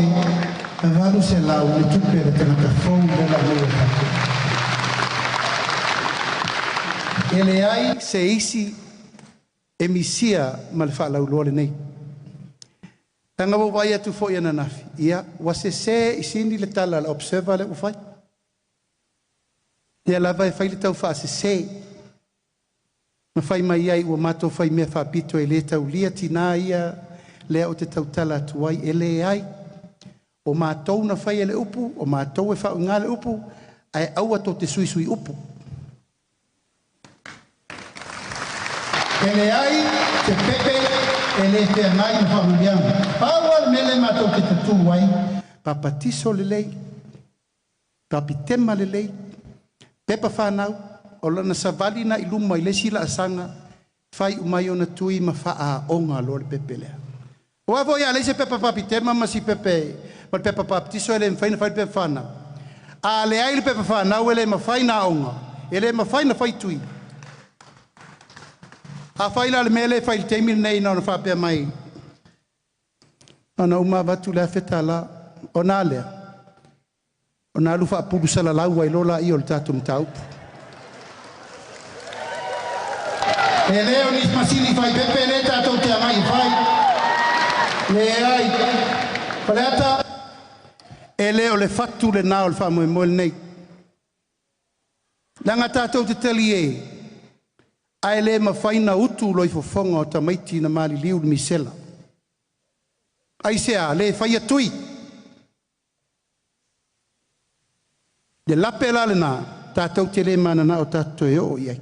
Speaker 3: e valu se lau le tupe le tena ka fau le la lua. E le ai se isi e misia ma le whalau lua le nei. Tanga wawai atu fo ia nanafi. Ia wase se isindi le tala le observa le ufai. Ia lava e whai le tau wha se se. Ma fai mai ai ua matou fai mea whapito e le taulia tina ia lea o te tautala atuai e le ai. O matou na fai e le upu, o matou e whau ngā le upu, ai aua to te sui sui upu. E le ai, te pepe, e le te angai na whau mianga. Awa mele matou te tatu ai, papatiso le lei, papitema le lei, pepa whanau, o lana savali na iluma i le sila asanga, fai umai o na tui ma faa onga lo le pepe lea. O avo ia leise pepa papitema ma si pepe, ma pepa papatiso ele mfaina fai pepa whanau. A le ai le pepa whanau ele ma fai na onga, ele ma fai na fai tui. A fai la le mele fai le teimil nei na wha pia mai. Ana uma watu lea feta la, o nā lea. O nā lufa apuru sala laua i lola i o le tatu mtaupu. E leo nis masini fai pepe le tatou te amai fai. Le ai. Paleata. E leo le fatu le nao le whamoe moe nei. Langa tatou te tali e. Ai le ma faina utu loi fofonga o tamaiti na mali liu le misela. Ai sea le fai atui. Le lape la le na tatou te le mana na o tatou e o iai.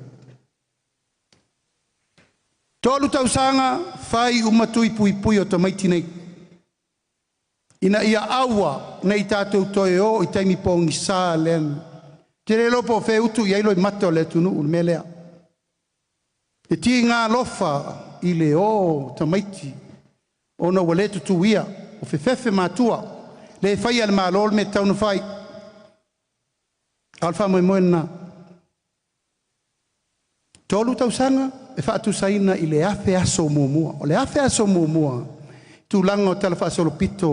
Speaker 3: Tolu tausanga fai umatui pui pui o tamaiti nei. Ina ia awa nei tātou toe o i taimi pōngi sā len. Te re lopo fe utu i ailo i mato le tunu un melea. E ti ngā lofa i le o tamaiti. Ona wale tutu ia o fe fefe mātua. Le fai al mālol me taunu fai. Alfa moe moe na. Tolu tausanga e whaatu saina i le afe aso muamua. O le afe aso muamua. Tu langa o tala whaasolo pito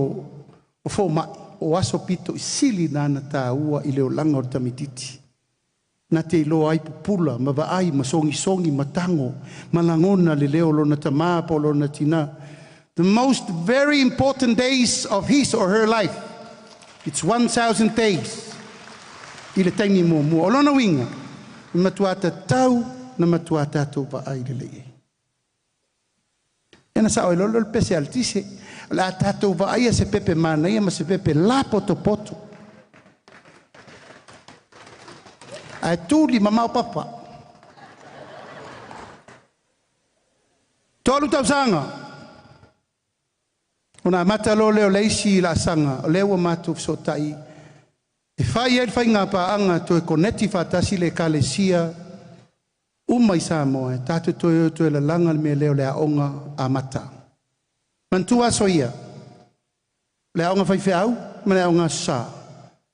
Speaker 3: o fo mai. O aso pito i sili nana tā ua i leo langa o tamititi. Na te ilo ai pupula, ma vaai, ma songi songi, ma tango, ma langona le leo lo na tamā po lo na tina. The most very important days of his or her life. It's 1,000 days. I le taimi muamua. O lona winga. Matuata tau na matuata tau vaai le lei. Ena sa o lolo le pese altise. La tatou vaai se pepe mana ia ma se pepe la poto poto. Ai tuli mamau papa. Tolu tausanga. Ona mata lo leo leisi la sanga. Leo matu sotai. E fai el fai ngā paanga to e koneti fatasi le kalesia. Umai sa moe. Tatu to e la langa me leo le aonga a mata. Mantua soia. Le aonga fai feau. Ma le aonga sa.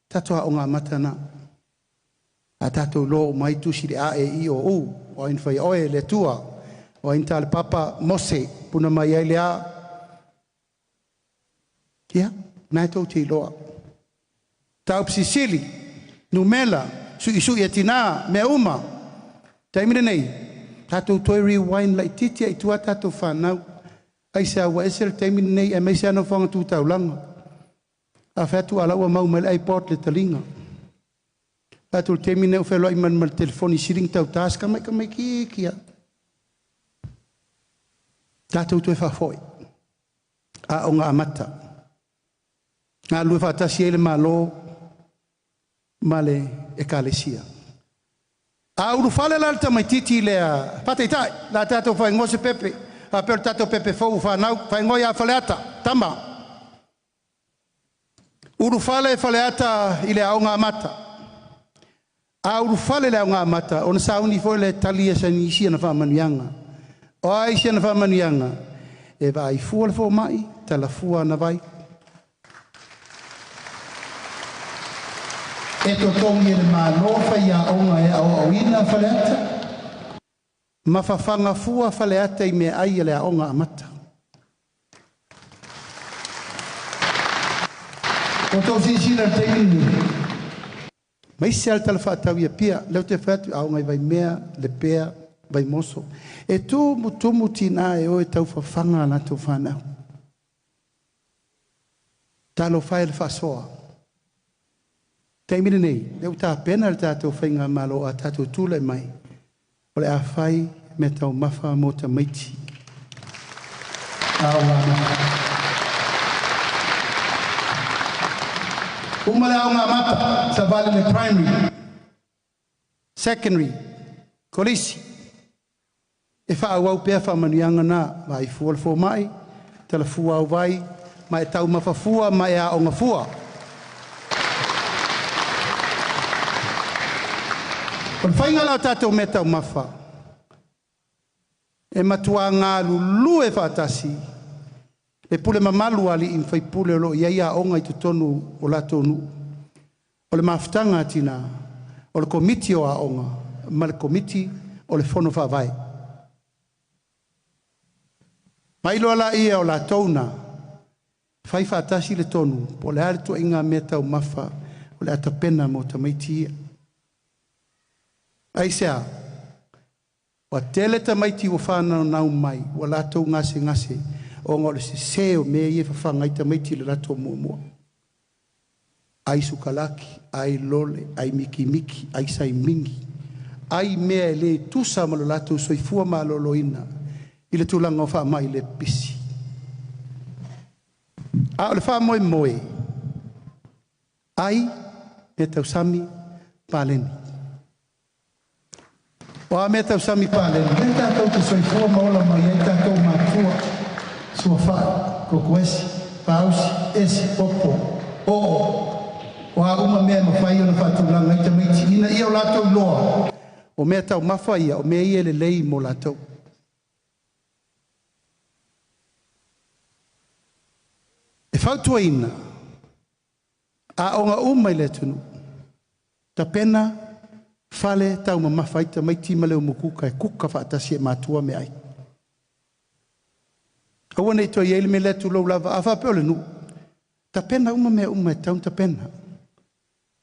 Speaker 3: Tatu aonga a mata na. A tatou lo mai tusi le a e i o u. O in fai oe le tua. O in tale papa mose. Puna mai ai le a. Kia? Nai tau te iloa. Tau psisili. Numela. Sui e tina. Me uma. Taimire nei. Tatou toi rewind lai titia i tua tatou whanau. Ai se awa esel taimire nei. E meise ano whanga tu tau langa. A whatu ala ua mau mele ai port le talinga. Tatou taimire o whelua i man telefoni siring tau tas. Kamai kia. Tatou toi whafoi. A onga amata. Ngā lua whatasi ele malo. Male e kalesia. A uru fale la ta mai titi le a patei tai la tato fai ngose pepe a per tato pepe fou fa nau fai ngoia faleata tamba uru fale faleata ile aunga mata a uru fale le aunga mata on sa uni foi le talia sa ni sia na fa manuanga o ai sia na fa manuanga e vai fu le fo mai tala fu na vai e to tongi le malofa ia onga e au ina faleata. Ma fafanga fua faleata i me ai le onga amata. O to sisina te inu. Ma isi al talafata ia pia, leo te fatu aonga i vai mea, le pea, vai moso. E tu mutumu tina e o e tau fafanga na tu whanau. Talo fai le fasoa. Taimire nei, leu tā pena le tātou whainga malo a tātou tūlai mai. O le a whai me tau mafa mo ta maiti. Awa. Umala o ngā mata sa vale le primary, secondary, kolisi. E whaawau pēr whamanuianga nā, mai fualfo mai, tala fua au vai, mai tau mawhafua, mai a o ngā fua. Kon whainga lau tātou me tau mawha. E matua ngā lulu e whaatasi, e pule mamalu ali in whai pule o lo iaia onga i tutonu o lato nu. O le mawhtanga tina, o le komiti o a onga, ma le komiti o le whono whawai. Mailo ala ia o la tauna, whai whaatasi le tonu, po le ale tua inga me tau mawha, o le atapena mo ta maiti ia. Aisea, wa tele ta maiti o whanau nau mai, wa la tau ngase ngase, o ngole se seo me ie whawhangai ta maiti le lato mua mua. Ai sukalaki, ai lole, ai miki miki, ai sai mingi, ai mea le tusa ma le lato soifua ma lolo ina, i le tūlanga o whaamai le pisi. A o le whaamoe moe, ai me tau sami pāleni. O a me tau sami pāleni, e tātou te soifua ma ola mai, e tātou mātua, sua whae, kokoesi, pausi, esi, popo, o a uma mea mawhai o na whaatulanga, i ta maiti ina ia o lātou loa, o mea tau mawhaia, o mea ia le lei mo lātou. E whautua ina, a o ngā umai le tunu, ta pena, whale tau ma mawhaita maiti ma leo mukuka e kuka whaatasi e mātua me ai. Aua nei toa iele me letu lau lava, a whapeo le nu, ta pena uma mea uma e taun ta pena.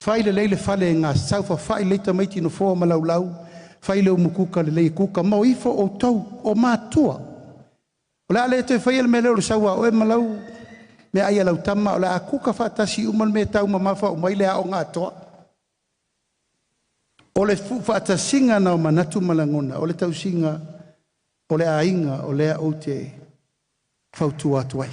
Speaker 3: Whaile leile whale e ngā saufa, whai leita maiti no fōa ma lau lau, whai leo mukuka le lei kuka, mau ifo o tau o mātua. O lea le toi whaile me leo le saua, o e ma lau, me aia lau tama, o lea a kuka whaatasi umal me tau ma mawha o maile a o ngā toa. O le whaatasinga na o manatu malangona, o le tausinga, o le ainga, o lea o te whautua atuai.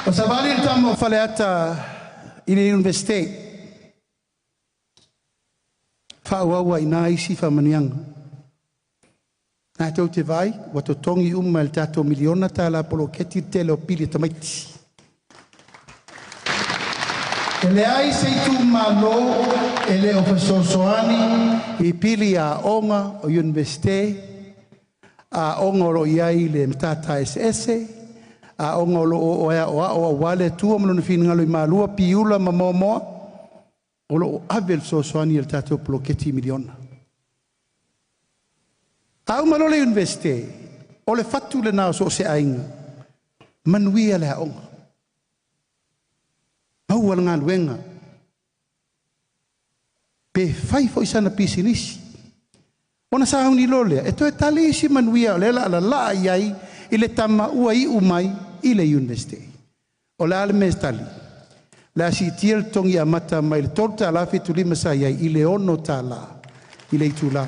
Speaker 3: O sa vali le tamo whale ata i le universite, whauaua i nā isi whamanianga. Nā tau te vai, wato tongi uma le tātou miliona tā la polo keti tele o pili tamaiti. E le ai se tu malo e le ofesosoani i pili a onga o universite, a onga o iai le mtata SS, a onga o ea o a wale tua mano na whina ngalo i malua piula ma momoa, o lo avel sosoani e le tātou polo keti miliona. A umalo le universite, o le fatu le nao so se ainga, manuia le a onga. Mau ala ngā luenga. Pe whai fo isana pisinisi. Ona sa hauni lolea. E toi tali isi manuia o le ala la iai i le tama ua i umai i le universite. O le ale mes tali. Le asi tiel tongi a mata mai le tolu ta la fitu lima sa iai i le ono ta la. I le itu la.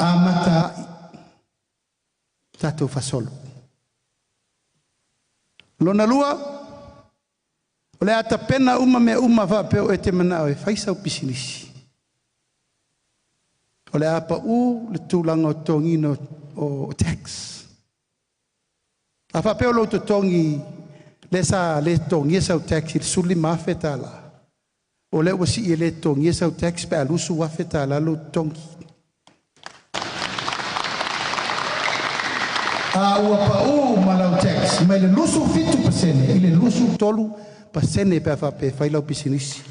Speaker 3: A mata tato fasolo. Lona lua, o le ata pena uma me uma whapeo e te manao e whaisau pisinisi. O le apa le tūlanga o tongino o tax. A whapeo lo to tongi le sa le tongi e sau tax i suli mawheta la. O le wasi i le tongi e sau tax pe alusu wawheta la lo tongi. A ua pa malau tax, mai le lusu fitu pasene, i le lusu tolu pasene pe whape whailau pisinisi.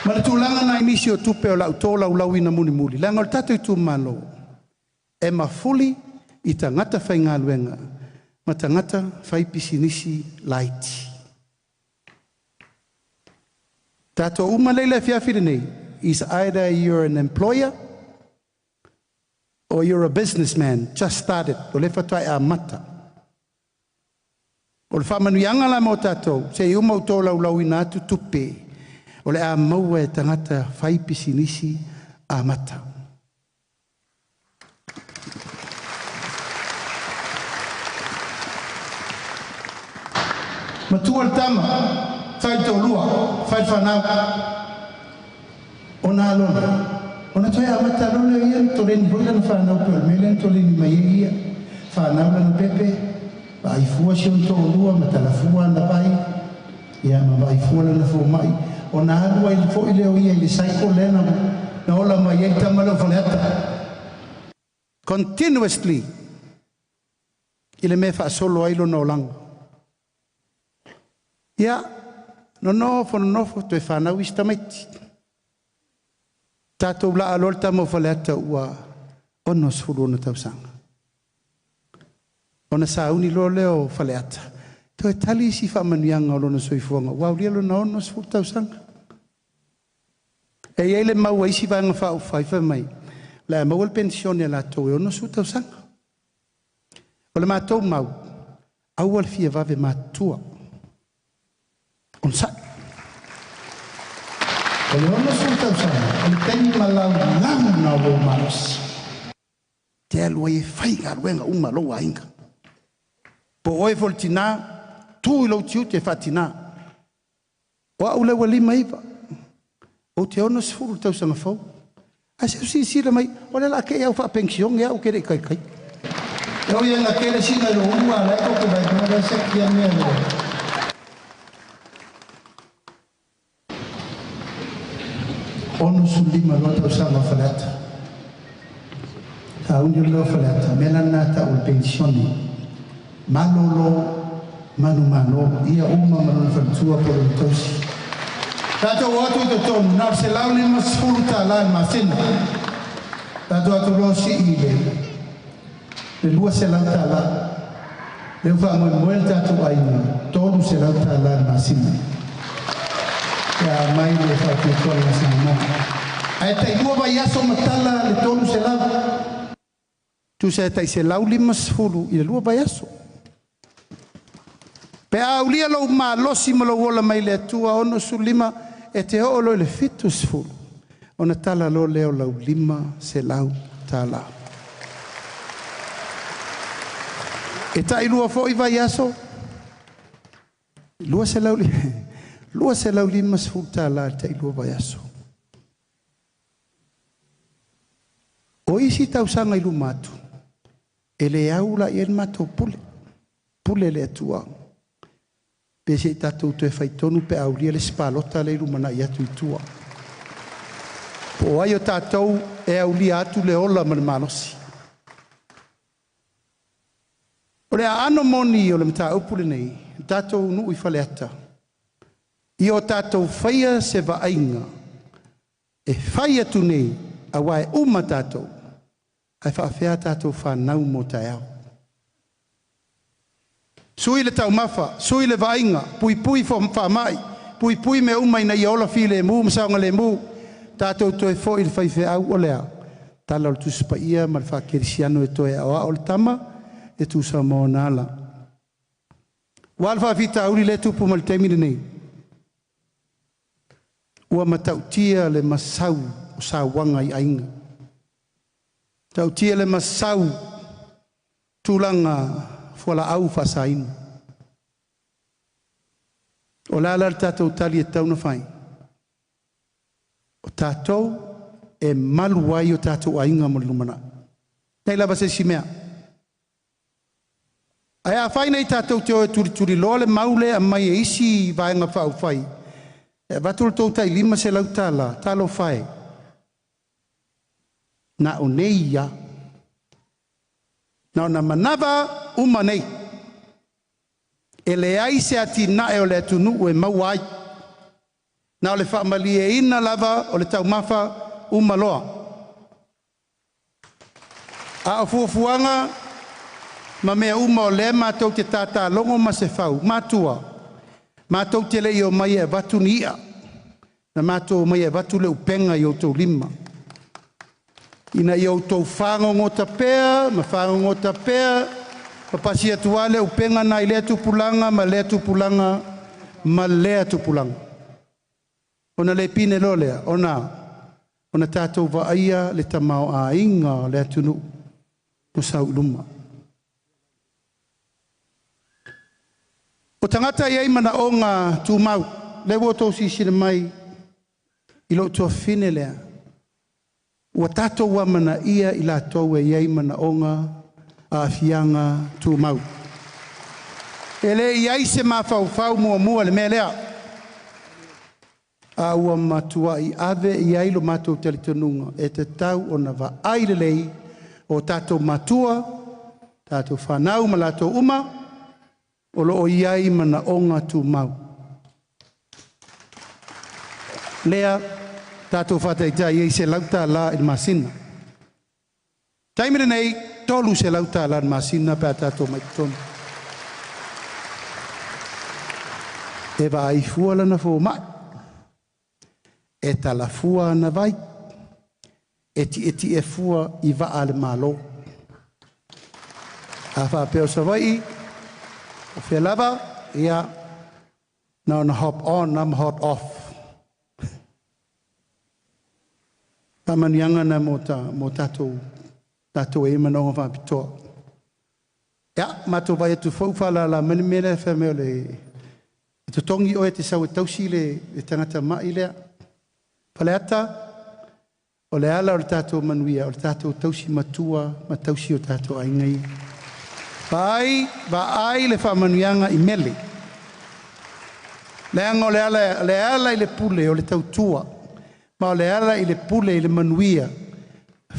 Speaker 3: Ma le tūlanga na inisi o tupe o lau tō lau lau ina muni muli. Langa o tātou i tū malo, e mawhuli i ta ngata whai ngā luenga, ma ta ngata whai pisinisi laiti. Tātou umaleila whiawhiri nei, is either you're an employer, or you're a businessman, just started, o le whatai a mata. O le whamanuianga la mo tātou, se iu mau tō lau ina atu tupe, o le a maua e tangata whai pisinisi a mata. Matua le tama, whai tō lua, whai whanau, o nā lona. O na toi a mata lona ia, tō reni hoila na whanau pēr mele, tō reni mai ia, whanau lana pepe, ai fua si on tō lua, ma tala fua na pai, ia ma ai fua lana fua mai, o na alua i fo i leo ia, i le saiko lena, na ola mai ei tamalo whaleata. Continuously, i le me wha solo ailo na olanga. Ia, no nofo, toi whanau i stamaiti. Tātou la alolta mo whaleata ua ono sfuru na tausanga. Ona sauni lo leo whaleata. Tō e tali si whamanuianga o lona soifuanga. Wau lia lo na ono sfuru tausanga. E eile maua isi vanga whau whaifa mai. La maua le pensione la tō e ono sfuru tausanga. O le mātou mau. Aua le fia vave mātua. On sa. O le ono sfuru tausanga. O le teni malau ngamu na o marosi. Te alua e whainga ruenga uma loa inga. Po oe fol tina, tu ilo tiu te fatina. O au lewa lima iwa. O te ono sifuru tau sanga fau. A se usi sira mai, o le la ke au wha pension, e au kere kai kai. E o ia nga kere sina lo ua, la e koko bai, kama da seki a mea lo. Ono su lima lo tau sanga falata. Ta undi lo falata, mela nata o pensioni. Malolo, manu, ia uma manu whantua por o tausi. Tātou atu i te tonu, nā se lau le masfuru tā lai masina. Tātou atu lo si i le lua se lau tā lai. Le uwha moel tātou aina, tonu se lau tā lai masina. Ia mai le whatu tonu masina mā. Ai tai lua vai aso matala le tonu se lau. Tu se tai se lau le masfuru i le lua vai aso. Pe aulia lo ma losi mo lo wola mai le tua ono su lima e te o lo le fitus fu. Ona tala lo leo lau lima se lau tala. E tai lua fo i vai aso. Lua se lau lima se fu tala tai lua vai aso. O isi tau sanga ilu matu. E le aula i el mato pule. Pule le tua. Pese tātou te whaitonu pe aulia le spalota le rumana i atu i tua. Po ai o tātou e aulia atu le ola man manosi. O le ano moni o le mta upule nei, tātou nu i whaleata. I o tātou whaia se vainga. E whaia tu nei, a wae uma tātou. Ai whaafea tātou whanau mo tai au. Sui le tau mafa, sui le vainga, pui fo whamai, pui me umai na iola fi le mu, masaonga le mu, tātou toe fo i le whaife au o lea. Tala o le tuspa ia, ma le whakerisiano e toe awa o le tama, e tusa mo nala. Wal whawhita auri le tupu ma le teimine nei. Ua matautia le masau o sa wanga i ainga. Tautia le masau tulanga fuala au fasain. O la tātou tali e tau na whai. O tātou e malu ai o tātou ainga mo lumana. Nei lava se si mea. Ai a whai nei tātou te oe turi loa le maule a mai e isi vaenga whau whai. E vatul tau tai lima se lau tala, talo whai. Na o nei ia. Na ona manawa uma nei. E le ai se ati na e o le atunu o e mau ai. Na o le whaamali e ina lava o le tau mafa uma loa. A o fuafuanga ma mea uma o le mātou te tata longo ma se whau. Mātua. Mātou te le i o mai e watu ni ia. Na mātou mai e watu le upenga i o tau lima. Ina i o tau whango ngota pēr, ma whango ngota pēr, Papasi atua le upenga na ile tupulanga ma le tupulanga ma le tupulanga. Ona le pine lolea ona tatou vaia le tamao a inga le atunu o sau luma. O tangata iei mana o ngā tūmau le woto sisire mai ilo tua fine lea. Ua tatou wa mana ia ila tau e iei mana o ngā a fianga tūmau. Ele iei se mawhau mua le mea lea. A ua matua I ave I ailo matou talitonunga e te tau o na wa aile lei o tatou matua, tatou whanau ma latou uma, o lo o iai mana onga tu mau. Lea, tatou whataitai ei se lauta la il masina. Taimere nei, tolu se lauta la il masina pe a tatou maitonu. E wa ai fuala na fo mai. E talafua na vai, e ti e fua I va ale malo. A wha peo sa vai, o whea lava, ia, na hop on, na hot off. Pamanianga na mo tatou e manonga wha pitoa. Ia, mato vai atu whaufala la mele wha meo le, tu tongi o e te sau e tausi le tangata mai lea. Paleata, o le ala o le tātou manuia, o le tātou tausi matua, ma tausi o tātou aingai. Va ai le whamanuianga I mele. Leanga o le ala I le pule o le tautua, ma o le ala I le pule I le manuia.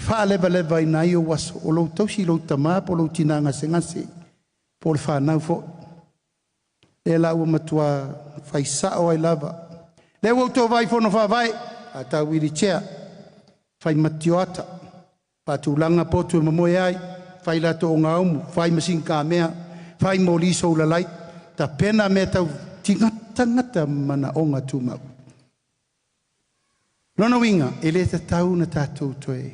Speaker 3: Wha leva I nai o waso, o lo tausi lo tamā, po lo tina ngase, po le whanau fo. Le la ua matua whaisao ai lava. Le wau tō vai fono wha vai, a tau wiri chea, whai matioata, pātulanga potu e mamoe ai, whai lato o ngā umu, whai masin kā mea, whai mō liso ulalai, ta pena mea tau tingata mana o ngā tūmau. Lona winga, e le ta tau na tātou toe,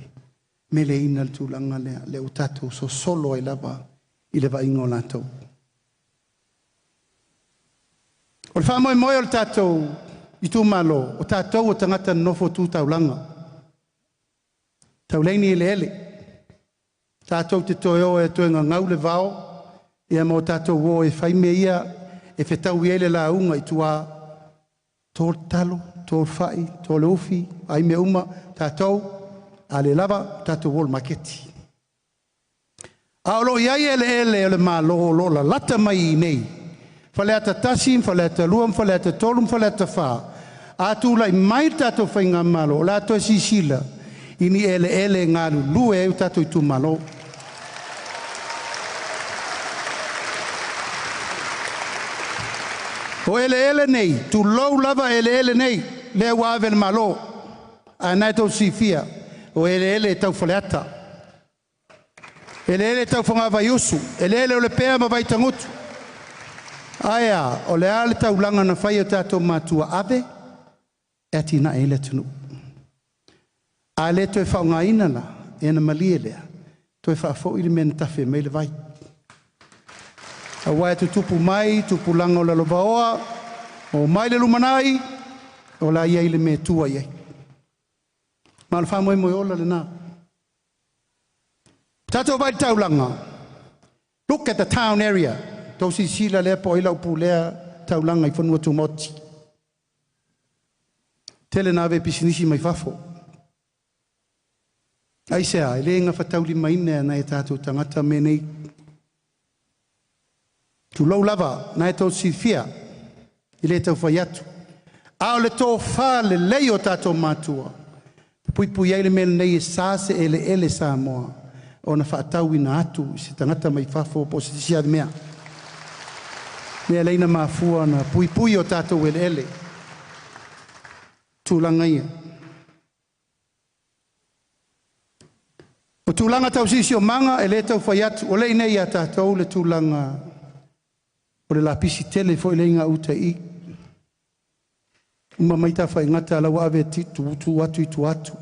Speaker 3: me le ina tūlanga lea, le o tātou so solo ai lava, I le wa ingo lātou. O le wha moe o le tātou, I tū malo, o tātou o tangata nofo tū taulanga. Tauleini ele. Tātou te toeo e toenga ngau le vao, ia mo tātou o e whaime ia, e whetau I ele la unga I tua tōr talo, tōr whai, tōr le ufi, ai me uma, tātou, a le lava, tātou o le maketi. A olo iai ele o le malo o la lata mai nei, Faleta tasim, faleta luam, faleta tolum, faleta fa. Atu lai mai tato whainga malo, la to sisila. Ini ele ngalu lue u tato I tu malo. O ele nei, tu lou lava ele nei, le wave malo. Anai tau sifia, o ele tau faleta. Ele tau whangava yusu, ele o le pea ma vai tangutu. Aia, o le ale taulanga na whai o tātou mātua ave, e tina e le tunu. A le toi whaunga inana, e na malie lea, toi whaafo I le mena tawhi mai le vai. A wai tu tupu mai, tupu langa o la lovaoa, o mai le lumanai, o la ia I le me tua iei. Ma le wha moe ola le nā. Tātou vai taulanga, look at the town area, Tau si sila lea po ila upu lea taulanga I whanua tu moti. Tele nawe pisinisi mai whafo. Aisea, e le nga whatauli maine na e tātou tangata me nei. Tu lau lava, na e tau si fia, I le tau whai atu. A o le tō wha le lei o tātou mātua. Pui ai le mele nei e sāse ele sā moa. O na whaatau ina atu, se tangata mai whafo po se sia mea. Mea leina mafua na pui o tātou ele. Tūlanga ia. O tūlanga tau sisi o manga, e le tau whai atu, o leina ia tātou le tūlanga, o le lapisi tele fo le inga uta I. Uma maita whai ngata alawa ave titu, tu atu.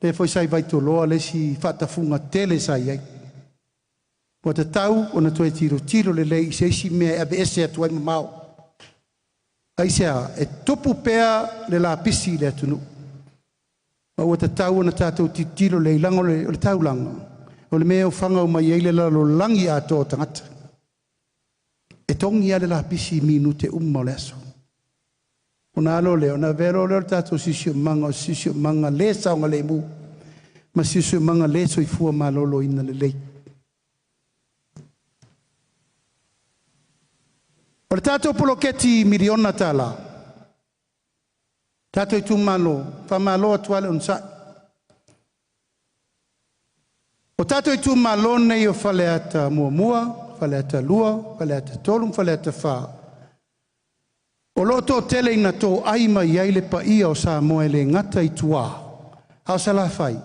Speaker 3: Le foi sai vai to loa le si fatafunga tele sai ai. O te tau, o na toi tiro le lei, se isi mea e ese atu ai mamau. Aisea, e topu pea le la pisi le atunu. O te tau, o na tātou tiro le ilango le tau langa. O le mea o whanga o mai eile la lo langi a tō tangata. E tongi ale la pisi minu te umma le aso. O na alo leo, na vero leo tātou sisio manga le saonga le mu. Ma sisio manga le so i fua malolo ina le lei. O le tātou poloketi miliona tala. Tātou i tu malo, wha malo atuale on sa. O tātou i tu malo nei o whale ata mua, whale ata lua, whale ata tolum, whale ata wha. O loto tele ina tō aima i aile pa ia o sa moe le ngata i tua. Hao sa la whai.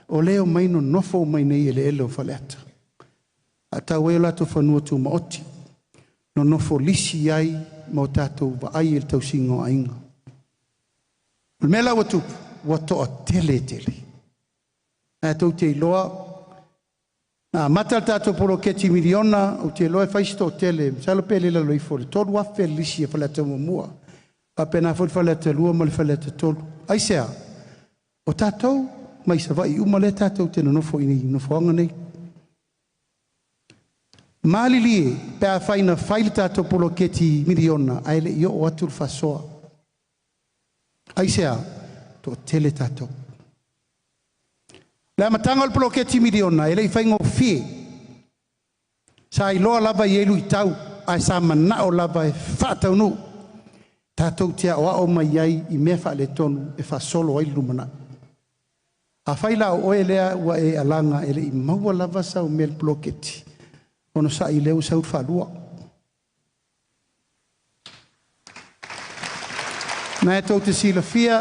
Speaker 3: O leo maino nofo mai nei ele ele o whale ata. A tau e o lato whanua tu maoti. No nofo lisi ai ma o tātou wa ai il tau singo ainga. Mela watu a tele. A tau te iloa. Mata tātou poro keti miliona o te iloa e whaisto o tele. Salo pele la loifo le tolu afe lisi e whalata mua. A pena whalata lua ma le whalata tolu. Aisea, o tātou mai sa vai uma le tātou te nofo ini nofo anga nei. Malili pe a whaina whaile tātou polo keti miliona aile i o atur whasoa. Aisea, tō tele tātou. Le matanga o polo keti miliona, ele i whaingo fie. Sa i loa lava i elu i tau, ai sa mana o lava e whatau nu. Tātou tea o ao mai ai i mea wha le tonu e whasolo ai lumana. A whaila o oe lea ua e alanga ele i maua lava sa o mea polo keti. Ono sa i leu sa whalua. Na e tau te sila fia,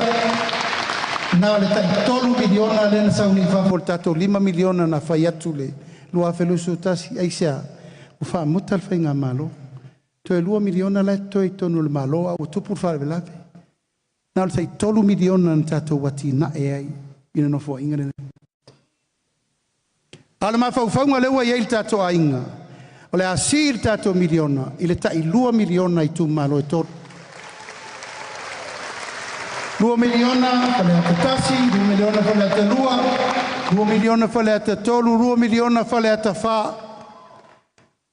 Speaker 3: na le tai tolu miliona le na sa uni whafol tato 5 miliona na whai atu le lua whelusu tasi aisea u wha mutal whai ngā malo. Toi 2 miliona le toi tonu le malo a o tupur whare lave. Na le tai tolu miliona na tato wati na e ai ina no fua inga rene. Ala ma whauwhaunga leua i eil tato a inga. O le asir tato miliona, i le tai 2 miliona i tu malo e tolu. 2 miliona fale ata tasi, 2 miliona fale ata lua, 2 miliona fale ata tolu, 2 miliona fale ata wha.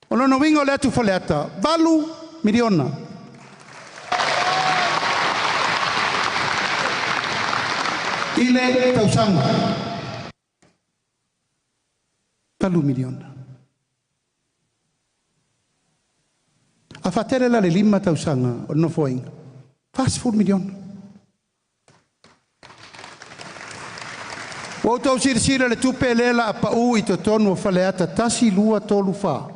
Speaker 3: O lono wingo le atu fale ata, 8 miliona. I le tausanga. 8 miliona. A whatere la le 5 tausanga o no foinga. Fast 4 miliona. O tau sira le tupe lela a pau i to tonu o whale ata tasi lua tolu wha.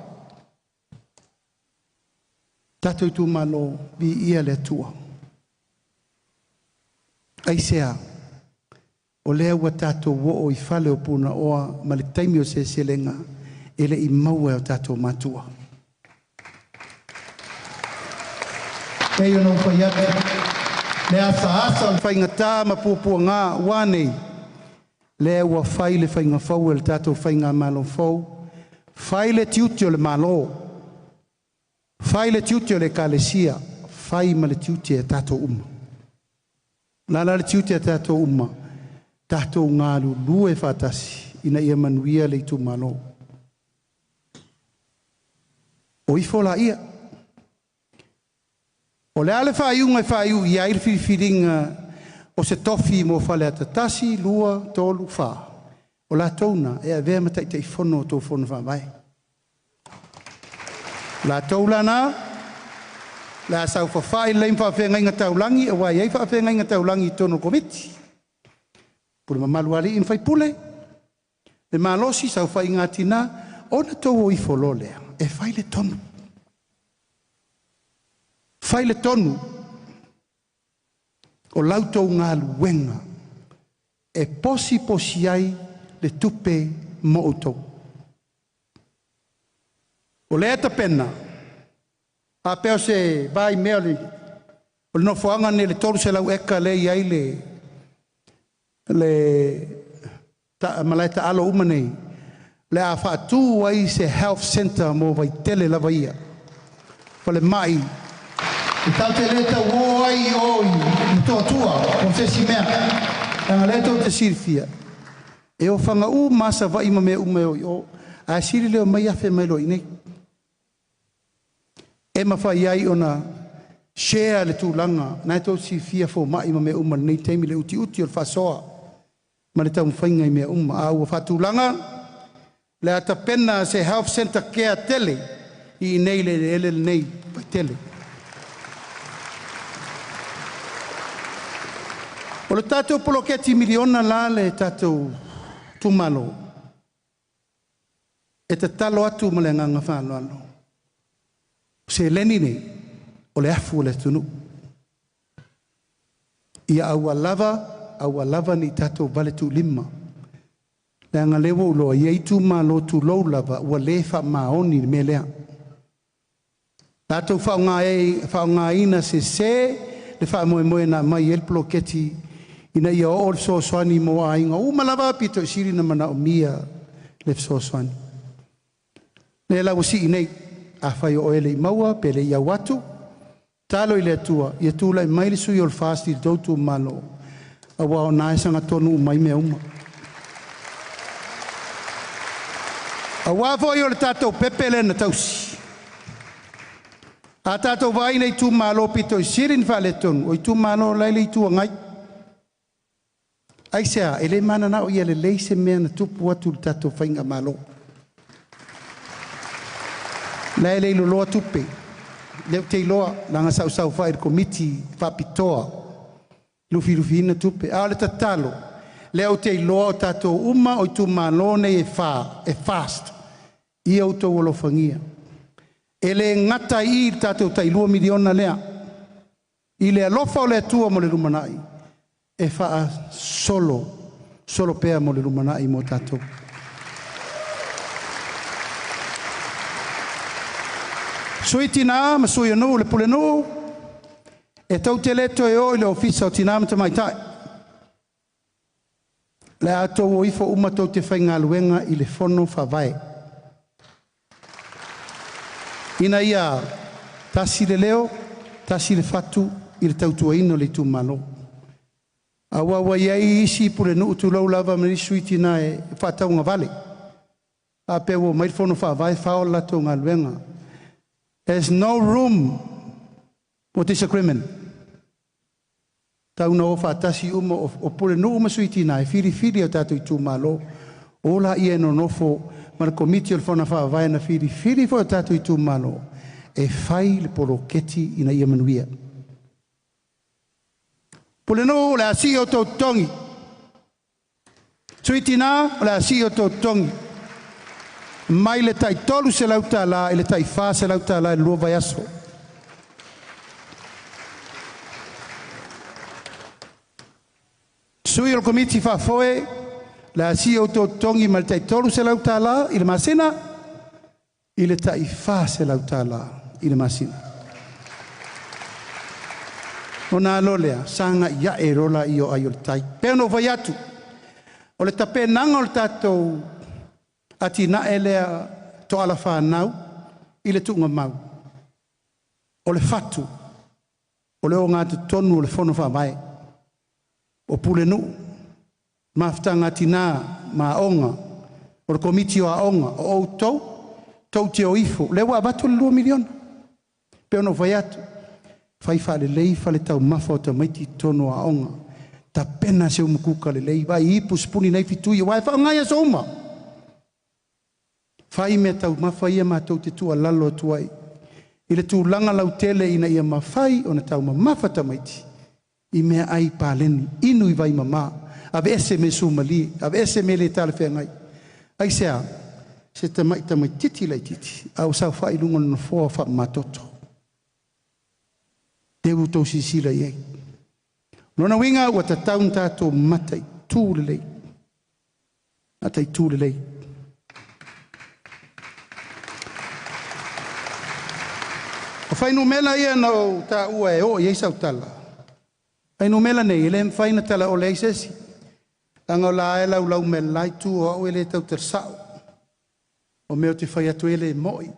Speaker 3: Tato i tu malo vi ia le tua. Aisea, o lea ua tato wo o i whale o puna oa ma le taimi o se selenga ele i maua o tato matua. Kei ono whai ate, le asa o whaingatā ma pupua ngā wānei. Le ua whai le whainga whau e le tātou whainga malo whau. Whai le tiuti o le malo. Whai le tiuti o le kalesia. Whai ma le tiuti e tātou uma. Nala le tiuti e tātou uma. Tātou ngālu lue whātasi. Ina ia manuia le itu malo. O ifola ia. O le ale whaiunga e whaiu i air whiwhiringa o se tofi mo whale ata tasi, lua, tolu, wha. O la tauna e a vea matai te whono o tō whono whamai. La taula nā, la sau whawhai leim whawhenga inga taulangi, e wai ei whawhenga inga taulangi i tono komiti. Puri mamalu ali in whai pule. Le malosi sau whai ngā tina, ona tau o i whololea, e whai le tonu. Whai le tonu. O lautou ngā luenga e posi ai le tupe mo utou. O le eta pena, a peo se vai mea le, o le nofoanga ne le toru se lau eka le iai le malaita alo umanei, le a whaatu ai se health center mo vai tele lava ia. Pale mai, i tau te leta woi oi, i toa tua, o se si mea, anga leta o te sirifia. E o whanga u masa vai ma mea ume oi, o a siri leo mai afe mai loi nei. E ma whai ai ona share le tūlanga, nai tau sirifia fo mai ma mea uma nei teimi le uti uti o le whasoa. Ma le tau mwhainga i mea uma, a ua whatūlanga, le ata pena se health center care tele, i nei le ele nei pai tele. O le tātou poloketi miliona la le tātou tumalo. E te talo atu ma le nganga whānoano. Se leni nei, o le afu le tunu. Ia aua lava ni tātou vale tu lima. Le anga lewo uloa, ia i tumalo tu lou lava, ua le wha maoni me lea. Tātou whaunga ina se le wha moe na mai el poloketi ina ia o le soaswani mo a inga. Malawa pito i siri na mana o mia le soaswani. Le lau si inei a whai o ele i maua pe le ia watu. Talo i le atua, ia tūla i maili sui o le fasti i tautu malo. A wao naesanga tonu mai mea uma. A wafo i o le tātou pepele na tausi. A tātou vai nei tū malo pito i sirin whale tonu, o i tū malo leile i tū ngai. Aisea, ele mana na o ia le leise mea na tupu atu le tātou whainga malo. Leile i loa tupe, leo te iloa, langa sau whae komiti whapitoa, lufi ina tupe. A le tatalo, leo te iloa o tātou uma o i tū malo nei e fast, ia uto wolo whangia. Ele ngata i tātou tai 2 miliona lea. I le alofa o le atua mo le rumanai. E wha solo pea mo le rumanai mo tātou. Sui tina, ma sui anu, le pule nu. E tau te leto e o i le ofisa o tina ma te maitai. Le atou o ifo umatou te whainga luenga i le fono whawai. Ina ia tasi le leo, tasi le fatu, i le tautua ino le tu malo. Awa iai isi pule nuu tu lau lava mani suiti na e whatau ngā vale. A pewo mai fono whaavai whao lato ngā luenga. There's no room for disagreement. Tauna o whaatasi uma o pule nuu ma suiti na e whiri o tātou i tu malo. Ola ia no nofo ma komiti o le whona whaavai na whiri fo tātou i tu malo. E whai le poloketi ina ia manuia. Pule no le asi o tau tongi. Tuitina le asi o tau tongi. Mai le tai tolu se lauta la, le tai wha se lauta la, lua vai aso. Sui o komiti whafoe, le asi o tau tongi ma le tai tolu se lauta la, i le masina, i le tai wha se lauta la, i le masina. Ona lolea, sanga ia e rola i o aiol tai. Peno vai atu. O le tape nanga o le tātou ati na elea to ala whanau i le tunga mau. O le fatu. O le o ngātu tonu o le whono whamai. O pule nu. Maftanga ati nā ma onga. O le komiti o a onga. O au tau. Tau te o ifo. Lewa abatu le 2 miliona. Peno vai atu. Fai le lei fa le tau mafa o ta maiti tono a onga. Ta pena se umukuka le lei. Vai ipu spuni nei fitui. Vai fa ngai so uma. Fai me tau mafa ia ma tau te tua lalo tuai. I le tu langa lau tele ina ia mafai o na tau mafa ta maiti. I mea ai paleni. Inu i vai mama. Ave ese me sumali. Ave ese me le tale whea ngai. Ai sea. Se ta mai titi lai titi. Au sau fai lunga na foa fa matoto. Dewu tau sisila iei. Nona winga ua ta taun tātou matai tūlelei. Matai tūlelei. O whainu mela ia nau tā ua e o iei sau tala. Whainu mela nei, ele whaina tala o leisesi. Anga o la e lau me lai tū o ele tau tersau. o mea te whai atu ele moi,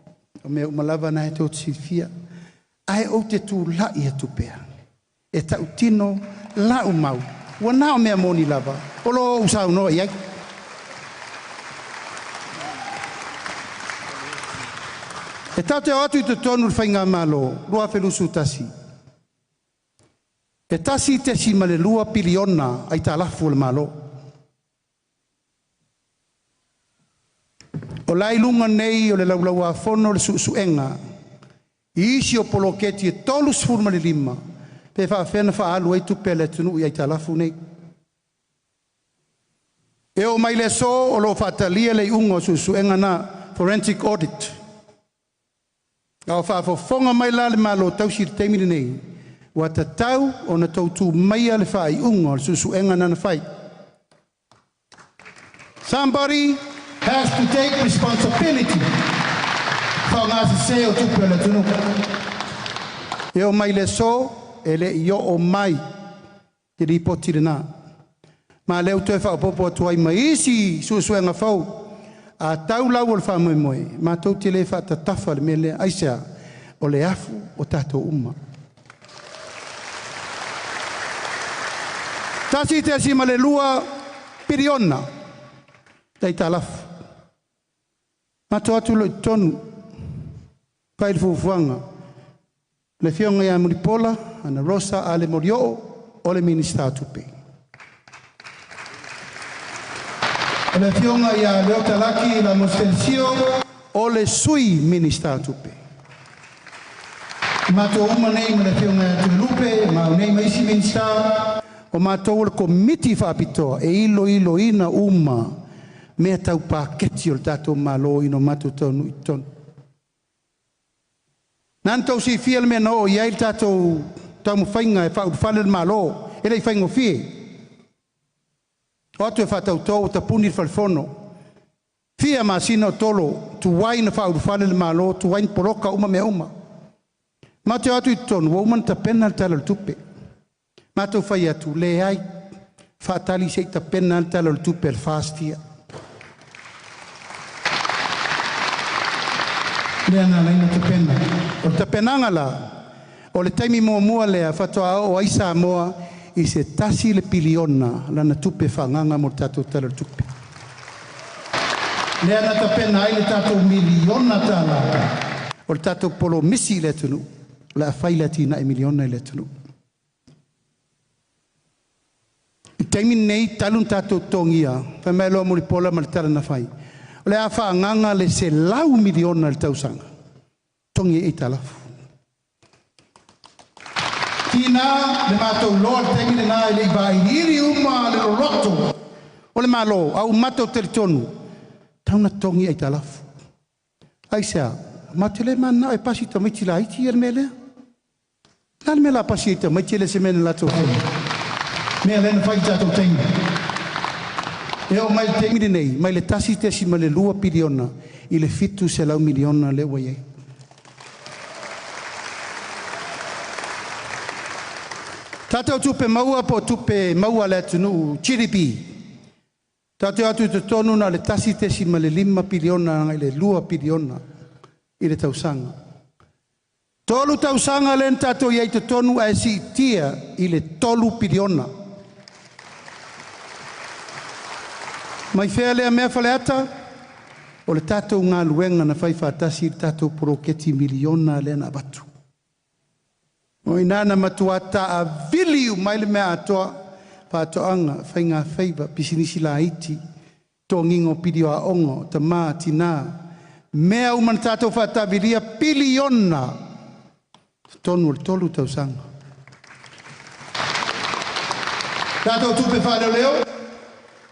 Speaker 3: o mea umalava na he tō tifia, ai o te tū lai atu pēr. E tau tino lau mau, ua nā o mea moni lava, o lo usau noa iai. E tau te atu i te tonu whai ngā malo, rua whelusu tasi. E tasi te si male lua piliona ai tā lafu le malo. O lai lunga nei o le laulau a fono le suenga. I isi o poloketi e tolu sfurma le lima. Pe wha whena wha alu ei tupe le tunu i ai talafu nei. E o mai le so o lo whatalia le ungo suenga na forensic audit. A o wha fonga mai la le malo tausir teimini nei. Wa ta tau o na tautu mai le wha i ungo suenga na na whai. Somebody has to take responsibility for ngā se o tupe le tunu. E o mai le so, e le i o mai te ripoti le nā. Ma leo tue wha popo atu ai mai isi suenga whau. A tau lau o le wha moe moe. Ma tau te le wha ta tafa le mele aisea o le afu o tātou uma. Tasi te asi ma le lua piriona. Tei tā lafu. Mato atu lo tonu, pai le fufuanga, le fionga ia Muripola, ana Rosa ale Morioo, o le minista tupe. Le fionga ia Leo Talaki, la Mostelcio, o le sui minista tupe. Mato uma nei ma le fionga ia Tuelupe, ma nei ma isi minista, o mato le komiti whaapitoa, e ilo ina uma, mea tau pāketi o le tātou malo ino matu tonu i tonu. Nantou si fia le mea no o iai le tātou tau mwhainga e whau whale le malo, e lei whaingo fie. O atu e whatau tō o tapuni le whalifono. Fia ma sina o tolo, tu waina whau whale le malo, tu wain poroka uma mea uma. Mate atu i tonu, wa umana ta pena le tala le tupe. Matou whai atu, le ai, whaatali se i ta pena le tala le tupe le whaastia. Lea nā laina te pena. O te penanga la, o le taimi mua lea, whatoa o aisa moa, i se tasi le piliona, lana tupe whanganga mo tātou tala tupe. Lea nā te pena ai le tātou miliona tāla, o le tātou polo misi le tunu, le a whaila tina e miliona le tunu. I taimi nei talun tātou tongia, whamai loa Muripola ma le tala na whai. Le a whaanganga le se lau miliona le tausanga. Tongi e talafu. Tina le mātou loa le temi le nā le ibai iri uma le roto. O le malo, au mātou teritonu. Tauna tongi e talafu. Aisea, mātou le mana e pasi ta maiti la iti er mele. Nal me la pasi ta maiti le se mene la tō. Mea le na whai tātou tengi. E o mai te mire nei, mai le tasi te si ma le lua piliona, i le fitu se lau miliona le waiei. Tātou tupe maua po tupe maua le tunu chiripi. Tātou atu te tonu na le tasi te si ma le 5 piliona, i le lua piliona, i le tausanga. Tolu tausanga le tātou iei te tonu a si tia i le 3 piliona. Mai whea lea mea whaleata, o le tātou ngā luenga na whai whātasi i tātou poroketi miliona lea na batu. O inana matuata a viliu mai le mea atoa, whātoanga, whai ngā whaiva, pisinisi la iti, tō ngingo pidio a ongo, ta mā tina, mea umana tātou whātaviria piliona, tonu le tolu tausanga. Tātou tupe whāleo leo,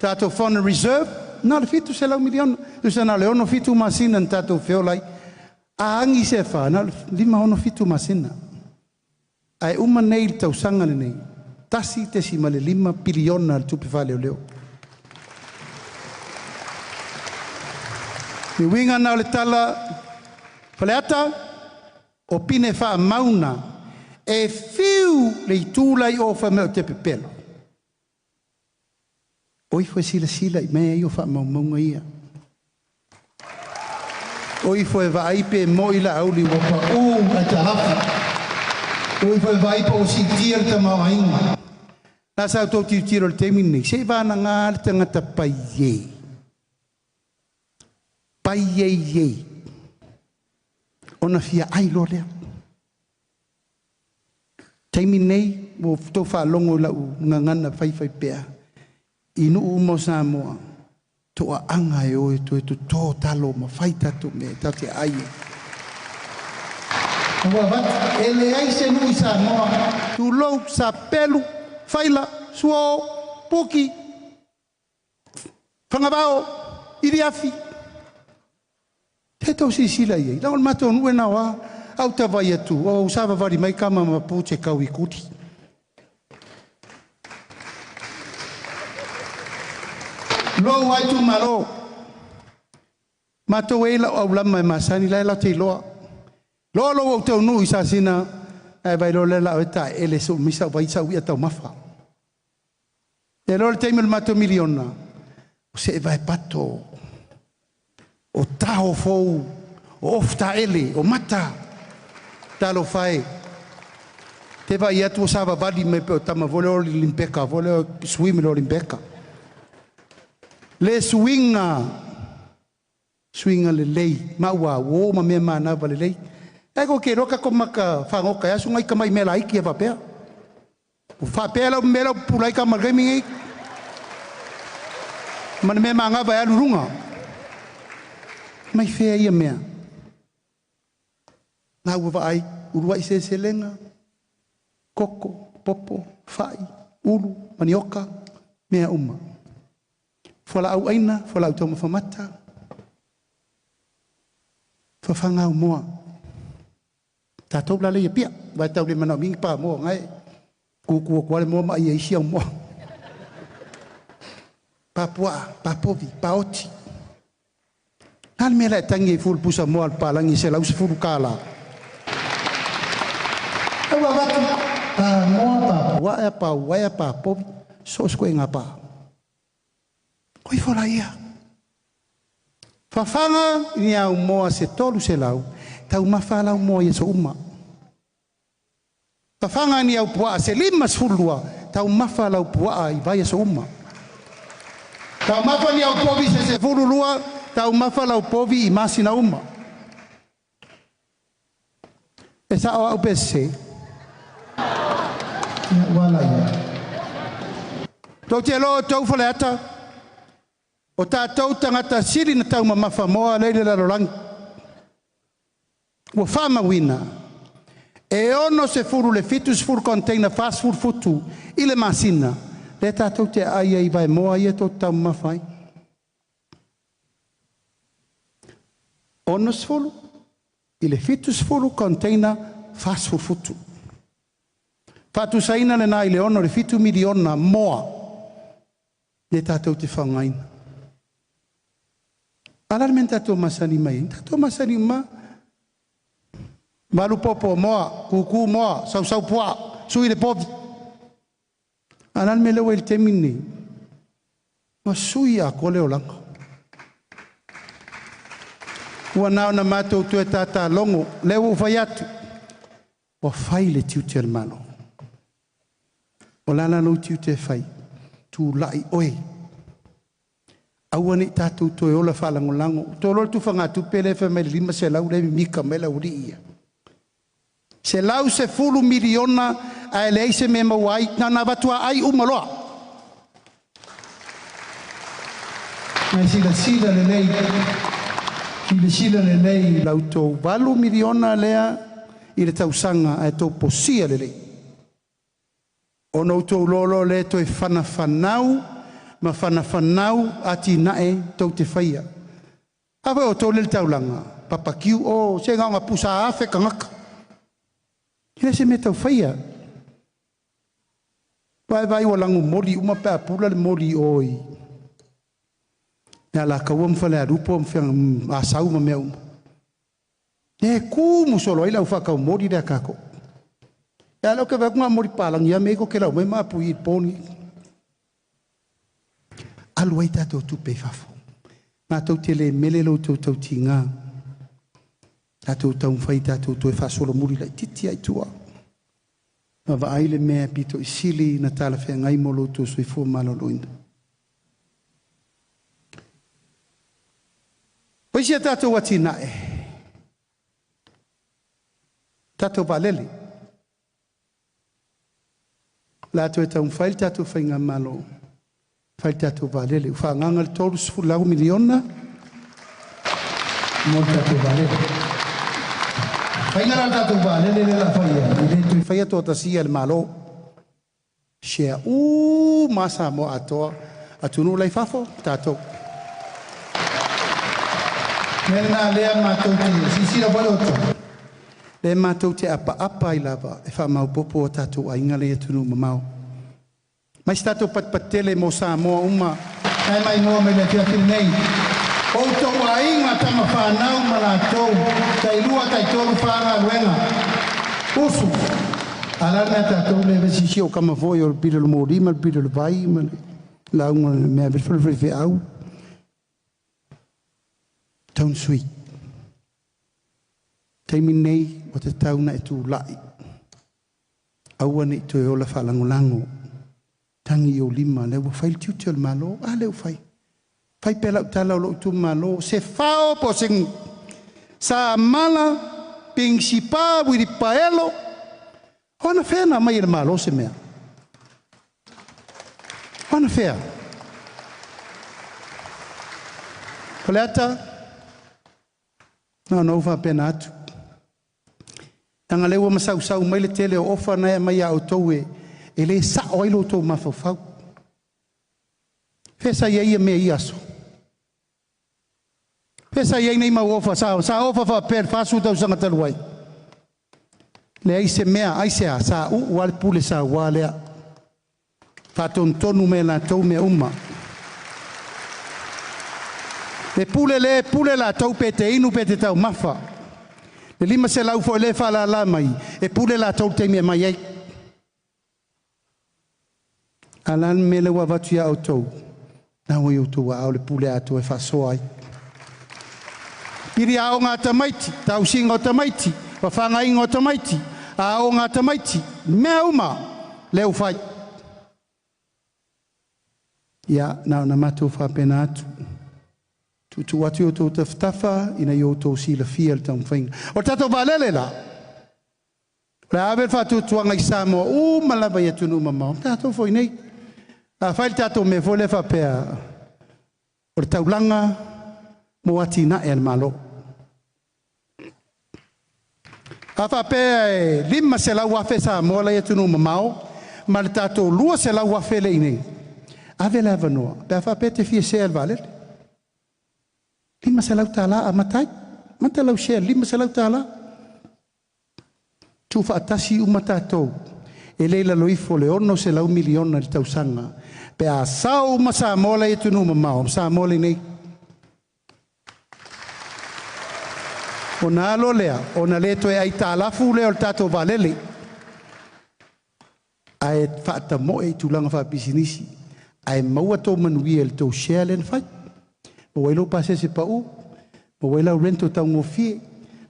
Speaker 3: tātou whana reserve, nā le fitu se lau miliona. Tusa nā le ono fitu masina n tātou whiolai. A angi se wha, nā le 5 ono fitu masina. Ai uma nei le tausanga le nei. Tasi te si ma le 5 piliona le tupe wha leo leo. Mi winga nā le tala whaleata, o pine wha mauna, e fiu le itūlai o wha meo te pepelo. Oi foi sila i mea i o wha maunga ia. Oi foi vai pe mo ila au li wa pa o ta hafu. Oi foi vai pa o sintia te mawainga. Na sa to ti tiro te mini se va na ngal te ngata paie. Paie ye. Ona fia ai lo le. Te mini mo to fa longo la u ngana fai pea. Inu mo sa mo. To anga e o to talo ma fai tatu me tate ai. Wa va ele ai se nu sa mo tu lo sa pelu faila suo poki fangabao iriafi. Te to si sila ye. La ma to nu na wa au ta vai tu o usava vari mai kama ma puche kau ikuti. Lo wai tu malo. Mato wela au lama masani la la te lo. Lo o te nu isa sina e vai lo la eta ele so misa vai sa wi ata mafa. E lo te mil mato miliona. Se vai pato. O tao fou. O ofta ele o mata. Talo fai. Te vai atu sava vali me pe tama vole o limpeka vole swim lo limpeka. Le swinga le lei maua wo ma me mana vale lei ego ke roka ko maka fango ka asu ngai kamai mela iki va pe o fa pe la mela pulai ka ma gaming man me manga va ya lunga mai fe ia me na wa ai urua se selenga koko popo fai ulu manioka me uma fola au aina, fola au toma famata. Fafanga au moa. Tatou la le pia, vai tau le mana mingi pa moa ngai. Kuku kwale moa mai isi au moa. Papua, papovi, paoti. Nal mela tangi ful pusa moa al palangi se lau se fulu kala. Awa watu, pa moa pa waya pa povi, so skwe ngapa. Koi fora ia. Fafanga ni au moa se tolu se lau. Tau mafala au moa yeso uma. Fafanga ni au pua se lima sfulua. Tau mafala au pua i vai yeso uma. Tau mafa ni au povi se fululua. Tau mafala au povi i masina uma. E sa au pese. Wala ia. Tau te lo tau fale ata. O tātou tangata siri na tau mamafa moa leile la rolangi. Ua whama wina. E ono se furu le fitu se furu container fast food futu. Ile masina. Le tātou te aia i vai moa ia tō tau mafai. Ono se furu. Ile fitu se furu container fast food futu. Fatu saina le nai le ono le fitu miliona moa. Le tātou te whangaina. Alarmen tato masani mai. Tato masani ma. Malu popo moa, kuku moa, sau pua, sui le povi. Alarmen lewa il temini. Ma sui a kole o langa. Ua nao na mato tu e tata longo, lewa ufai atu. Wa fai le tiu te hermano. O lana no tiu te fai. Tu lai oe. Awane tātou toi ola whalangolango. Tōlol tu whanga tupele wha me lima se lau le mika me lau ria. Se lau se fulu miliona a elei se me mawai na watua ai umaloa. Nai sila le lei. Sila le lei lau tō walu miliona lea i le tausanga a tō posia le lei. Ono tō lolo le toi whanau ma whanau ati nae tau te whaia. Awe o tau lele taulanga, papakiu o se ngā pusa awhe ka ngaka. Kine se me tau whaia. Vai o langu mori, uma pēa pula le mori oi. Nea la kaua mwhale a rupo mwhanga a sau ma mea uma. Ne ku musolo ila ufakau mori rea kako. Ya lau ke wakunga mori palang ia meko ke lau mai mapu i poni. Aluai tātou tupe whafo. Ngā tau te le mele lo tau ti ngā. Tātou tau whai tātou toi whasolo muri lai titi ai tua. Ma wa aile mea pito I sili na tala whea ngai molo tu sui fua maloloina. Oisia tātou wati nae. Tātou walele. Lātou e tau whai tātou whai ngā malo. Whai tātou walele. Uwha ngangal tolu sufulau miliona. Mo tātou walele. Whai ngara tātou walele le la whai ea. I le tui whai ato tasia le malo. Shea masa mo atoa. Atunu lai fafo tātou. Nena lea mātou te sisira waloto. Le mātou te apa I lava. E wha mau popo o tātou a inga le atunu mamau. Mai tātou patpatele mo sa moa uma. Kai mai moa me le tia kiri nei. O tau a inga tama whanau malatou. Tai lua tai tolu whanga luenga. Usu. Alana tātou le vesisi o kama voi o pira lo morima, o pira lo vai. Launga mea vilwhulwhi au. Taun sui. Taimi nei o te tauna e tū lai. Aua ni to e ola whalangolango. Tangi o lima. Leo whail tiuti o le malo. Leo whai. Whai pela utala o lo utu malo. Se whao po sing. Sa mala. Ping sipa. Wiri paelo. Ona whea na mai le malo se mea. Ona whea. Koleata. No fa pena atu. Tanga lewa masau mai le tele o ofa na mai a autou e le sa oilo to mafafau. Fesa ia me iaso. Fesa ia nei mau ofa sa ofa fa per fasu tau sanga taluai. Le ai se mea ai se sa u wal pule sa wale. Fa tonu me la tau me uma. Le pule la tau pete inu pete tau mafa. Le lima se lau fo le fala la mai. E pule la tau te mea mai ai. Alan me le wavatu ya autou. Na hui autou wa au le pule ato e faso ai. Piri ao ngā tamaiti. Tau singa o tamaiti. Wawhanga inga o tamaiti. Ao ngā tamaiti. Mea uma. Leo fai. Ia, nao na matu whapena atu. Tu watu o tō tawhtafa, ina i o tō sila fia le tau mwhainga. O tato wālele la. Le awe whatu tuanga I Samoa, malawa I atunu mamau. Tato fo nei. Whaile tato me fo le whapea. O le taulanga, mo ati na e al malo. A whapea e lima se lau wafe Samoa le atunu mamau, ma le tato lua se lau wafe le inei. Awe le avanoa. Pea whapea te fia se al wālele. Lima se lau tāla a matai. Mata lau shea, lima se lau tāla. Tu whaatasi uma tātou. E leila loifo le ono se lau miliona li tausanga. Pe a sao uma sa mola e tunu mamao. Sa mola nei. O nā alo lea. O na leto e ai tālafu lea o le tātou valele. Ai whaata moe I tūlanga wha bisinisi. Ai maua tō manuia le tō shea le whai. Mo wailo pase se pau, mo wailo rento tau ngofie,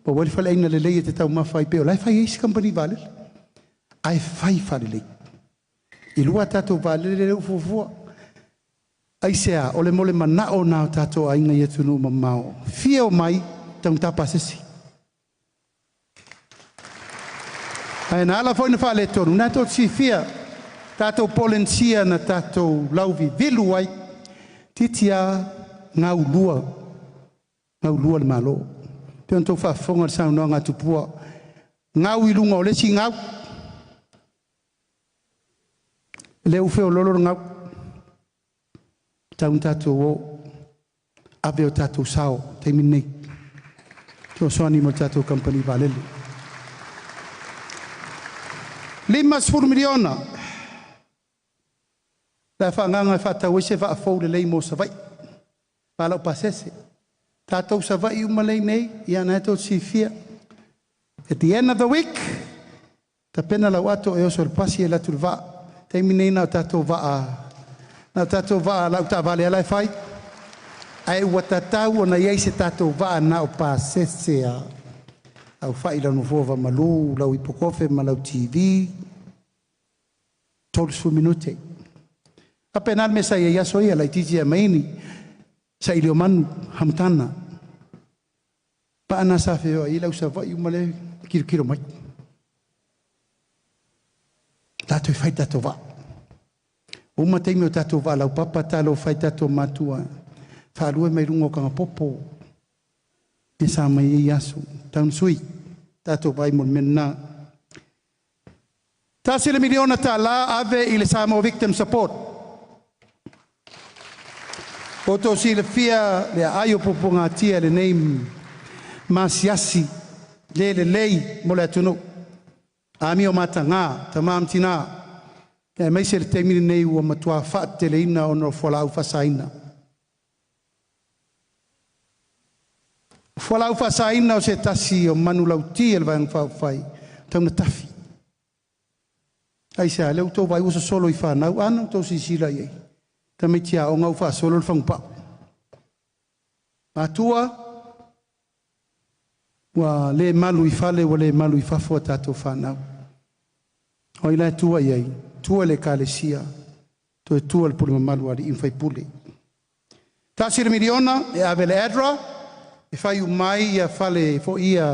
Speaker 3: mo wailo fale aina lelei te tau mawhai peo. Lai whai eisi company valel. Ai whai whale lei. I lua tato valele leu fufua. Ai sea, ole mole mana o nao tato a inga I atunu mamao. Fie o mai, tau tapa sesi. Ai na ala fwoi na whale tonu. Nā tō si fia, tato polensia na tato lauvi vilu ai. Titia ngau lua le malo. Pe on tō whafonga le saunua ngā tupua. Ngau I lunga o lesi ngau. Leu feo lolo ngau. Taun tātou o. Ave o tātou sao. Teimi nei. Tō soani mo tātou company valele. 5 miliona. La whanganga whatau ese whaafou le lei mo savai. Palau pasese. Tātou savai umalei nei, ia nai tō sifia. At the end of the week, ta pena lau ato e oso le pasi e latu le vaa. Teimi nei nau tātou vaa. Nau tātou vaa lau tā vale alai whai. Ai ua tatau o na iei se tātou vaa nau pasese a. au fai la no fova malu lau ipokofe malau TV tolu minute apenal me sa ia so ia la tiji maini sa ilio manu hamtana pa ana sa fe ia lau sa vai male kilo mai tato fai tato va uma te meu tato va lau papa talo fai tato matua fa lue mai lungo ka popo e sa mai ia so tan sui tato vai mon menna tasile miliona tala ave ile Samoa victim support Oto si le fia le ayo poponga tia le name masiasi le lei mo le tunu ami o matanga tamam tina e mai se le temini nei o matua fa teleina ono folau fasaina folau fasaina o se tasi o manu lauti el van fa fai tau tafi ai sa le to vai uso solo i fa na ano to si sila ye tamitia o ngau fa solo fang pa matua wa le malu i fale wa le malu i fa fo tato fa na o ila tua ye tua le kalesia to tua le pulma malu ali in fai puli tasir miliona e avele adra e fai mai ia fale fo ia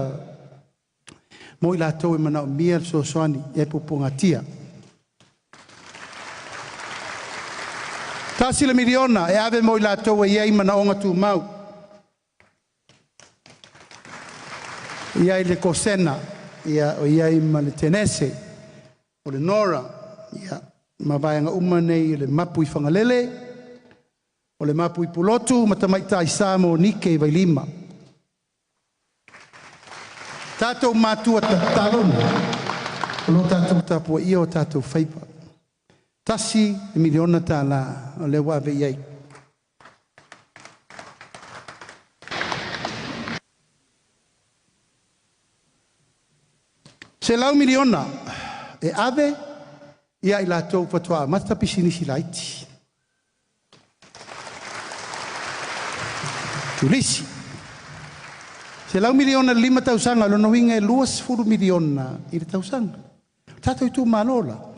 Speaker 3: mo ila to e mana mia so soani e poponga tia tasile miliona e ave mo la to e ai mana onga tu mau ia ile kosena ia o ia i male tenese o le nora ia ma vai nga umane ile mapu i fangalele o le mapu i pulotu matamai tai samo nike vai lima tato matua talon lo tato tapo io tato faipa tasi miliona tala le wa ve ye se lau miliona e ave ia ila to fatwa masta pisini silaiti tulisi se lau miliona lima tausanga lo no winga luas furu miliona il tausanga tato tu malola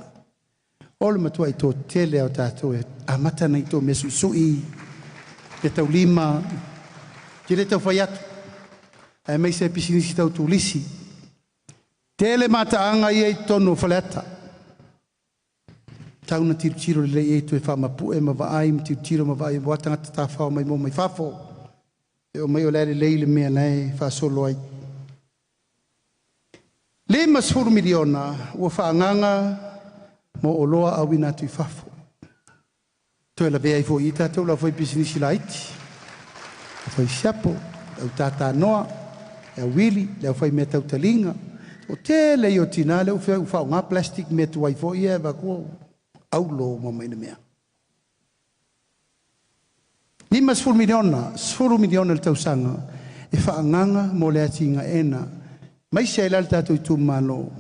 Speaker 3: Ol matua i tō tele au tātou e amata nei tō mesu sui e tau lima ki re tau whai atu e mei se pisinisi tau tū lisi tele mata anga i e tono whaleata tau na tirutiro le e tu e whamapu e ma vaai ma tirutiro ma vaai wa tangata tā whao mai mō mai whafo e o mai o lere leile mea nei whasolo ai le masfuru miliona ua whaanganga mo oloa au ina tu fafo to la vei fo ita to la foi business light foi chapo au tata noa e wili le foi meta utalinga o tele yo tinale o fa nga plastic met wai fo ia va ko au lo mo mai mea ni mas fur miliona le tausanga e fa nganga mo le atinga ena mai se la tatu tu malo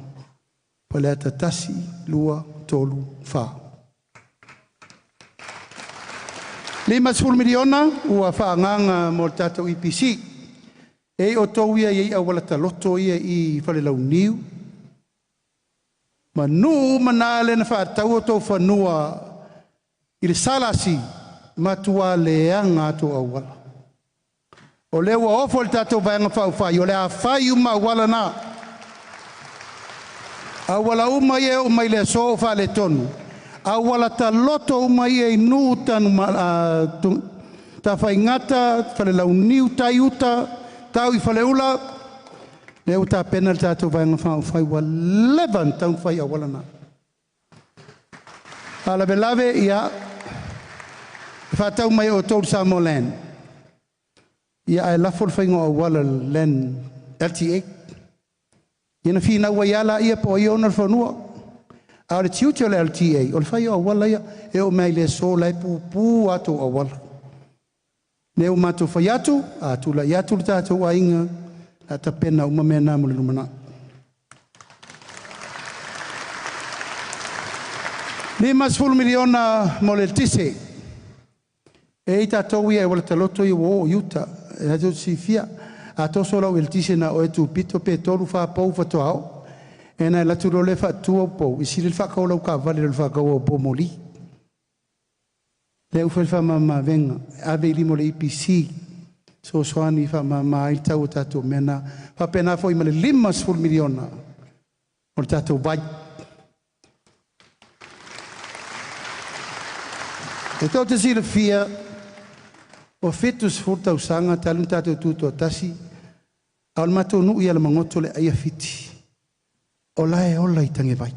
Speaker 3: pole tasi lua tolu fa. 5 miliona ua whaanganga mo tātou IPC. E o tau ia i awala ta loto ia i whalelau niu. Ma nu manale na whaatau o tau whanua i le salasi matua leanga ato awala. O lewa ofo le tātou vanga whauwhai, o le a whai uma awala na. Awala uma ia o mai le so fa le tonu. Awala ta loto uma ia i nu tanu ta whaingata, whale lau niu tai uta, tau i whale ula. Le uta penal tātou vanga whauwhai wa levan tau whai awala na. Ala belave ia whatau mai o tau Samoa Land. Ia ai lafol whaingo awala len LTA. Ia na whina ua iala ia po i ona whanua. A le tiuti o le LTA. O le whai o awala ia. E o mei le so lai pu atu awala. Ne o mato whai atu. A tula i atu le tātou a inga. A ta pena uma mea nā mule lumana. Ni mas 10 miliona mo le tise. E i tātou ia e wala taloto i o iuta. E hatu si fia. a toso lau il tise na o e tu pito pe tolu fa pou fa toao e na la turo le fa tuo pou i siri fa kau lau ka vale le fa kau o po moli le ufel fa mama venga ave limo le IPC so soani fa mama il tau tato mena fa pena foi ma le 5 miliona o tato vai e tau te sira fia o fetus furta usanga talun tato tuto tasi al mato nu ia le mangoto le aia fiti o lae ola i tange vai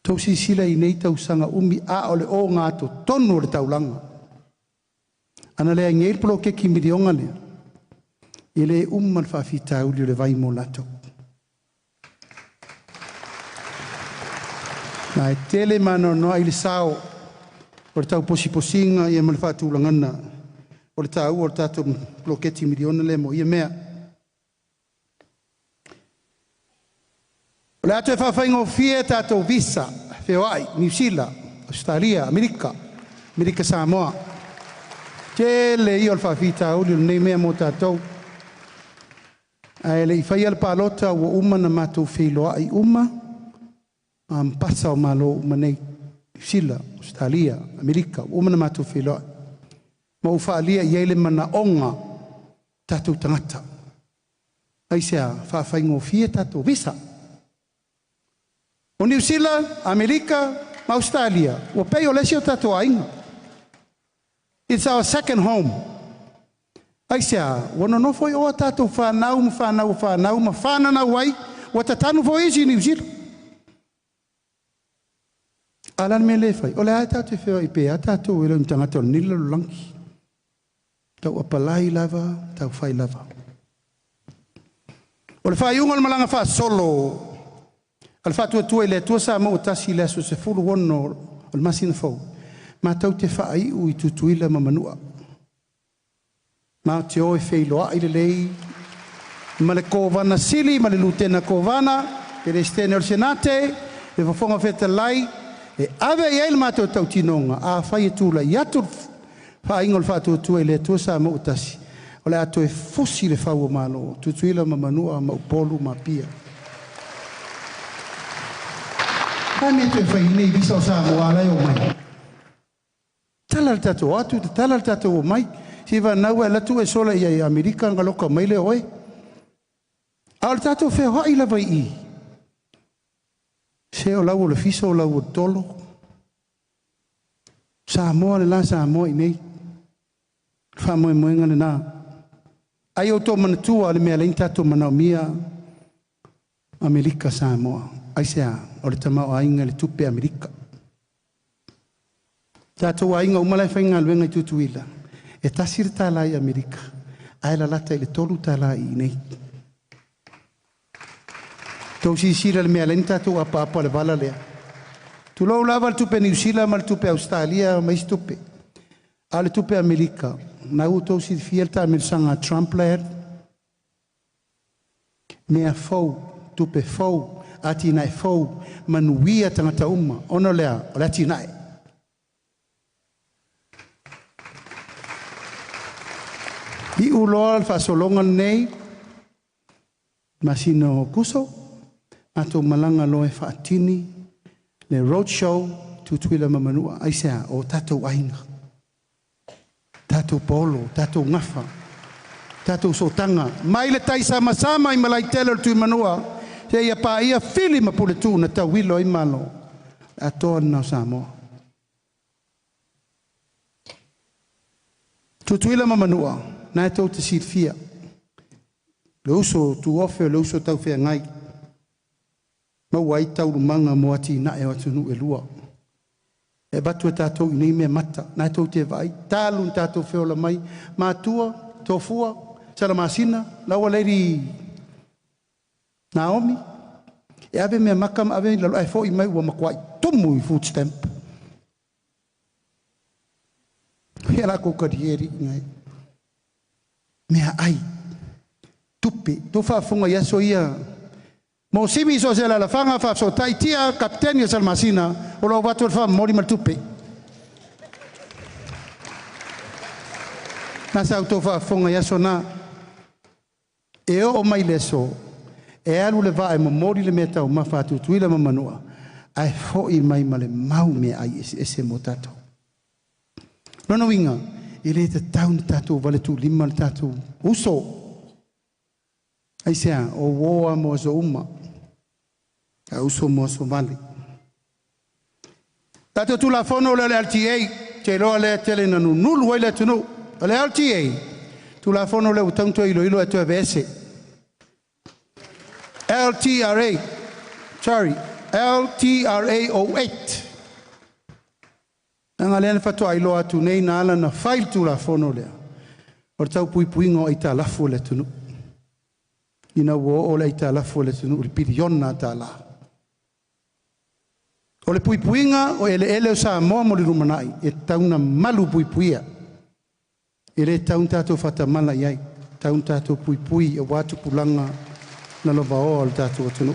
Speaker 3: tau si sila i nei tau sanga umi a o le o ngato tonu o le taulanga ana le ngel polo ke ki milionga le ile ummal fa fita uli le vai mo lato na tele mano no ile sao o tau posi-posinga ia mal fatu langana o tau o tato ploketi miliona le mo ia mea o le ato e whawhaingo fie tato visa Hawaii, New Zealand, Australia, Amerika Samoa tele i o le whawhita uli nei mea mo tatou ai le i whai al palota ua uma na matou whiloa i uma pasa o malo uma nei Sila, Australia, Amerika, uma na matou whiloa. Ma uwhaalia i eile mana onga tatou tangata. Ai sea, whawhaingo fie tatou visa. O New Zealand, Amerika, ma Australia, o pei o lesi o tatou ainga. It's our second home. Ai sea, wana no foi o tatou whanau, ma whananau ai, o tatanu foi isi New Zealand. Alan me le fai. O le ata te whea i pe ata tu ilo i tangata o nila lulangi. Tau apalai lava, tau whai lava. O le whai unga le malanga wha solo. Al wha tua le tua sa mo tasi le aso se fulu wono o le masina fau. Ma tau te whai u i tutuila ma manua. Ma te oe whei loa i le lei. Ma le kovana sili, ma le lutena kovana. Te le stene o senate. Le wafonga wheta lai. E ave i eil mātou tau tinonga, a whai e tūla i atu wha ingol whātua tua i le tua sa mo utasi. O le ato e fosi le whau o malo, tutuila ma manua, ma upolu, ma pia. Kame tu e whai nei visa o sa mo alai o mai. Tala le tato atu, tala le tato o mai. Si wa nau e latu e sola i Amerika nga loka mai le oe. A le tato whea hoa i la vai i. Se o lau o le fisa o lau o tolo. Samoa le la Samoa i nei. Whamoe moenga le nā. Ai o tō manatua le mea lein tato manaumia Amerika Samoa. Ai sea o le tamau ainga le tupe Amerika. Tato ainga umalai whainga luenga i tutuila. E tasir tala i Amerika. Ai la lata i le tolu tala i nei. Tau si sira le mea lenta tu apa le vala lea. Tu lau lava le tupe New Zealand ma le tupe Australia ma isi tupe. A le tupe Amerika. Nau tau si fielta me sanga Trump lea. Mea fau, tupe fau, ati nai fau, manuia tangata uma. Ono lea, o le ati nai. I uloa al fasolonga nei, masino kuso, ato malanga loe faatini, le roadshow, tutuila mamanua, aisea o tatou ainga. Tatou polo, tatou ngafa, tatou sotanga. Mai le tai sama-sama i malai tele le tui manua, se ia pa ia fili mapule tu na tau wilo i malo, atoa na Samoa. Tutuila mamanua, na e tau te sirfia. Le uso tu ofe, le uso tau fea ngai. Mau ai tau rumanga mo ati na e watunu e lua. E batu e tātou i nei mea mata. Na e tau te vai. Tālu n tātou whiola mai. Mātua, tōfua, salamasina, laua leiri Naomi. E ave mea makam, ave lalo ai fo i mai ua makuai. Tumu i food stamp. Hea la kokarieri ngai. Mea ai. Tupe. Tō whaafunga iaso ia. Mo simi so se la fanga fa so taitia kapteni salmasina o lo watu fa mori maltupe. Na sa auto fa fonga ya sona. E o mai le so. E alu le va e mori le meta o mafatu tuila mamanua. Ai fo I mai male mau me ai ese motato. Nono winga. Ile te taun tato vale tu lima tato. Uso. Ai sea o woa mo so uma. A uso mo so vale. Tato tu la fono le LTA. Te lo le tele na nulu wai le tunu. Le LTA. Tu la fono le utanto ilo e tu avese. LTRA. Sorry. LTRA 08. Nga lena fatua ilo atu nei na ala na file tu la fono lea. O tau pui puingo I ta lafu le tunu. Ina wo o le I ta lafu le tunu. Uri piriona ta la. O le pui puinga o ele o sa moa mo li rumanai. E tauna malu pui puia. Ele taun tato fata mala iai. Taun tato pui pui o watu pulanga na lova o al tato o tunu.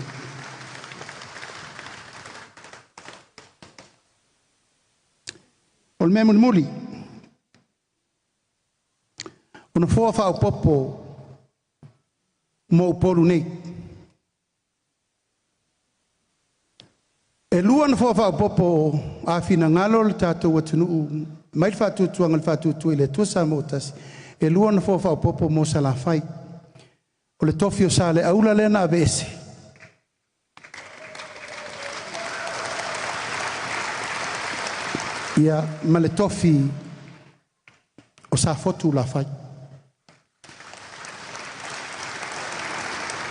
Speaker 3: O le mea muli. Ona fua wha o popo mo uporu nei. E lua na fua wha o popo a fina ngalo le tātou atunu mai le whātutuanga le whātutu I le tuasa mo tasi. E lua na fua wha o popo mo sa la whai. O le tofi o sa le aula le na avese. Ia ma le tofi o sa fotu la fai.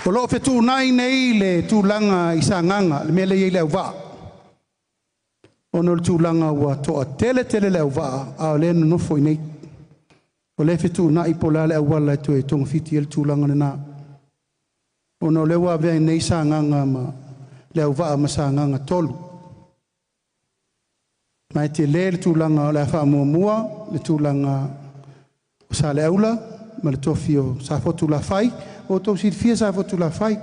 Speaker 3: O loo fetu nai nei le tūlanga I sa nganga, le mele I leo waa. Ono le tūlanga ua toa tele leo waa, a le nofo I nei. O le fetu nai pola le awala e toe tonga fiti le tūlanga le na. Ono le waa vea nei sa nganga ma leo waa ma sa nganga tolu. Mai te le tūlanga o le wha mua, le tūlanga o sa le aula, ma le tofi o sa fotu la fai, o tau si fia sa fotu la fai,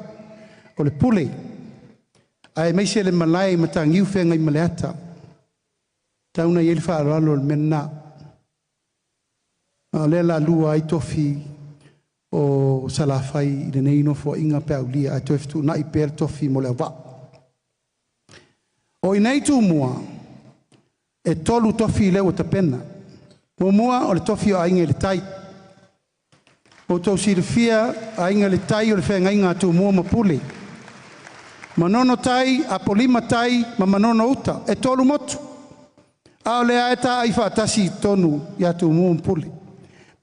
Speaker 3: o le pule. Ai mai se le malai ma ta ngiu whenga I maleata. Tauna I le wha aralo le mena. A le la lua I tofi o sa la fai I le neino fo inga pe aulia, ai tofi tu na I per tofi mo le wa. O I nei tu mua, e tolu tofi leo o tapena. Mua o le tofi o ainga le tai. O tau sirifia ainga le tai o le whenga inga tu mua mapule. Manono tai, apolima tai, ma manono uta. E tolu motu. A le aeta ai whaatasi tonu ia tu mua mapule.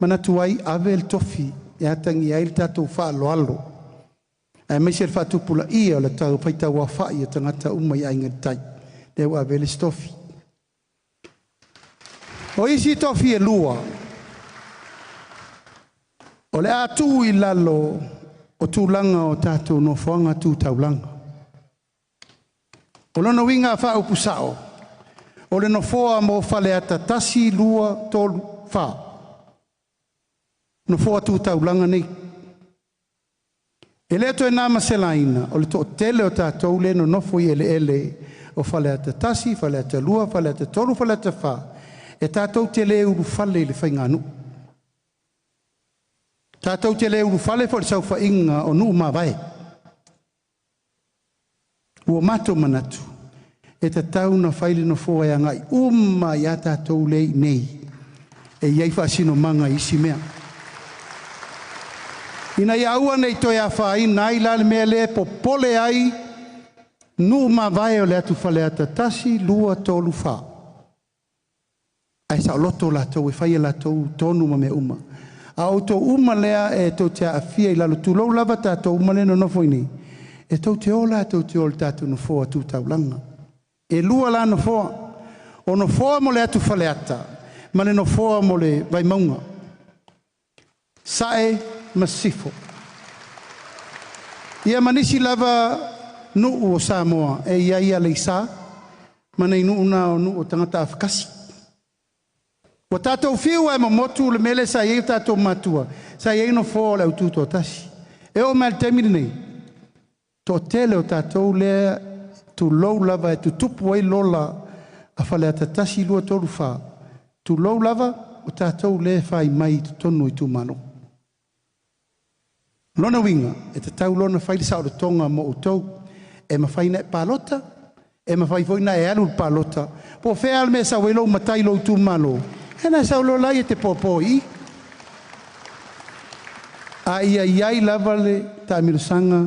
Speaker 3: Mana tu ai ave le tofi ia tangi ai le tatu wha alo alo. E meise le whaatupula ia o le tau whaita wafa ia tangata umai ainga le tai. Leo ave le stofi. O isi tofi e lua. O le atu I lalo o tūlanga o tātou no whanga tū taulanga. O lono winga wha upusao. O le no whoa mo whale ata tasi lua tolu wha. No whoa tū taulanga nei. E le to e nama selaina. O le to tele o tātou le no nofo I ele o whale ata tasi, whale ata lua, whale ata tolu, whale ata wha. E tātou te le uru whale le whainganu. Tātou te le uru whale for sau whainga o nuu mawai. Ua mato manatu. E tātou na whaile no fōa ia ngai. Uma ia tātou lei nei. E iei whaasino manga isi mea. Ina ia ua nei toi a whaai nai lale mea le popole ai. Nuu mawai o le atu whale ata tasi lua tolu wha. Ai sa loto la tau e whaia la tau tonu ma me uma. A o tau uma lea e tau te awhia I lalo tu lau lava tātou uma lena nofo ini. E tau te ola tau te ola tātou no foa tu tau langa. E lua la no foa. O no foa mo le atu whaleata. Ma le no foa mo le vai maunga. Sae masifo. Ia manisi lava nuu o Samoa. E ia le isa. Mana I nuu na o nuu o tangata awhakasi. O tātou whiu e motu le mele sa iei tātou matua. Sa iei no fō le ututo tasi. E o mele temiri nei. Tō tele o tātou lea tu lou lava e tu tupu ai lola a whale ata tasi lua tolu wha. Tu lou lava o tātou le whai mai tonu i tūmano. Lona winga, e te tau lona whai sa o le tonga mo o tau, e ma whai na e pālota, e ma whai voina e alu pālota, po whea al me sa welo matai lo tūmano, e na sa lo lai e te popo i. A ia iai lava le ta mirusanga,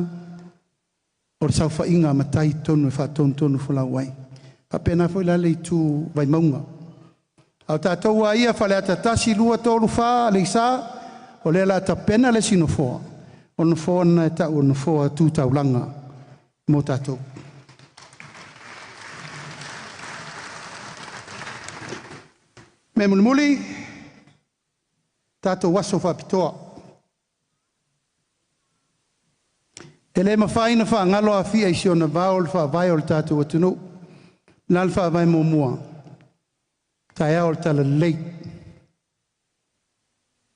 Speaker 3: o le sau whainga matai tonu e whatonu fulau wai. Pa pena foi la le tu vai maunga. Au tātou a ia whale ata tasi lua tolu wha le isa, o le la ta pena le sino foa. O no foa na e tau o no foa tu taulanga mo tātou. Me muli, tātou waso whapitoa. E le mawhaina wha ngalo a fia isi o na vao le wha vai o le tātou atunu. Nalfa vai mo mua. Tai ao le tala lei.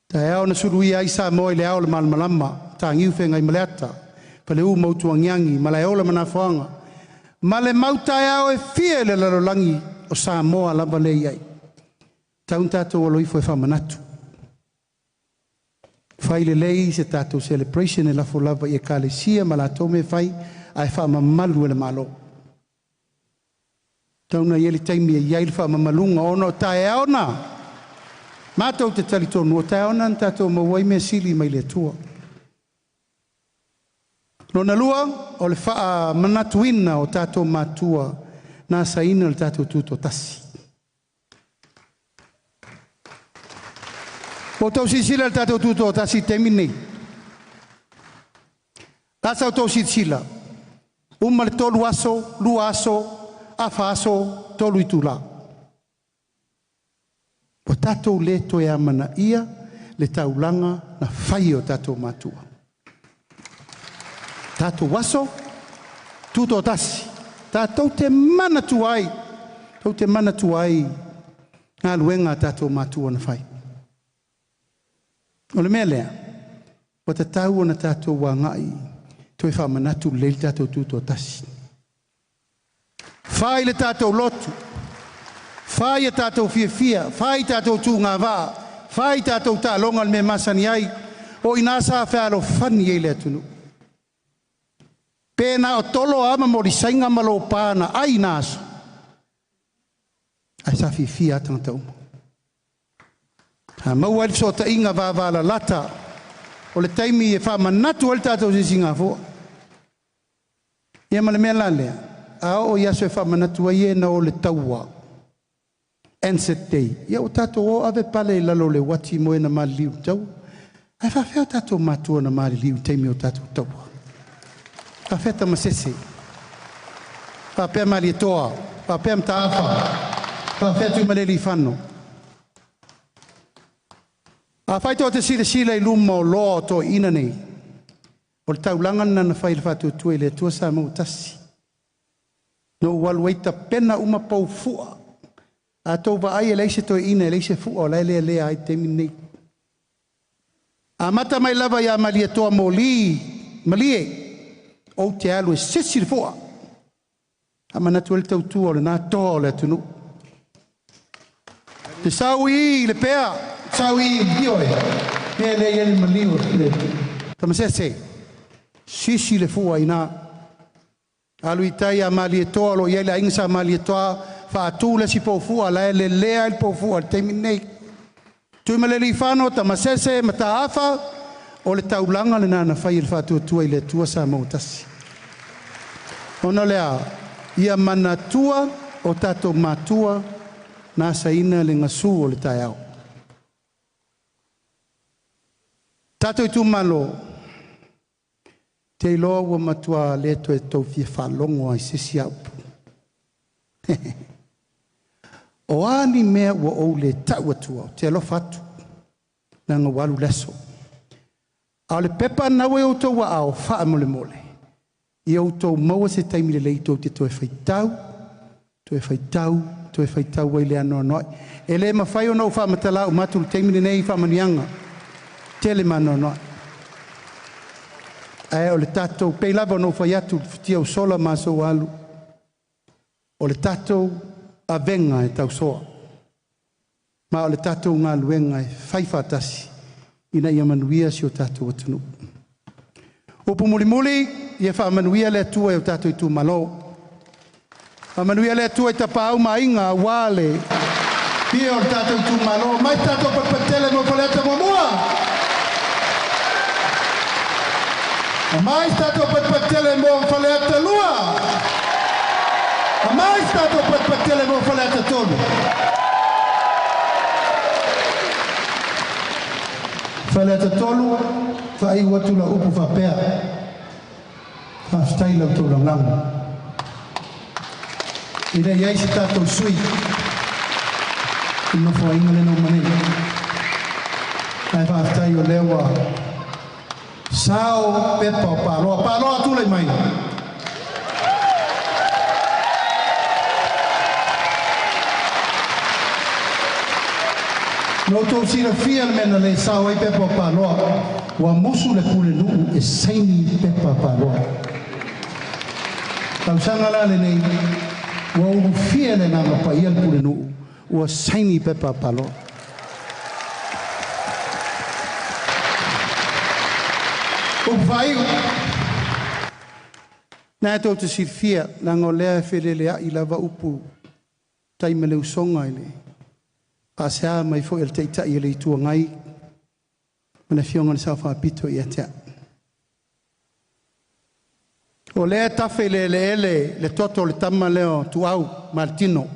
Speaker 3: Tai ao na surui ai sa moi le ao le malmalama. Ta ngiu whengai maleata. Pale u mautu angiangi. Malai ola manafuanga. Male mau tai ao e fia le larolangi o sa moa lava lei ai. Taun tātou alo ifo e whamanatu. Whai le lei se tātou celebration e lafo lava i e kālesia ma la tome whai ai whamamalu e le malo. Tauna ieli taimi e iai le whamamalunga ono tae aona. Mātou te tali tonu o tae aona tātou mawai mea sili mai le tua. Lona lua o le wha manatuina o tātou mātua nā saina le tātou tūto tasi. O tau sisila le tātou tūto tasi temi nei. Tāsau tau sisila. Uma le tolu aso, lua aso, afa aso, tolu i tula. O tātou le toe amana ia, le taulanga na whai o tātou mātua. Tātou waso, tūto tasi. Tātou te mana tuai. Tau te mana tuai. Ngā luenga tātou mātua na whai. O le mea lea, o te tau o na tātou wāngai, toi whamanatu le tātou tūto tasi. Whai le tātou lotu, whai e tātou fia, whai tātou tū ngā wā, whai tātou tā longa le me masani ai, o inasa whaalo whani e le atunu. Pēna o tolo ama mori sainga malo pāna, ai nāso. Ai sa fia atanga tau. Ha mau ai so ta inga vāwala lata, o le taimi e whamanatu al tātou zisinga fua. Ia ma le mea lalea. A o iaso e whamanatu ai e na o le taua. Ansett Day. Ia o tātou o ave pale lalo le wati moe na mali liu tau. Ai whawhea tātou mātua na mali liu teimi o tātou taua. Whawhea ta masese. Whawhea mali e toa. Whawhea mta awha. Whawhea tu maleli whano. A whaito te sila i luma o loa o tō ina nei. O le taulanga na whai le whātua tue le tua sa mau tasi. No walueita pena uma pau fua. A tau wa ai e leise toi ina e leise fua o lea lea ai temi nei. A mata mai lava ia malia toa mo li, malie, o te alu e sisi le fua. A manatu ele tau tua o le nā toa o le atunu. Te sau i le pea, sau i bioe, mea le ele maliu le. Tama se, sisi le fua i nā. Alu i tai a mali e toa lo iele a ingsa mali e toa whaatu le si pōfua la ele lea il pōfua le teimi nei. Tui ma le li whano ta masese ma ta awha o le taulanga le nana whai il whātua tua i le tua sa mautasi. Ona lea, ia mana tua o tato matua nā saina le ngasu o le tai au. Tato i tu malo, te iloa ua matua leto e tau fia whalongo ai sisi au. O ani mea ua ou le tau atua, te alo fatu, na ngā walu leso. A le pepa nawe o tau wa ao wha mole mole. I au tau maua se taimi le leito te toe whaitau, toe whaitau wai le anoa noi. E le mawhai o nau wha matala o matu le taimi le nei wha manianga. Te le manoa noi. Ai o le tatou pei lava no fai atu tia o sola ma so alu. O le tatou a venga e tau soa. Ma o le tātou ngā luenga e whaiwhatasi ina ia manuia si o tātou atunu. Upu muli muli, ia wha manuia le atua e o tātou i tū malo. A manuia le atua i tapau ma inga wale. Pia o tātou i tū malo, mai tātou patele mo whaleata mo mua. Mais tātou patele mo whaleata lua. Mais tātou patele mo whaleata tonu. Whaleata tolu, whai watu la upu whapea. Whastai lau tō rangangu. Ina iai si tātou sui. Ina whainga le no mani. Ai whastai o lewa. Sao pepa o pāloa. Pāloa tūlei mai. No tō sira fia mena le sao ai pepa pāloa. Wa musu le pule nuu e saini pepa pāloa. Tau sanga la le nei. Wa uru fia le nama pa ia le pule nuu. Wa saini pepa pāloa. Upaiu. Nā tō te sira fia. Nanga o lea where lea i lava upu. Taime leu songa i le. A sea mai fo el teita i le tua ngai. Mana fionga ni sa whapito i atea. O lea tafe le toto le tama leo tu au Martino.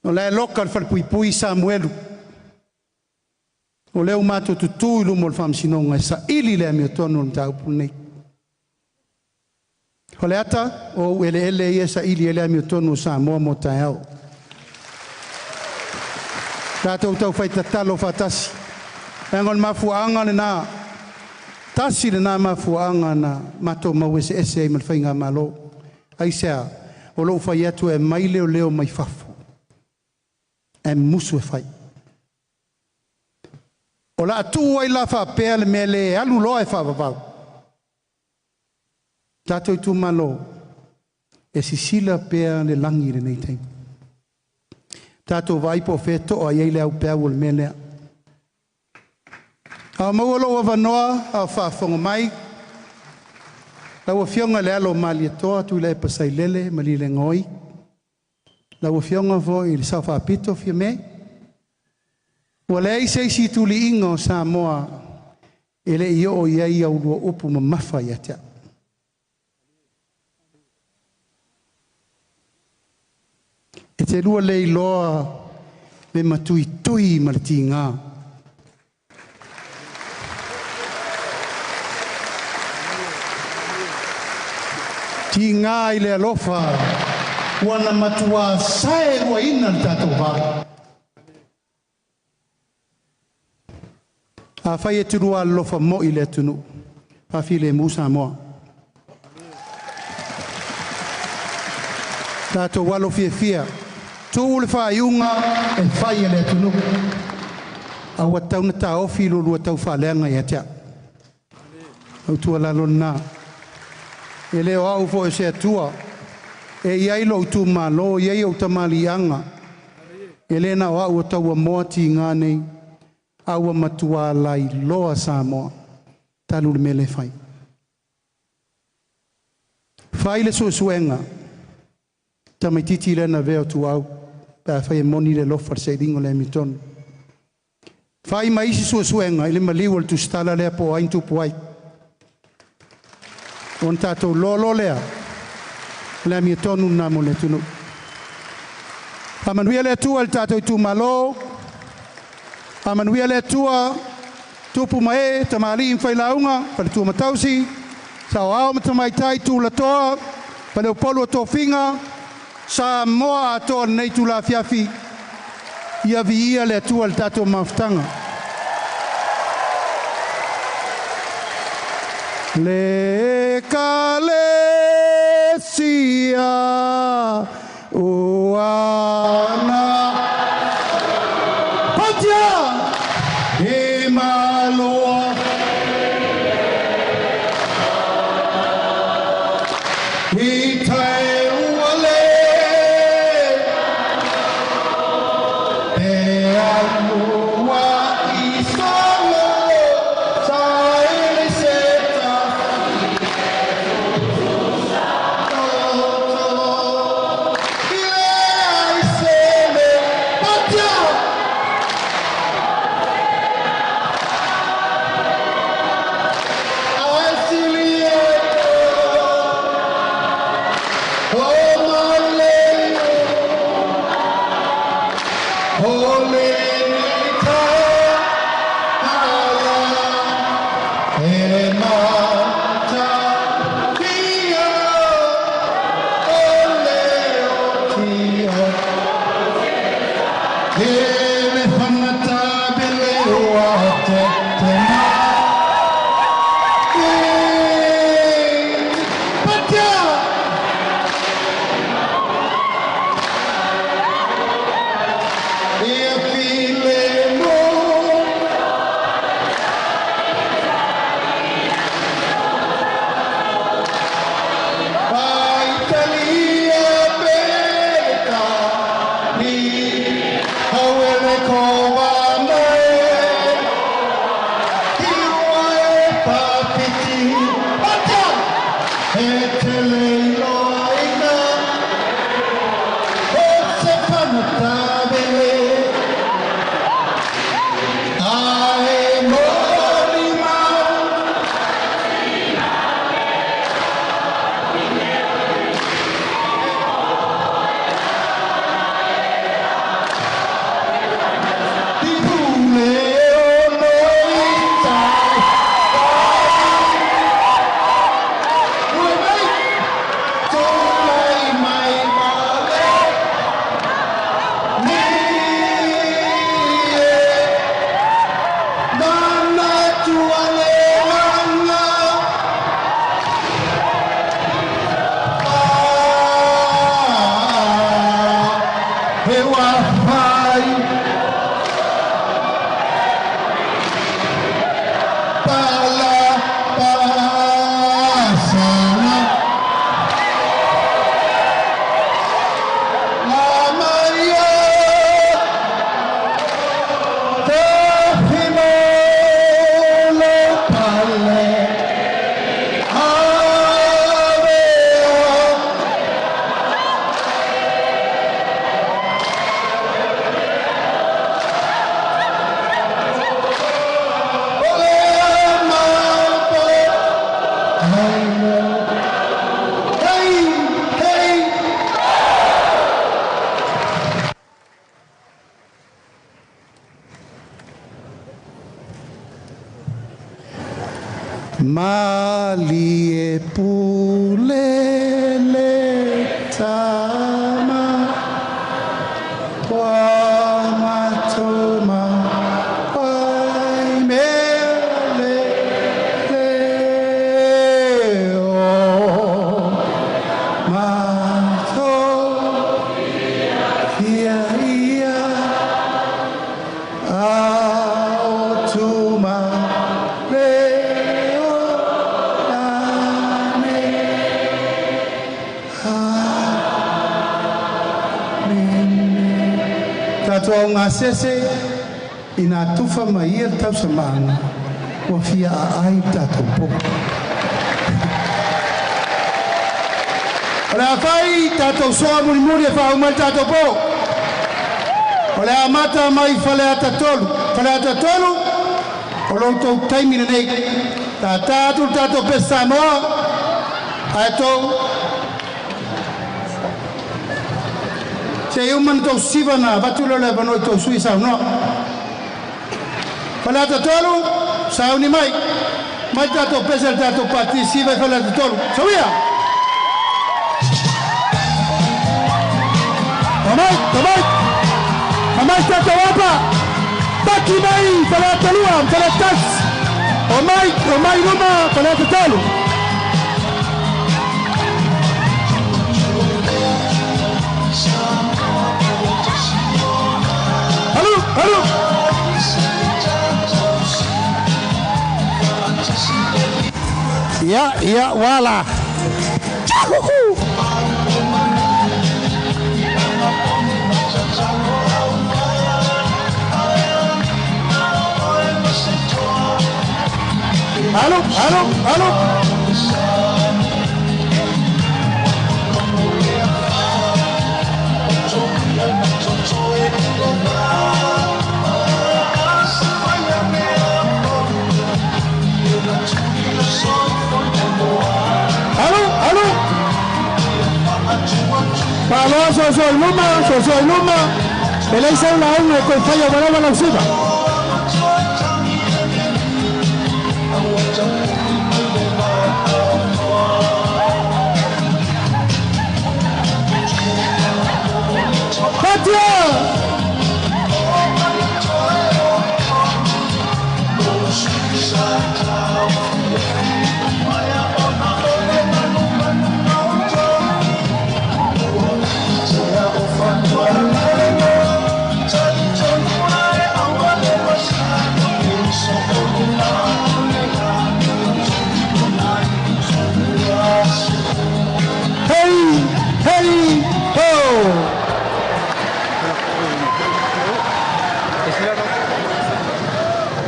Speaker 3: O lea loka le whalpuipui Samuelu. O leo mato tutu ilu mo le whamsinonga sa ili lea mi o tono le taupu nei. O lea ta o ele ia sa ili lea mi o tono sa moa mo tai au. Tātou tau whai tatalo whatasi. Engon mafuanga le nā. Tasi le nā mafuanga na mato mau ese ese ai malwhainga malo. Aisea, o lo whai atu e mai leo mai whafo. E musu e whai. O la atu ai la whapea le mele e alu loa e whapapau. Tātou tu malo. E sisila pea le langi le nei teimu. Tātou vai po feto o iei leo pēu o le melea. A maualo o wanoa a whaafonga mai. Lau a fionga le alo mali atoa tu le pasai lele mali le ngoi. Lau a fionga vo i le sau whaapito fia me. Ua le eise isi tuli ingo sa moa ele i o iei au lua upu ma mafa i atea. E te lua lei loa me matui tui ma le ti ngā. Ti ngā i le alofa wana matua sae ua ina le tātou wā. A whai e turua alofa mo i le atunu. A fi le musa moa. Tātou walo fia fia. Tō le whaiunga e whai e le atunu. A ua tau na tā ofi lulu a tau whaleanga i atea. Au tua lalo nā. E leo au fo e se atua. E iai lo tu malo, iai au tamali anga. E le na au a tau a moati ngā nei. Au a matua lai loa sa moa. Talu le mele whai. Whai le suenga. Tamai titi le na veo tu au. Pa whai e moni le lofar se ringo le miton. Whai mai isi suenga. Ile maliwa le tu stala lea po aintu po ai. On tātou lolo lea. Le mi tonu na mo le tunu. Amanuia le tua le tātou tu malo. Amanuia le tua tupu mai tamali in launga. Pa le tua matausi. Sao ao matamai tai tu la toa. Pa le upolu to finga. Sa moa ato nei tu la fiafi. Ia vi le tua le tātou maftanga. Le Kalesia Uana Patia Emaloa Itae Uale Mali e pulele tama wa matoma wa mele leo mato ia aotuma Tatua ngā sese ina tufa mai tau sa maanga wa fia ai tatou po. Ora fai tatou soa muri e whau mai tatou po. Ora amata mai whale atatolu. Whale atatolu o loutou taimina nei. Tā tātou tatou pesa moa ai tau se human to sivana batulo le banoi to suisa no fala to tolu sauni mai to pesa to participa fala to tolu sabia amai to wapa baki mai fala to lua fala tas omai numa fala to tolu Hello. Ya, wala. Hello. Soy Luma. Belai sa la un ko fa ya wala wala usiba. Patio.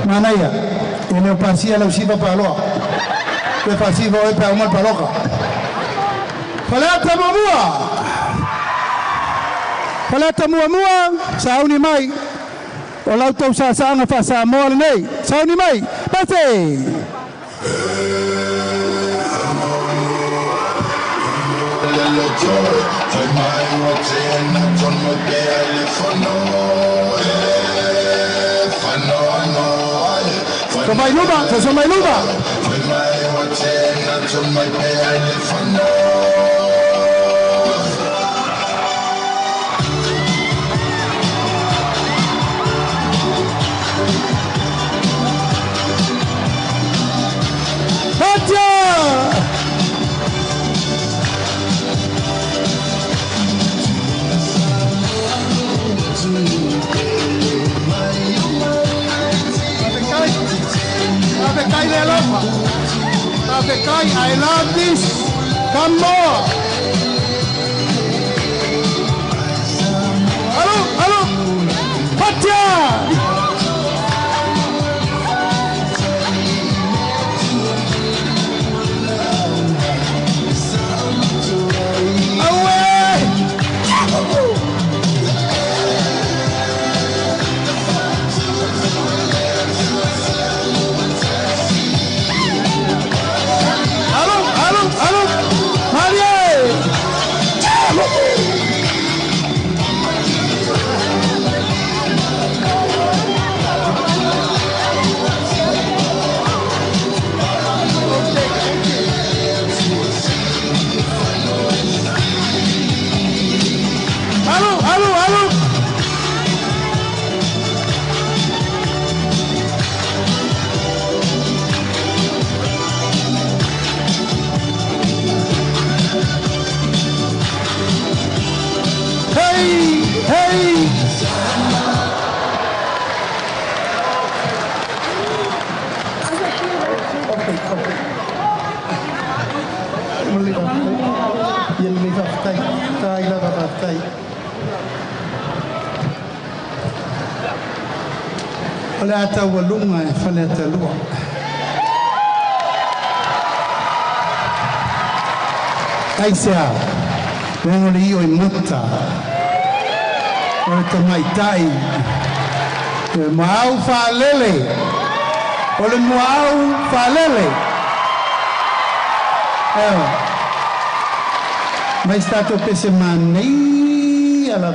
Speaker 3: Mana ya? Ini pasti ada usia paloa. Ini pasti bawa perumal paloka. Falata mua. Falata mua sauni mai. Olau tau sa nga fa sa mo nei. Sauni mai. Pase. Somai luba, somai luba. I love this. Come more. Hello, hello. Patya. Falata walunga falata lua. Kaisa, vengo io in mutta. Ora mai tai. Mau fa lele. Ole mau fa lele. Mai stato pese mani alla.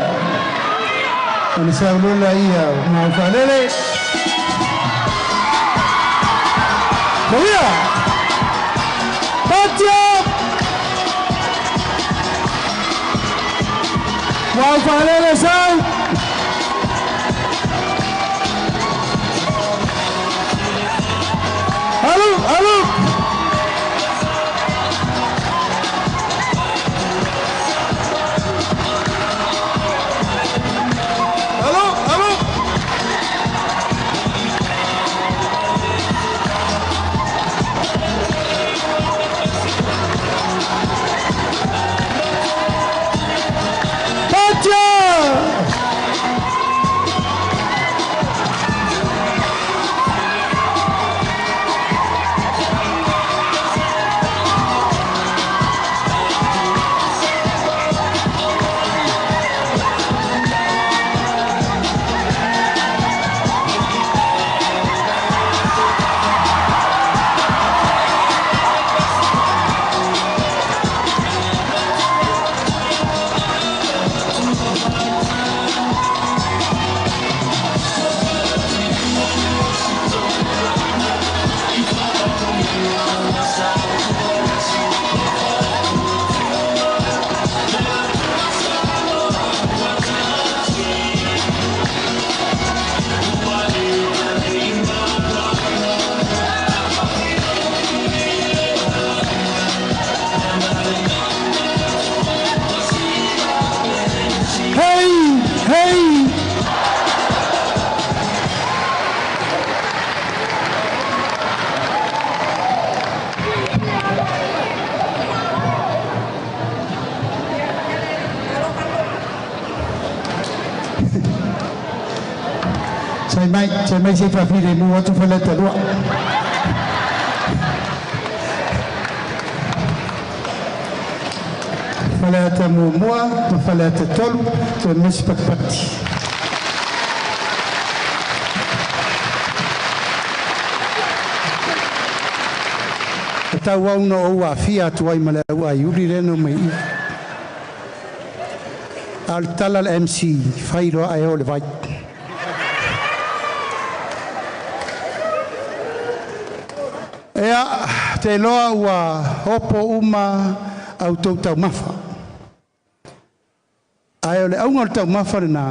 Speaker 3: Non sa nulla io, mau fa lele. Via! Patio! Vuoi fare le sai? Allo, allo! Allo, allo! Patio! sai mai se fa fire mu atu fa leta lua fa leta mu mua fa leta tolu to mis pakpati tau au no ua fia tu ai mala ua yuri reno mai al tala MC fairo ai ole vai ea te loa ua hopo uma au tau tau mafa ai ole au ngol tau mafa na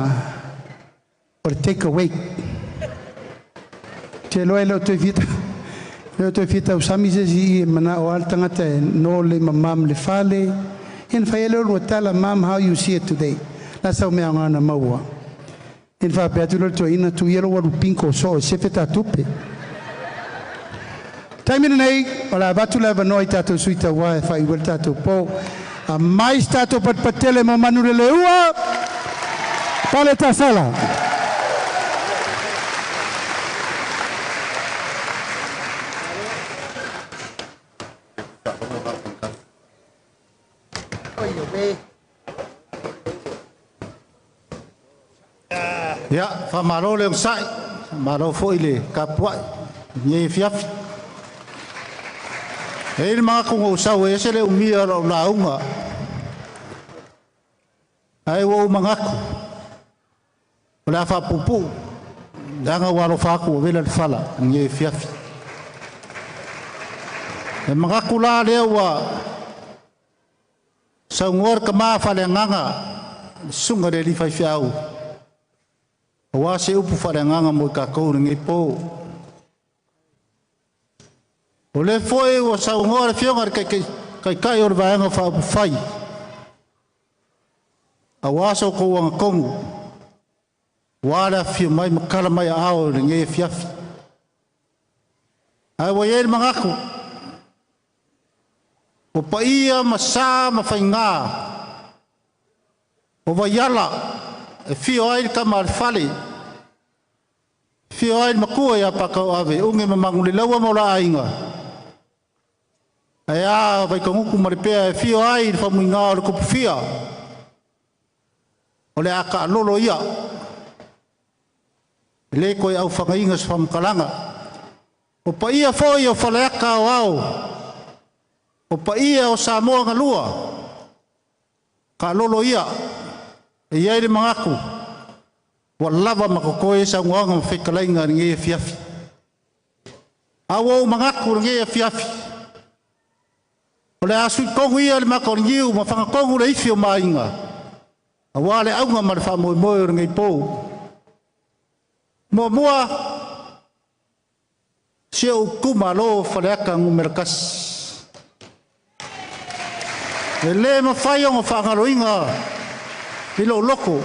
Speaker 3: or take away te loa lo te vita eu te fita usami si mana o altanga te no le mamam le fale in faele lo tala mam how you see it today that's how me ngana maua in fa pe tu to ina tu yelo wa pinko so se feta tupe time nei ola batu la noi tato suita wa fa i tato po a mai stato pat patele mo manu le ua pale ta sala
Speaker 10: ya fa maro le sai maro foi le kapua ye fiaf e ma ko o sa we se le umia lo la unga ai wo mangako la fa pupu danga waro fa ko vela fala ye fiaf e mangako la le wa sa ngor ka ma fa le nganga sunga de li fa fiau wa se upu wharenganga mo ka kouringi po. O le foi o sa ngora fionga kai or vaenga fa fai. A waso ko wanga kongu. Wala fio mai makala mai ao ringe fiafi. Ai wa yer mangaku. O paia masa mafainga. O vayala fio ai kamar fale fio ai makua ya pakau ave unge mamanguli lawa mola ainga aya vai kongu maripea fio ai famuinga ko fia ole aka lolo ia le ko au fangainga fam kalanga o paia foi o faleka wao o paia o samoa ngalua ka lolo ia ia iri mangaku wa lava makokoe sa nguanga mawhekalainga nge fiafi awo mangaku nge fiafi o le asu kongu ia le mako ngiu mawhanga kongu le ifi o mainga awa le aunga marwha moe moe nge pou mua sio ukuma lo whaleaka ngumerakas le mawhai o mawhangaroinga Ilo loko.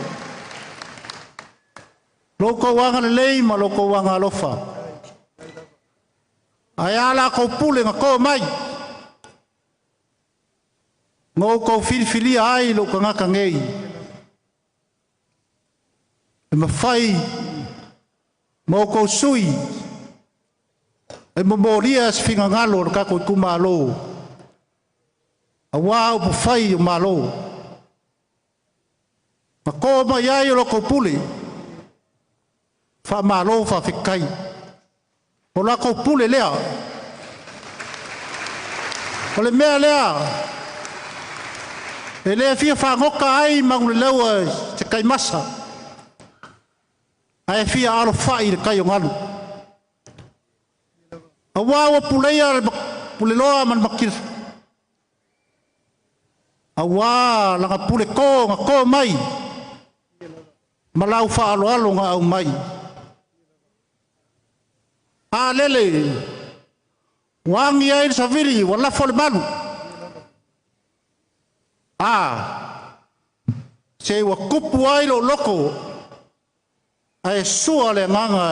Speaker 10: Loko wanga lei ma loko wanga lofa. Ayala ko pule ngako mai. Ngo ko filfili ai lo ka ngaka ngei. E mafai mo ko sui. E momoria sfinga ngalo ka ko kumalo. Awa po fai malo. Ma ko ma ia lo ko puli fa malo fa fikai o la ko puli lea o le mea lea e le fia fa ngoka ai mangu lewa te kai masa ai fia alo fai le kai ngalu awa wa puleia pule loa man makir awa la pule ko mai malau fa alo alo nga au mai a lele wangi ai saviri wala fol malu a se wa kupu ai lo loko ai sua le manga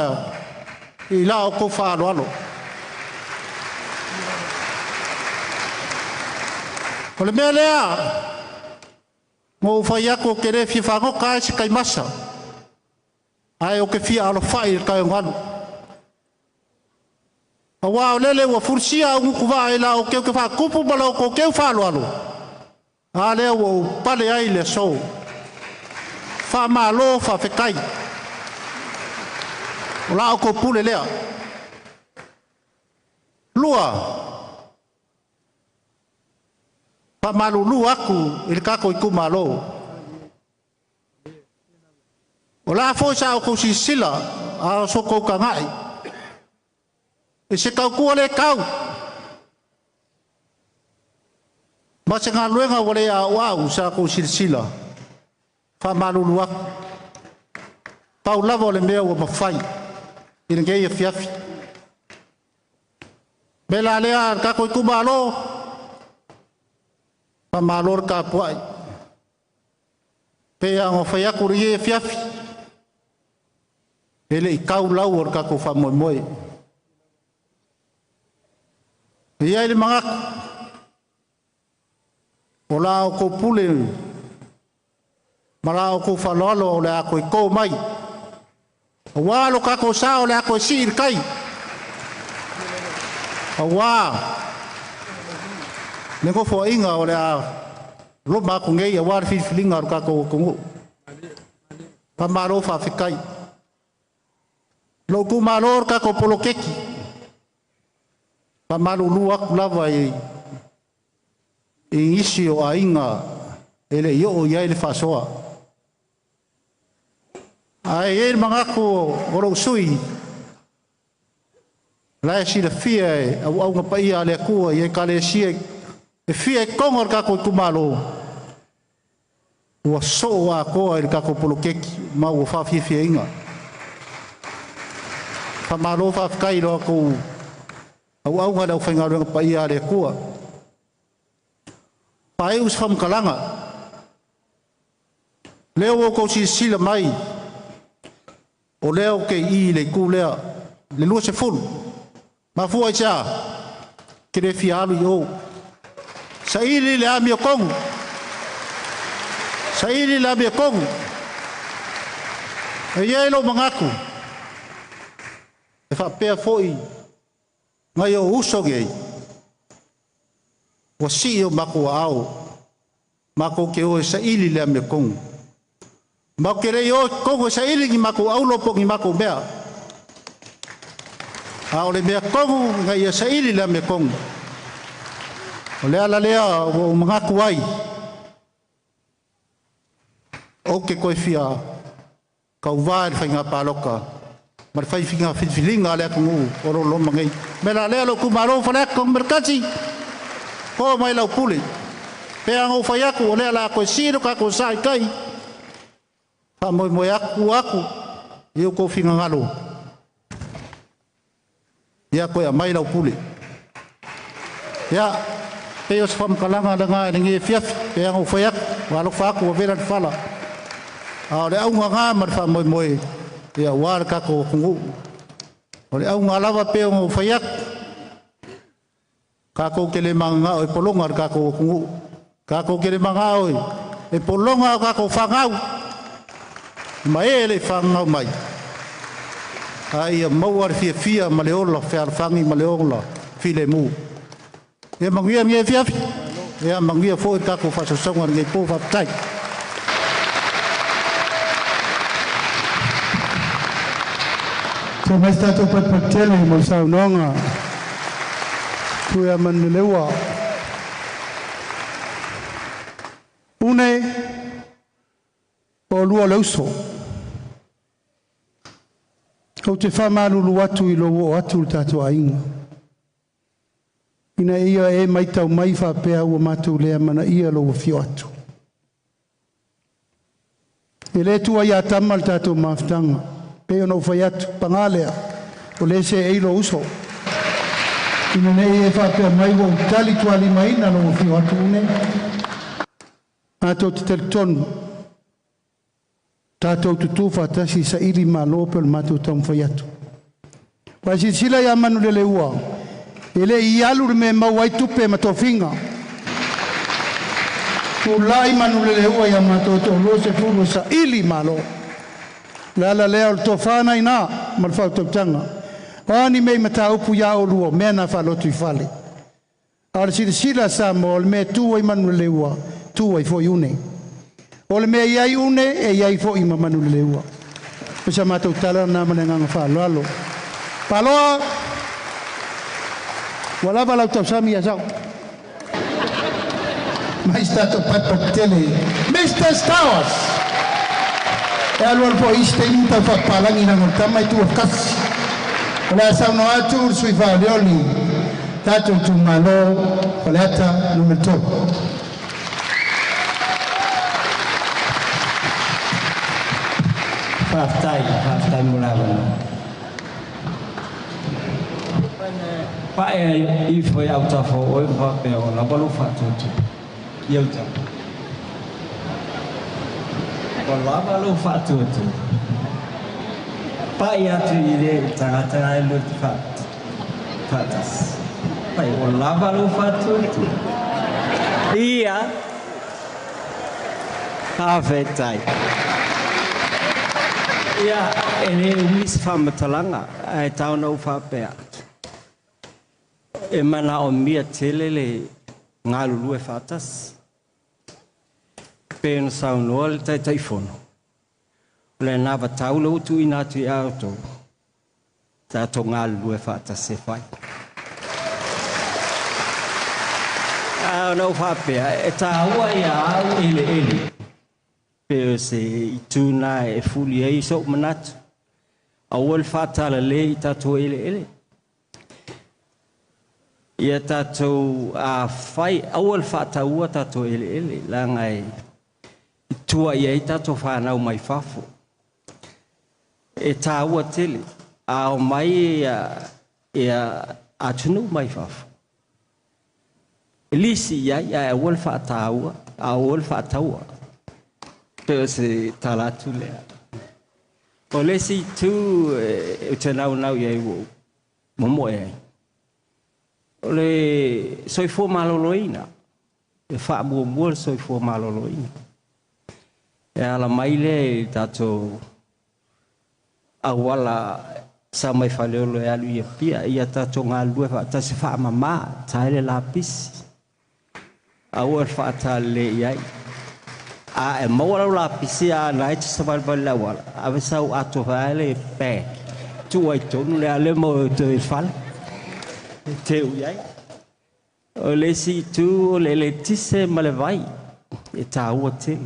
Speaker 10: i la ko fa alo alo ole melea mo fa ya ko kere fi fa ko kai masa
Speaker 4: ai o ke fia alo fai ka ngalo awa lele wa fursia u ku va ila o ke fa kupu balo ko ke fa lo alo ale o pale ai le so fa malo fa fe kai la ko pule le lua pa malo lu aku il ka ko ku malo ola fo sa ko si sila a so ko ka ngai e se ka ku le kau ma se nga luenga wale a wa sa ko si sila fa malo lu aku pa la vole me o ma fai in ge ye fiafi bela le a ka ko ku malo pa malo ka puai pe a ngo fa ya ku ye fiafi ele I kau lau or kako wha moe moe. Ia ele mangak. O la o ko pule. Mara o ko whalolo o le ako I kou mai. O walo kako sa o le ako I siir kai. O wā. Nengo fo inga o le a loma ko ngei a wāre whiwhilinga o kako o kongo. Pamaro whawhikai. Lo ku malor ka ko polo keki. Pa malu luak lava I isi o ainga ele yo o ia ele fasoa. Ai ele mangako oro sui. La si le fia au nga pa ia le ku ia kale si e fia kongor ka ko ku malo. Wa so wa ko ele ka ko polo keki ma wo fa fia inga. Pa malo fa kai lo ko au nga dau whainga runga pa ia le kua. Pa e us fam kalanga. Leo o ko si sila mai. O leo ke I le ku lea. Le lua se fulu. Ma fua I cha. Kire fi alu yo. Sa ili le ami o kongu. Sa ili le ami o kongu. E ye lo mangaku. E fa pea foi ngai o uso gei o si o mako au mako ke o sa ili le me kong mako ke rei o kongo sa ili ki mako au lopo ki mako mea a o le mea kongo ngai sa ili le me kong o lea la lea o mga kuai o ke koe fia kau vae whainga paloka mar fai finga filinga le ku oro lo mangai mela le lo ku maro fa ko merkati ko mai la puli pe ang o fa ku le la ko siro ka ko sai kai fa mo mo aku eu ko finga ngalo ya ko mai la puli ya pe os fam kalanga nga ngi fiaf pe ang o fa wa lo fa ku veran fala a le au nga mar fa mo ia war ka ko kungu ole au ngalawa pe o fayak ka ko kele manga o polonga ka ko kungu ka ko kele manga o e polonga ka ko fangau mai ele fangau mai ai mawar fia maleola fer fangi maleola file mu e mangia nge fia e mangia fo ka ko fa so songa nge po fa tai
Speaker 3: So mai stato pat patele mo sa nonga tu ya man lewa une o lua lauso o te fa malu watu I lo watu tatu ainga ina ia e mai tau mai fa pe o matu le mana ia lo fio atu ele tu ia tamal tatu maftanga pe no faiat pangalea o le se eilo uso ina nei e fa pe mai wo tali tu ali mai na no fi watu ne ato telton tato tu fa tasi sa iri malo pel matu tam faiat wa si sila ya manu le lewa ele ialu me mawai tupe matofinga ulai manu le lewa ya mato to lo se fu sa ili malo la lea o to fana ina mal fa to tanga ani me mata upu ya o luo mena fa lo tu fale al sila sa mo me tu i manu lewa tu i fo une o le me ia une e ia fo i manu lewa pesa mata utala na mananga fa lo paloa wala bala to sami ya sa mais stato patele Mr. Stars alwal po istem ta fa palangi na tama tu kas la sa no atu sui fa leoli tatu tu malo palata numero 2
Speaker 11: half time mulava pa e foi auto fo o va pe o la balu fa tutu yeuta o la balu fa tutu pa ia tu ile tanga lu fa fatas pa o la balu fa tutu ia afetai ia ene umis fa matalanga ai tau no fa pe e mana o mia telele ngalulu e fatas pen saunol tai taifono le nava taulo tu inatu i auto ta to ngalulu e fatas se fai no fa pe e ta ua ia ele pe se ituna e fuli e so manat awol fatala le ta to ele ia tatou a fai awal fata ua tatou ele la ngai tua ia tatou whanau mai fafo e tā ua tele a o mai ia atunu mai fafo lisi ia awal fata ua awal fata ua pe se talatu lea o lesi tu e tenau nau ia iwo momo e le soifo maloloina e fa mua soifo maloloina e ala mai le tato awala sa mai falelo e alu ia pia ia tato ngalu e ta se fa mama taile lapis awal fa ta le ia a e mawala lapis ia nai te sa balbala wala ave sau ato vale pe tu ai tonu le ale mo te fal te uiai o le si tu o le tise ma le vai e ta ua te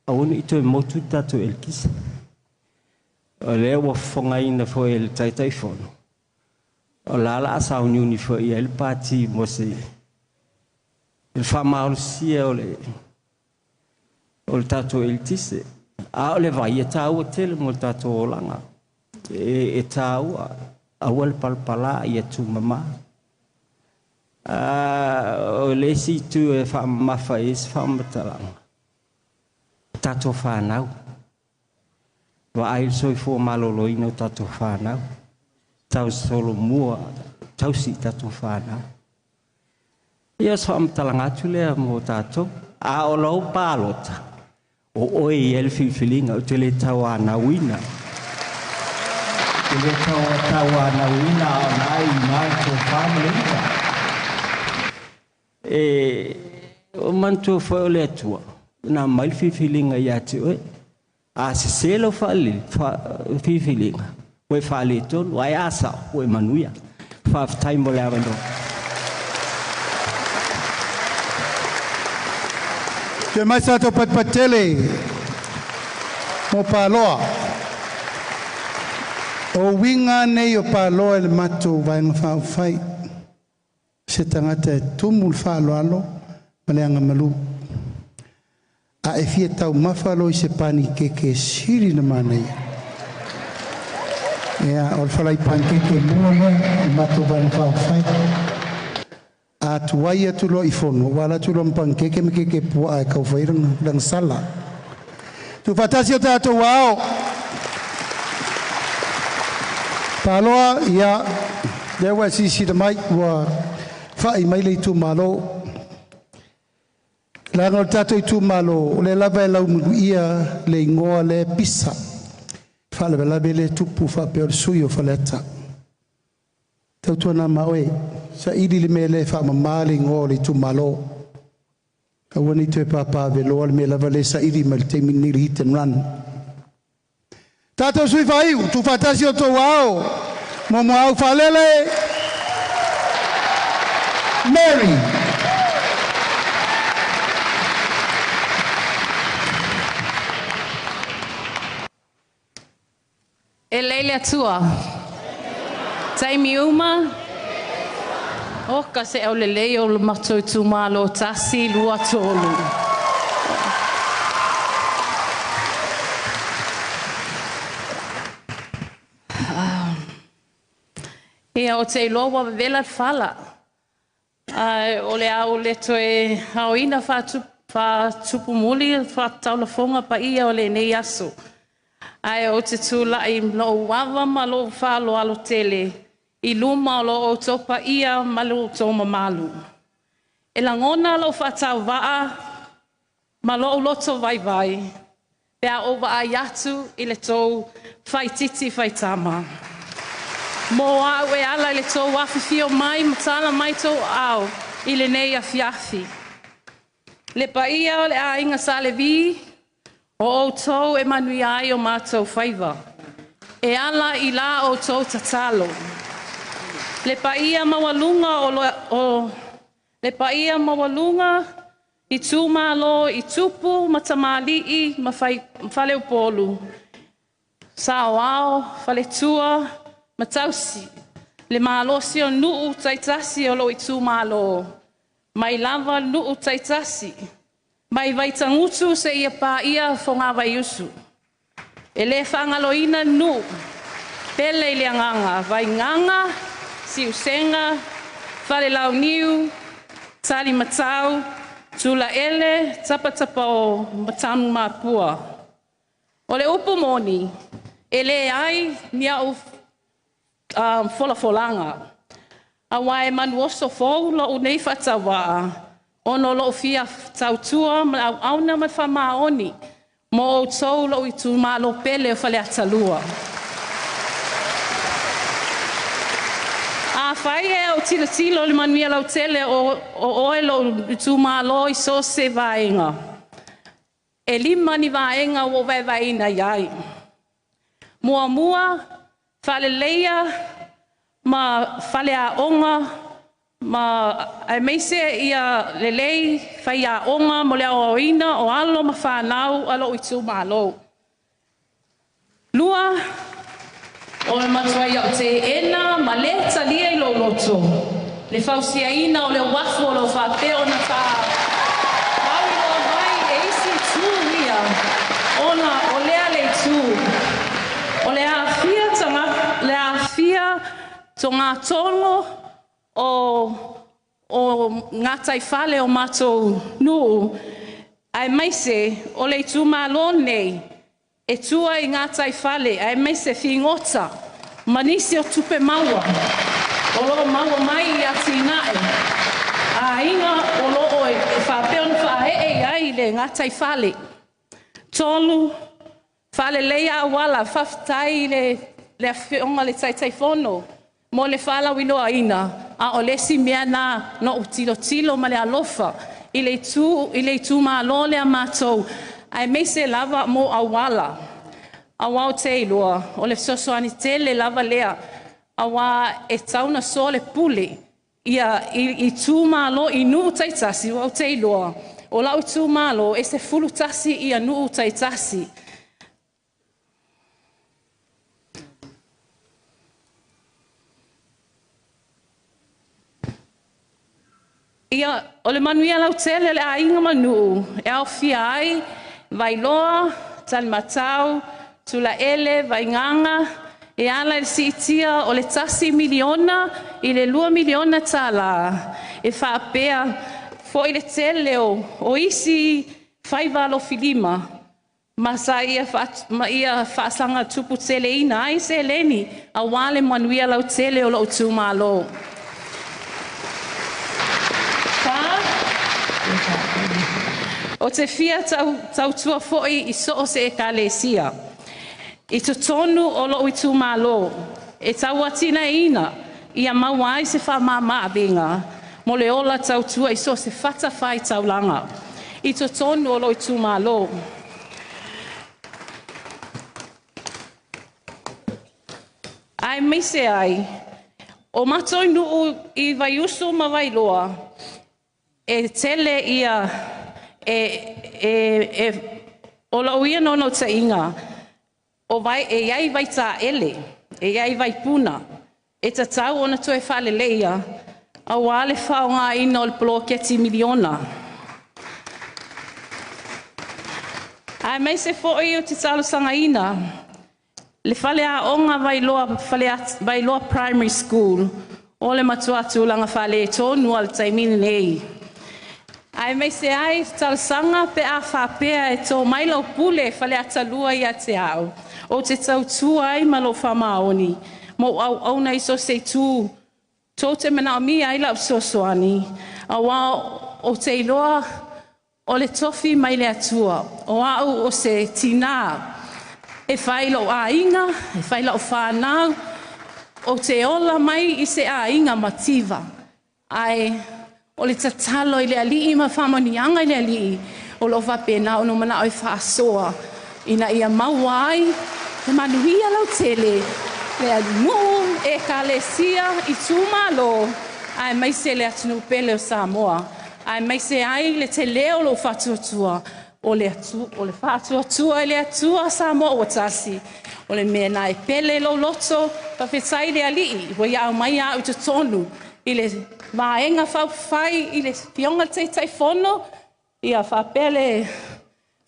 Speaker 11: auni i to e motu tato el kisa o le ua fonga ina fo el taitai fono o lala asa uniuni fo i el pati mo se il fa maul sia o le tato el tise a o le vai e ta ua te le mo tato o langa e ta ua awal palpala ia tu mama o le si tu e fa mafa is fa matalang tato fa nau wa ai soi fo malolo ino tato fa nau tau solo mua tau si tato fa nau ia so matalang atu le mo tato a o lo palota o oi el filinga o te le tawa na wina le tawa na wina ai mai to family o manto foi le tua na mai filinga ia te oi a se selo fali filinga o fali ton o asa o manuia fa time le avando
Speaker 3: ke mai sa to patele mo paloa o winga nei o paloa le mato vai fa fai se tangata tumul fa alo maleanga malu a e fia tau mafalo i se pani ke siri na manai ia o falai pankeke mua mato vai fa fai a tuaia tu lo i fono wala tu lo pankeke me ke pu a ka fairang lang sala tu fatasi o tato wao paloa ia dewa si de mai wa fai mai le tu malo la no tato tu malo le lava la ia le ngoa le pisa Fala bela bele tupu fa pe suyo faleta. Tau tona mawe sa idi le mele fa mamali ngoli tu malo. Kawani te papa velo al mela vale sa idi mal te minni hit and run. Tato sui fai tu fatasi o to wao. Momo au falele. Mary.
Speaker 12: Eleile atua. Taimi uma. O ka se au lelei o matou tu malo tasi lua tolu. Ia o te loa vela fala. O le au le toe hauina fa tupu muli fa taula fonga pa ia o le nei aso. Ai o te tūlai lo wawa ma lo whalo alo tele. I luma o lo o topa ia ma lo toma malu. E langona lo whatau waa ma lo o loto vai vai. Pea o waa yatu i le tau whai titi whai tama. Mo au e ala i le tau wawhiwhio mai matala mai tau au i le nei a fiafi. Le pa ia o le a inga sa le vi. O tau e manui ai o mātou whaiva. E ala i la o tau tatalo. Le paia mawalunga le paia mawalunga i tūmalo i tupu matamali i mawhale upolu. Sao ao, whale tua, matausi. Le maalosi o nuu taitasi o lo i tūmalo. Mai lava nuu taitasi. Mai vaitangutu se ia pa ia fonga vai usu. E le whangaloina nu. Pele i le anganga. Vai nganga, si usenga, whare lau niu, tali matau, tula ele, tapa o matamu mapua. O le upu moni, e le ai ni au folanga. A wae manu oso fau lo unei whatawaa. Ono lo fia tautua ma auna ma whamaoni. Mo o tau lo i tu malo pele o whale atalua. A whai e o tilo le manuia lau tele o oe lo i tu malo i so se vaenga. E lima ni vaenga o vaina iai. Mua, whale leia, ma whale a onga, ma ai meise ia lelei fai a onga mo le oina o alo ma whanau alo i tū malo. Lua, o le matua ia o te ena ma le talia i lo loto. Le fausia ina o le wafo o lo whapeo na wha. Pau i lo mai e isi tū ia. Ona o lea le tū. O le a fia tanga, le a fia tonga tongo o ngatai fale o matou nuu. Ai maise o le tū malo nei. E tua i ngatai fale, ai maise whingota. Manisi o tupe maua. O loo maua mai i atinae. A inga o loo e whapeo na whahe ai le ngatai fale. Tolu, fale leia awala, whaftai le whionga le taitai fono. Mo le whala wiloa ina, a o lesi mea na no utilo ma le alofa. I le tū malo le amatou. Ai meise lava mo awala. Awa o te iloa, o le sosoani tele lava lea. Awa e tauna so le pule. Ia i tū malo i nuu taitasi o te iloa. O lau tū malo e se fulu tasi ia nuu taitasi. Ia, o le manuia lau tele le a inga manu, e au fia ai, vai loa, tali matau, tula ele, vai nganga, e ala le si itia o le tasi miliona, i le 2 miliona tala, e whaapea, fo i le tele o isi whaivalo filima, ma sa ia whaasanga tupu tele ina, ai se leni, a wale manuia lau tele o lo tu malo. O te fia tau tua foi i so se e kalesia. I to tonu o lo i tu malo. E tau atina ina. Ia mawai se wha mama benga. Mo le ola tau tua i so se fata whai tau langa. I to tonu o lo i tu malo. Ai meise ai. O matoi nuu i vai usu ma vai loa. E tele ia o la uia no ta inga. O vai e iai vai ta ele. E iai vai puna. E ta tau ona toe whale leia. A wale whao ngā ina o le ploketi miliona. Ai meise fo'i o te talo sanga ina. Le whale a onga vai loa primary school. O le matuatu langa whale e tonu al taimini nei. Ai mei se ai talsanga pe a whapea e tō mailo pule whale a talua i a te au. O te tau tū ai malo whamaoni. Mo au nei so se tū. Tō te mana o mi ai lau sosoani. A wā o te iloa o le tofi mai le atua. O au o se tina. E whailo a inga, e whailo whanau, o te ola mai i se a inga mativa. Ai, o le tatalo i le alii ma whamanianga i le alii, o lo whapena o no mana oi whaasoa. Ina ia mauai, e manuia lau tele, le alimu e ka le sia i tūmalo, ai mai se le atunu pele o Samoa. Ai mai se ai le te leo lo whatuatua, o le whātua le atua Samoa o tasi. O le mea nai pele lo loto, whawhetai le alii, wa iau mai au te tonu, i le maenga whawhai, i le pionga teitai whono, i a whapele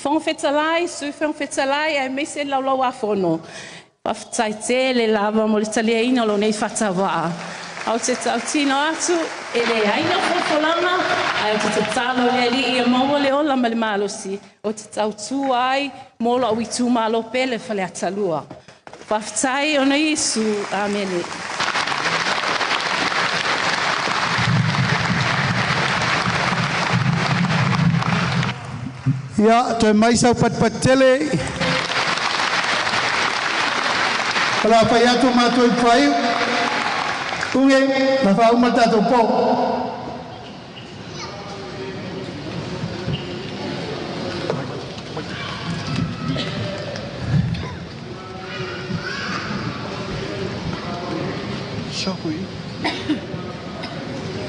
Speaker 12: whongwhetalai, sui whongwhetalai, ai mese laulau a whono. Whawhetai te le lava mo le talia ina lo nei whatawaa. Au te tau tino atu, e le aina whawholanga, ai o te talo le li i a maua le ola ma le malosi, o te tau tū ai, molo au i tū malo pele whale atalua. Whawhetai o na Isu, amene.
Speaker 3: Ia, toi mai sau patpatele. Kala whai atu mātua i whai. Unge, na whau matato po.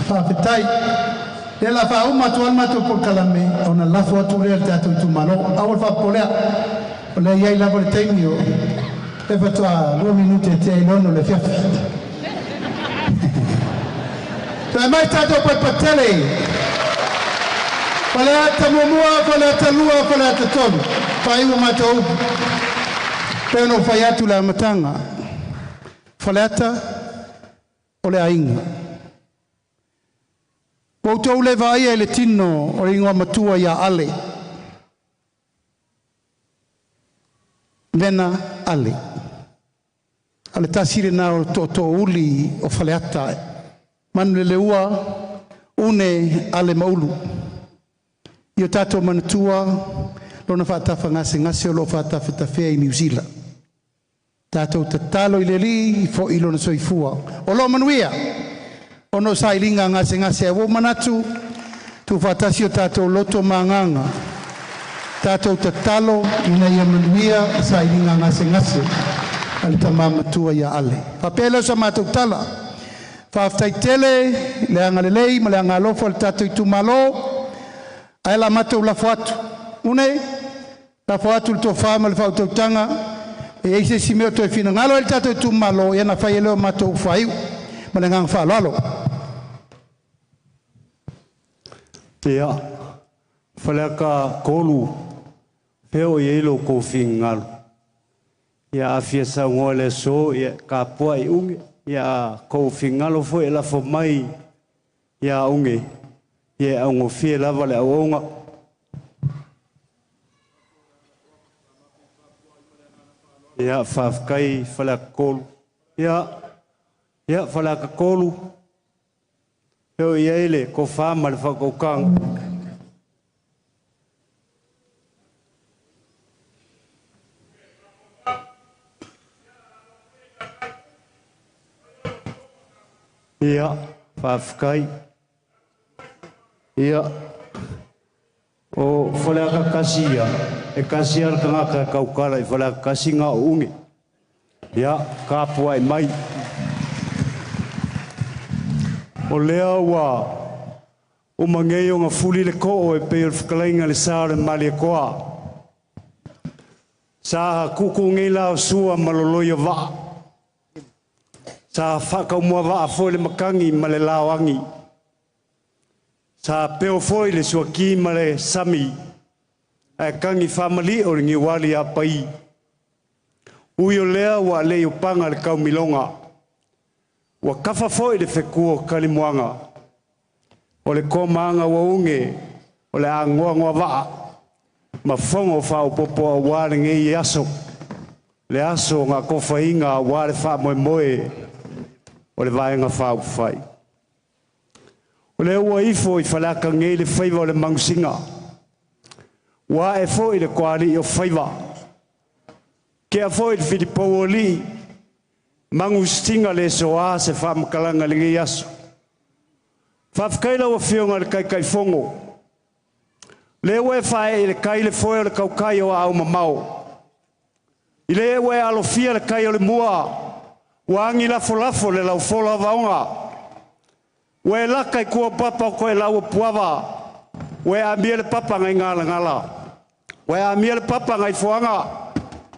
Speaker 3: Whawhetai. E la whau matua matua po kalame, o na lafo atu rea tato i tumano. Awal whapolea, o le iai lavo le teimio. E whatua 2 minute te ailono le whiawhi. Te mai tato patpatele. Whale ata mumua, whale ata lua, whale ata tonu. Whaiwa matou. Peno whai atu la matanga. Whale ata o le ainga. Wautou le vai e le tino o ingoa matua ia ale. Vena ale. Ale tasire na o to uli o whale ata. Manu le ua, une ale maulu. Io tato manatua, lona whaatafa ngase o lo whaatafa tawhea i New Zealand. Tato tatalo i le li, fo i lona soifua. O lo manuia, ono sailinga ngase wo manatu, tu whaatasi o tato loto manganga. Tato tatalo, ina ia manuia, sailinga ngase. Alita mamatua ia ale. Whapelo sa matou tala. Whaftai tele, le angalelei, ma le angalofo al tato i tumalo, ai la matou lafo atu. Une, lafo atu le tō whama le whautautanga, e eise si meo toi fina ngalo el tato i tumalo, e na whai eleo matou whaiu, ma le ngang whalalo.
Speaker 7: Ia, whaleaka kolu, peo i eilo ko whingalo. Ia awhia sa ngoa le so, ia ka pua i unge. Ia kou whingalo fo e la fo mai ia unge ia ongo fie lava le aonga ia whafkai whalaka kolu ia whalaka kolu heo ia ele ko whama le whakaukanga Ia, whawhikai. Ia, o whaleaka kasia, e kasia ka ngaka kaukara i whaleaka kasi ngā ungi. Ia, kāpua e mai. O lea ua, o mangei o ngā fuli le ko e peo whakalainga le sāre mali e koa. Sa kuku ngei lao sua maloloia waa. Sa whakau mua waa fo le makangi ma le lao angi. Sa peo foi le sua ki ma le sami. E kangi whamali o ringi wali a pai. Ui o lea wa le upanga le kau milonga. Wa kafa foi le whekua kalimuanga. O le komanga wa unge. O le angoa ngoa waa. Ma fongo whao popo a wāre ngei aso. Le aso ngā kowhainga a wāre wha moe moe. O le vaenga whao whai. O le ua ifo i whalaka ngei le whaiva o le mangusinga. Wā e fo i le kuari i o whaiva. Kia fo i le whiripau o li. Mangustinga le soa se wha makalanga le ngei aso. Whawhakaila o whionga le kai fongo. Le ue whae i le kai le foe o le kaukai o au mamau. I le ue alofia le kai o le mua. Wangi lafo le lau fola vaonga. Ue laka i kua papa o koe lau puava. Ue amia le papa ngai ngala. Ue amia le papa ngai fuanga.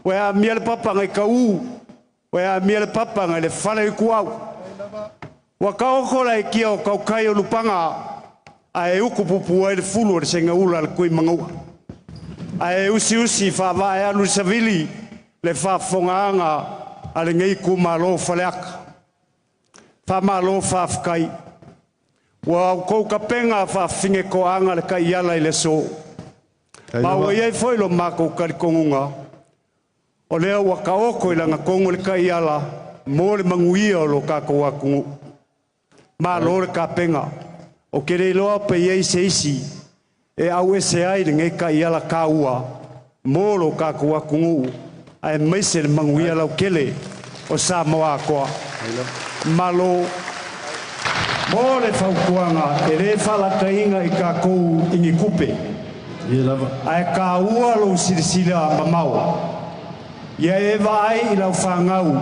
Speaker 7: Ue amia le papa ngai kau. Ue amia le papa ngai le whale i kuau. Wakaoko la i kia o kaukai o lupanga. Ai uku pupu ai le fulu o le senga ula le kui mangaua. Ai usi whawai alu savili le whafongaanga a le ngei ku malo whaleaka. Whamalo whawhikai. Wa kou ka penga whawhinge koanga le kai ala i le so. Maua iei whoilo mako karikongunga. O lea waka oko i langa kongo le kai ala mo le manguia o lo kako wakungu. Malo le ka penga. O kere loa pe iei se isi, e au ese ai le ngai ka iala ka ua, mōro ka kua kungu, ai meise le manguia lau kele, o sa moa koa. Malo, mō le whaukuanga, e re whalaka inga i ka kou ingi kupe. Ai ka ua lo sirisira mamau. Ia e vai i lau whangau,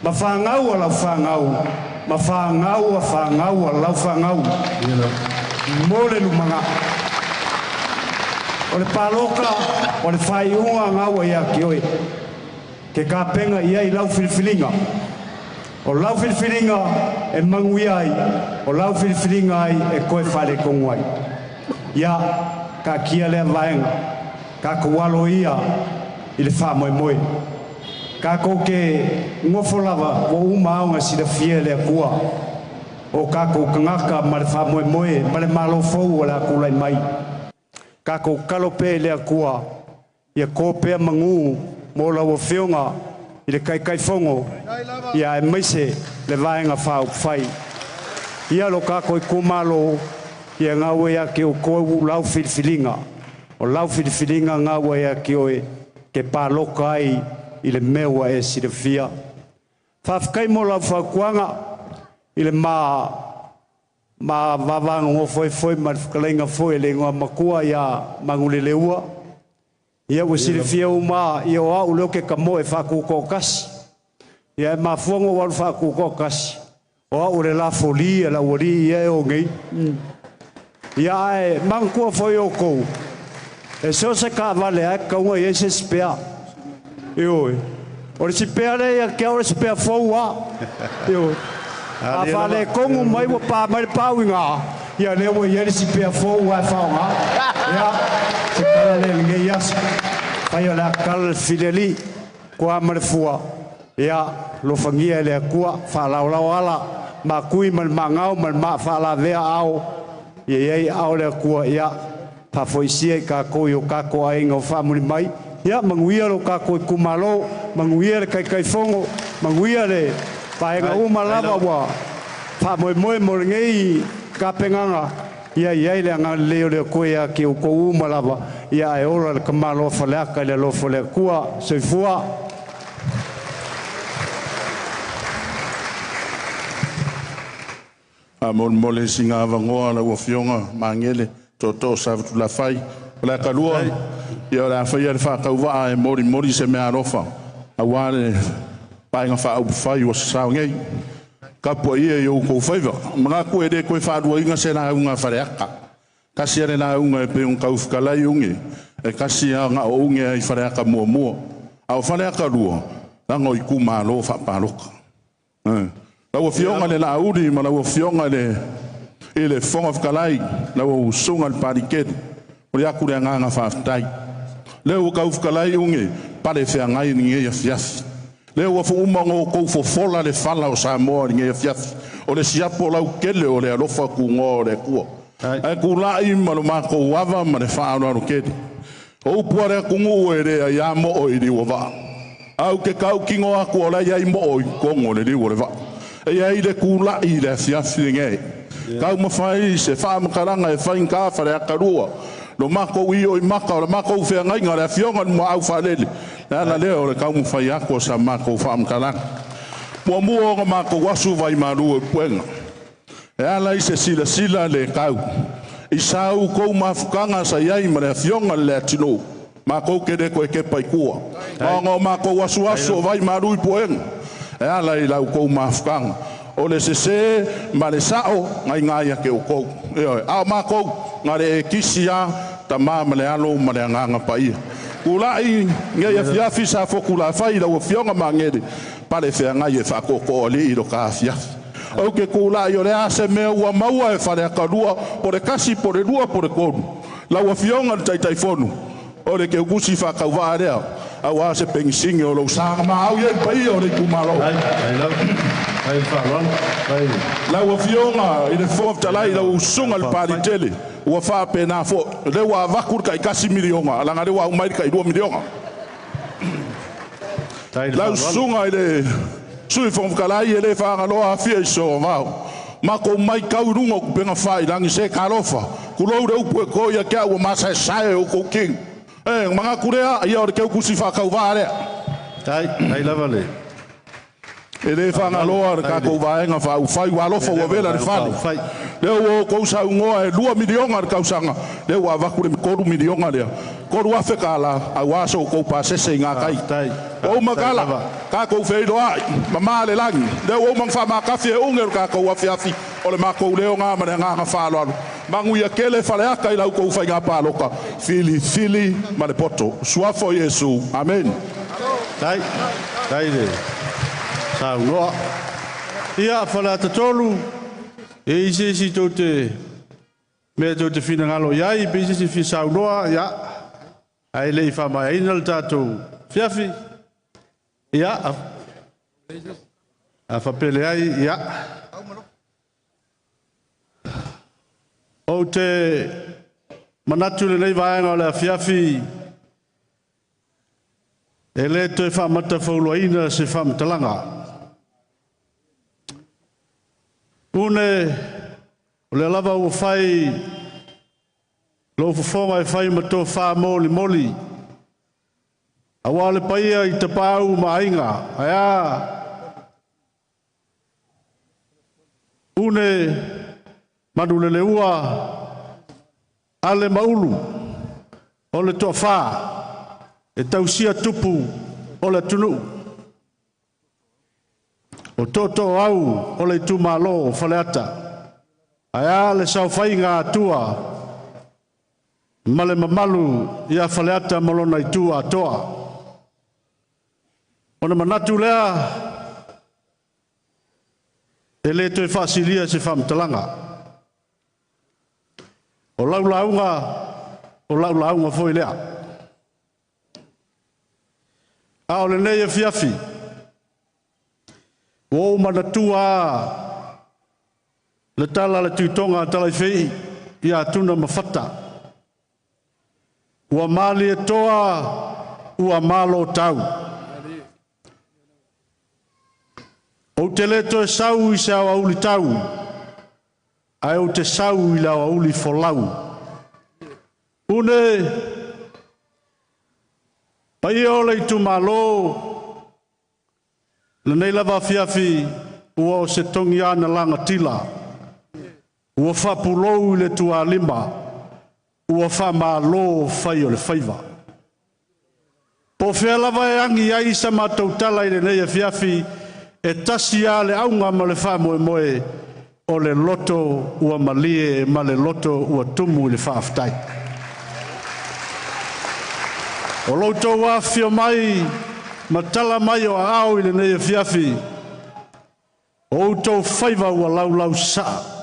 Speaker 7: ma whangau a lau whangau, ma whangau a lau whangau. Mōre lumanga. O le paloka, o le whaiunga ngāua ia ki oe. Ke ka penga ia i lau whiriwhiringa. O lau whiriwhiringa e mangui ai. O lau whiriwhiringa ai e koe whare kongu ai. Ia, ka kia lea vaenga. Ka kualo ia i le wha moe moe. Ka kou ke ngofolawa o umaonga si le fie lea kua. O ka kou kangaka ma le wha moe moe, ma le malo fau o lea kulai mai. Ka kou kalope lea kua, ia kōpea mangu mo lau o whionga i le kai fongo, ia e meise le vaenga whao whai. Ia lo ka kou i kumalo, ia ngawe ia ke o kou lau whiriwhiringa. O lau whiriwhiringa ngawe ia ke oe ke pāloka ai i le meua e sirewhia. Whawhikai mo lau whakuanga i le vavanga ngō foi ma whakalainga foi le ngā makua ia mangulele ua. Ia ua sirewhia uma i o au leo ke kamo e whakuko kasi. Ia e mafuango waru whakuko kasi. O au le la foli e la wari ia e o ngei. Ia e mangkua foi o kou. E seo se ka vale ai kaunga i e se spea. Ioi. O le sipea le ia kia o le sipea foua. Ioi. A whale kongu mai wa pā mai pāwi ngā. Ia lewa i ere sipea foua e whaonga. Ia. Se kala le nge yasu. Pai o lea kala le fileli. Kua mare fua. Ia. Lo fangia le kua. Whalau lau ala. Ma kui man ma ngau man ma whala vea au. Ia iei au le kua. Ia. Pa foisia i ka koi o ka koa inga o whamuri mai. Ia, manguia lo ka koi kumalo, manguia le kai fongo, manguia le paenga umalava wa. Pa moe mo ngei ka penganga. Ia iei le anga leo le koe a ki o ko umalava. Ia e ora le kamalo whaleaka le lo whale kua, soifua.
Speaker 5: nga mole singa vangoa la wafionga mangele toto sa la fai la kalua ia la fai ia fa ka wa e mori se me arofa a wale pa nga fa fai o sa ngai ka po ia yo ko fai mga ko e de ko fa do inga se na unga fa aka kasi ere na unga pe un ka ufkala yungi e kasi nga unga i fa aka mo au fa aka ruo la ngoi ku malo fa paloka la wafionga le la uri ma la wafionga le ele fonga fkalai la wo sunga al pariket o ya kure nga fa tai le wo ka fkalai unge pale fe ngai ni ya fiaf le wo fu umango ko fo fola le fala o sa mo ni ya fiaf o le siapo la kele o le alofa ku ngore ku ai ku la i ma lo ma ko wava ma le fa no kete o puare ku ngu ere ya mo o i wo va au ke kau kingo aku ola ya mo o ko ngole ni wo va e ai le kula i le fiafi ngai kau ma fai se fa ma karanga e fai ka fa le akarua lo mako wi o mako lo mako fe ngai ngara fionga mo au fa le na le o kau ma fai ako sa mako fa ma karanga mo mo mako wasu vai maru e puenga e ala i se sila le kau i sau ko ma fukanga sa yai ma le fionga le tino mako ke de ko ke pai kua ngo mako wasu vai maru i puenga e ala i lau kou mafukanga o le sese ma le sao ngai ngai ke o kou a ma kou ngare kisia ta ma le alo ma le nganga pai kulai ngai ya fiafi sa fokula fai lau fionga mangede pale fe ngai e fa ko le i lo ka fia o ke kulai o le ase me ua maua e fa le kadua por e kasi por e lua por e konu lau fionga tai fonu o le ke gusi fa ka va area awa se pensingi o lo sa ma au ye pai o le kumalo ai fa la wa fionga i le fo talai la usunga al paritele wa fa pena fo le wa vakur kai kasi milionga ala ngare wa mai kai 2 milionga la usunga ile sui fo kalai ele fa ngalo a fi so ma ko mai kau rungo penga fa ilangi se kalofa kulo de u ko ya ka wa ma sai o ko king mga kurea ia o ke kusi fa ka vare tai lavale ele fa ngaloa ka ko va nga fa fai wa lo fo vela de fa le o ko sa ngo e 2 milionga ka usanga le wa va ku ko 2 milionga le ko wa fe kala a wa so ko pa se se nga kai tai o magala ka ko fe do ai mama le lang le o mang fa ma ka fe unger ka ko wa fe afi o le ma ko le nga ma nga fa lo mangu ya kele fa le ka ila ko fa nga pa loka fili ma le poto sua fo yesu amen tai le sa no ia fa la tolu e si tote me tote fina ngalo ya i be si fi sa no ya ai le fa mai inal tatu fiafi ya a fa pele ai ya o te manatu le nei vaenga o le fiafi e le te fa mata fauloina se fa mtalanga une o le lava o fai lo fofonga e fai mato fa moli a wale paia i te pau mainga aya une madulele ua ale maulu o le tofa e tausia tupu o le tunu o toto au o le tumalo faleata aya le saufainga tua male mamalu ia faleata malona i tua toa ona manatu lea e le toi fasilia se famtalanga o laulaunga foi lea a o le nei e fiafi o manatua le tala le tuitonga tala i fei ia tuna mafata ua mali e toa ua malo tau o te leto e sau i se au auli tau ai o te sau i lau auli folau une pai o le tu malo le nei lava fiafi ua o se tongi ana langa tila
Speaker 4: ua whapulou le tua lima, ua whamalo whai o le whaiva. Po whea lava e angi ai sa mātou tala i le nei e fiafi, e tasi a le aunga ma le wha moe moe, o le loto ua malie ma le loto ua tumu i le whaaftai. O loutou a fio mai, ma tala mai o au i le nei e fiafi, o outou whaiva ua lau saa.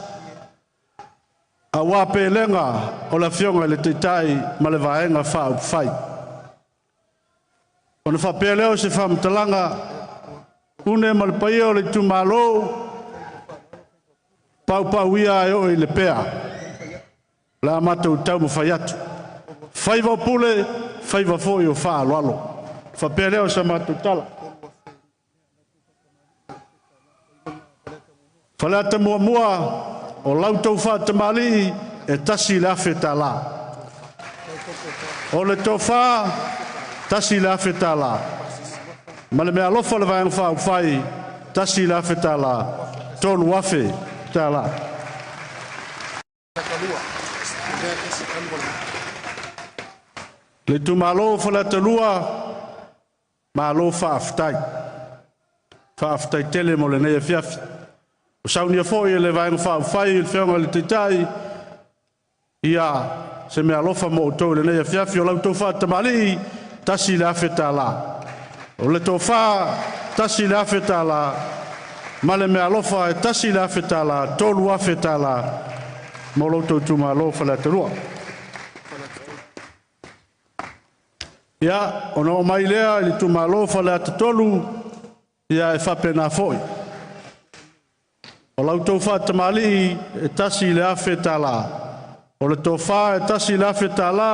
Speaker 4: A wā pēlenga o la fionga le teitai ma le vaenga whau whai. O na whapēleo se whamtalanga, une ma le paia o le tumalo, pau ia e o i le pea. La matou tau mo whai atu. Whaiva o pule, whaiva foi o wha aloalo. Whapēleo se matou tala. Whaleata mua, o lautou wha tamali e tasi le awhi tā la. O le tō wha, tasi le awhi tā la. Ma le mea lofa le vāng wha whai, tasi le awhi tā la. Tōnu awhi tā la. Le tu malo whalata lua, malo wha awhtai. Wha awhtai tele mo le nei fiafi. O saunia foi e le vaenga whau whai, il whionga le teitai, ia se mea lofa mo tau le nei fiafi o lau tau wha tamali, tasi le awhi tā la. O le tau wha, tasi le awhi tā la, ma le mea lofa e tasi le awhi tā la, tolu awhi tā la, mo lau tau tu ma lofa le te rua. Ia, ona o mai lea, li tu ma lofa le te tolu, ia e whapena foi. O lau tau wha tamali e tasi le awhi tā la. O le tau wha e tasi le awhi tā la,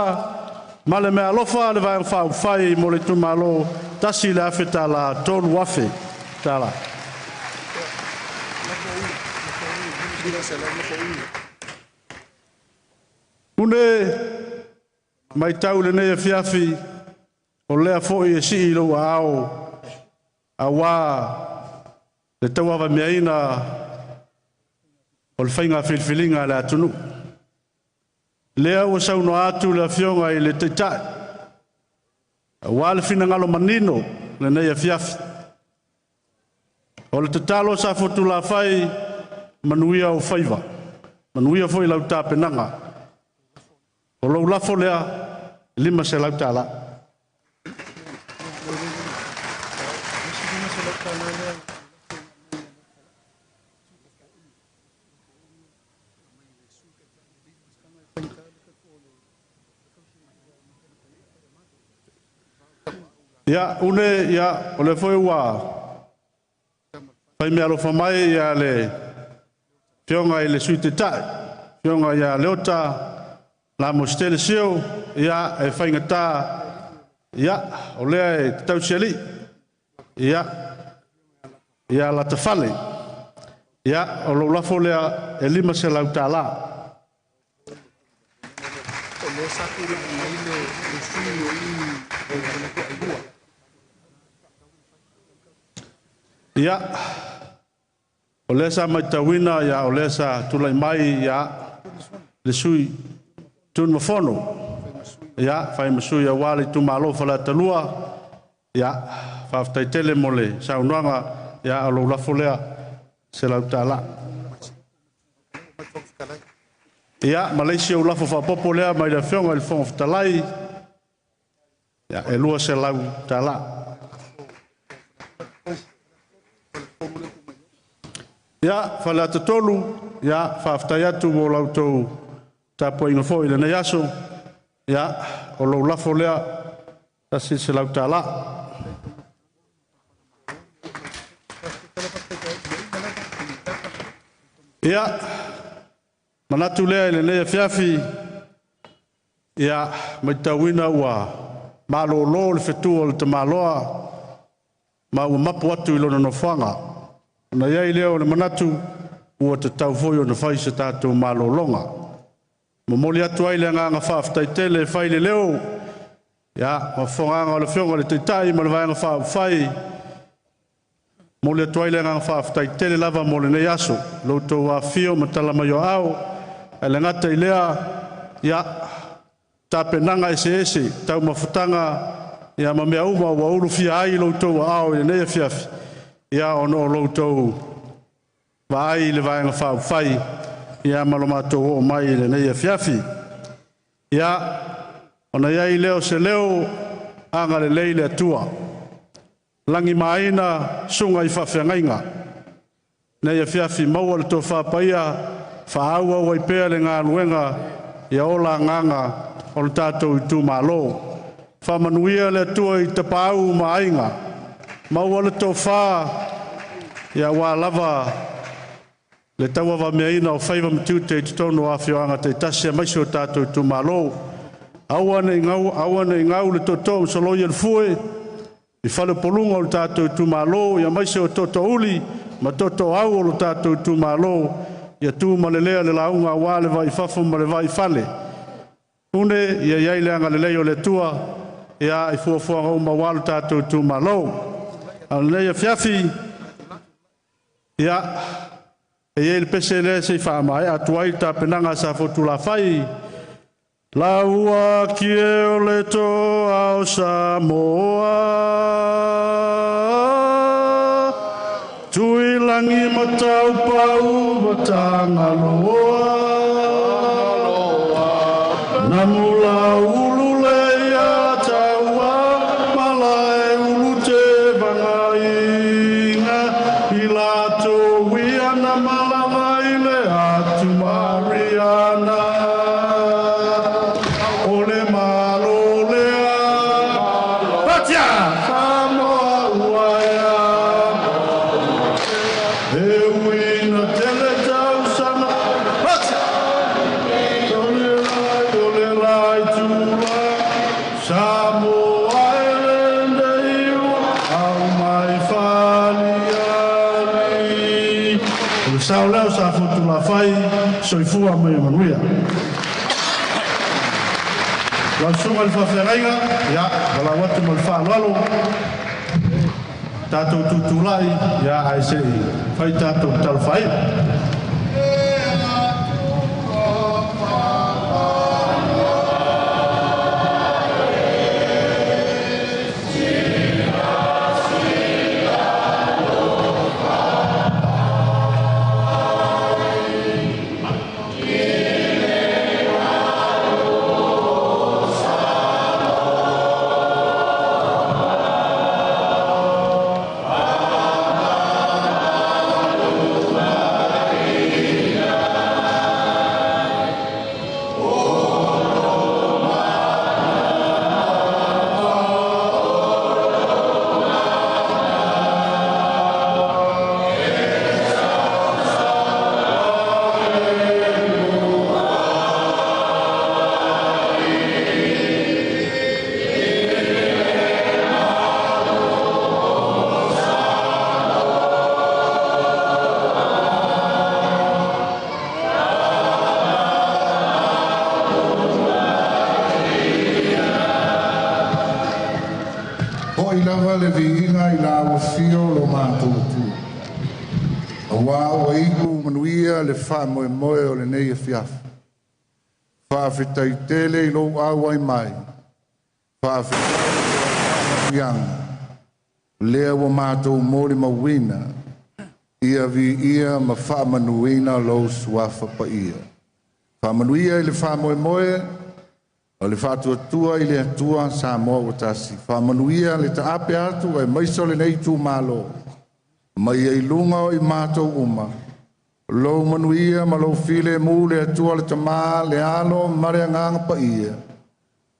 Speaker 4: ma le mea lofa le vāng whau whai mo le tumalo tasi le awhi tā la, tolu awhi tā la. Une mai tau le nei e fiafi, o lea foi e si ilo a ao, a wā le tau awa mea ina, o le whainga whilwhilinga le atunu. Lea ua sauno atu le fionga i le teitai. Wa le fina ngalo manino le nei a fiafi. O le tatalo sa fotu la whai manuia o whaiva. Manuia foi lau tā penanga. O lau lafo lea lima se lau tā la. Ia, une, ia, o le foi ua. Pai mea lofa mai, ia le fionga i le sui te tai. Fionga ia leota, la mostele sio, ia e whainga tā. Ia, o lea e tau siali. Ia, ia la te whale. Ia, o lo lafo lea e lima se lau tā la. O le saki la mai le sui o i ia, o le sa mai tawina, ia o le sa tulai mai, ia le sui tun mafono, ia whai masui a wale tu malo whala talua, ia whaftai tele mo le saunoanga, ia alo lafo lea se lau tāla. Ia, Malaysia u lafo whapopo lea mai le whionga il whonga whatalai, ia e lua se lau tāla. Ia, whale ata tolu, ia, whaftai atu mo lautou tapo inga fo i le nei aso, ia, o lau lafo lea, tasi se lau tā la. Ia, manatu lea i le nei fiafi, ia, mai tauina ua malo lo le fetua le te maloa, ma ua mapu atu i lona no whanga. Na iai leo le manatu ua te tau foi o na whai se tātou malolonga. Ma moli atu ai le nganga whaaftai tele whai le leo. Ia, ma whonganga o le whionga le teitai ma le vaenga whai. Moli atu ai le nganga whaaftai tele lava mo le nei aso. Loutou a fio ma tala mai o au. le ngata i lea ia tapenanga ese tau mafutanga ia ma mea uma ua uru fia ai loutou ao i nei fiafi ia ono loutou vai le vaenga whaufai ia malomatou o mai le nei fiafi ia ona iai leo se leo anga le leile atua langi maina sunga i whawhiangainga nei fiafi maua le tō whapaia whaaua ua i pēa le ngā luenga ia ola nganga o le tātou i tū mālo whamanuia le atua i te pāu maainga maua le tō wha ia wā lava le taua wa meaina o whaiva mtiute i titono a whioanga te tasia maiso tātou i tū mālo awane i ngau le toto msoloi al fue i whale polunga o le tātou i tū mālo ia maiso toto uli ma toto au o le tātou i tū mālo ia tū malelea le launga wale vai whafo ma le vai whale une ia iai leanga le leo le tua ia i fuafua ngau ma walu tātou i tū mālo al leia fiafi ia e iei le pese le se i whaamai atuai tā penanga sa fotu la whai la ua kie o le to au Samoa tui langi matau pau matanga loa namula ulu leia taua malae ulu te vangainga ilato wiana malangai le atu Mariana ole malo lea Patia Samoa uaya Ewina tele tau sana Patia ole lai tula Samoa elende iu au mai faliani ole sao leo sa futu la fai soifua mai manuia langsung al whawhiangainga, ia, wala watu mal whaalalo. Tātou tutulai, ia, ai se, whai tātou talwhai.
Speaker 2: lava le viinga I la wafio lo mātou tu. A wā o iku manuia le wha moe moe o le nei e fiafu. Wha whitai tele I lo awai mai. Wha whitai ianga. Lea wa mātou mōri mawina. Ia vi ia ma wha manuina lo suafa pa ia. Wha manuia I le wha moe moe. O le whātua tua I le atua sa moa o tasi. Whamanuia le ta ape atu e maiso le nei tū mālo. Mai e lunga o I mātou uma. Lou manuia ma lou file mū le atua le ta mā le alo mare nganga pa ia.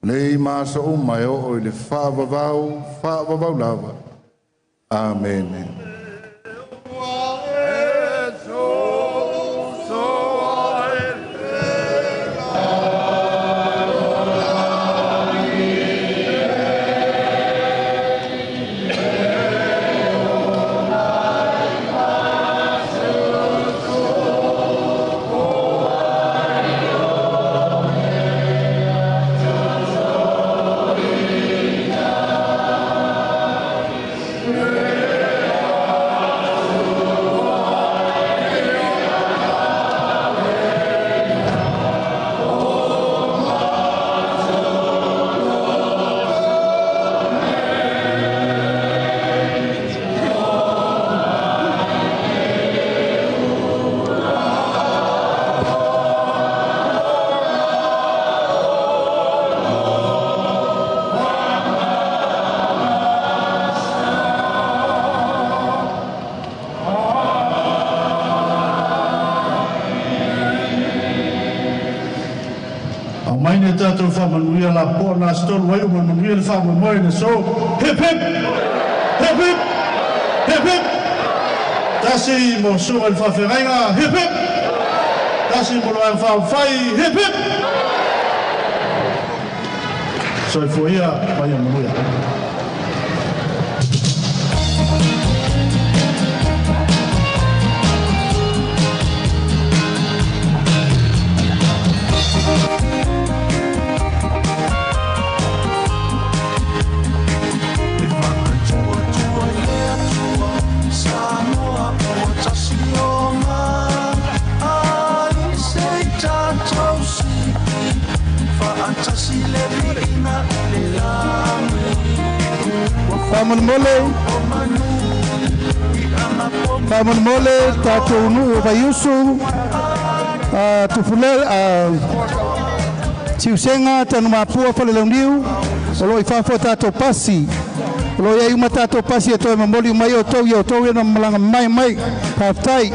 Speaker 2: Nei māsa uma e o I le whāwavau lava. Amen.
Speaker 4: ine tātou whamanuia la po na stolu wai uma manuia le whamamoe na so. Hip hip! Hip hip! Hip hip! Tasi mo sunga le whawhengainga. Hip hip! Tasi mo loa whawhai. Hip hip! So for ia, mai a manuia.
Speaker 3: Paman mole tātou nu o Vaiusu, tufule tiusenga tanu mapua whaleleuniu, o loi whawha tātou pasi, o loi ai uma tātou pasi e toi mamoli mai o tau i o tau ena malanga mai, haftai.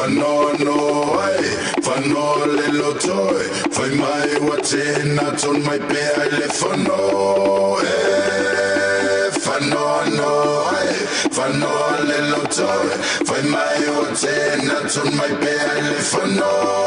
Speaker 1: whanoa no ai, whanoa le lotoe, whai mai wa tēnā ton mai pēa le whanoa whanoa no ai, whanoa le lotoe, whai mai wa tēnā ton mai pēa le whanoa.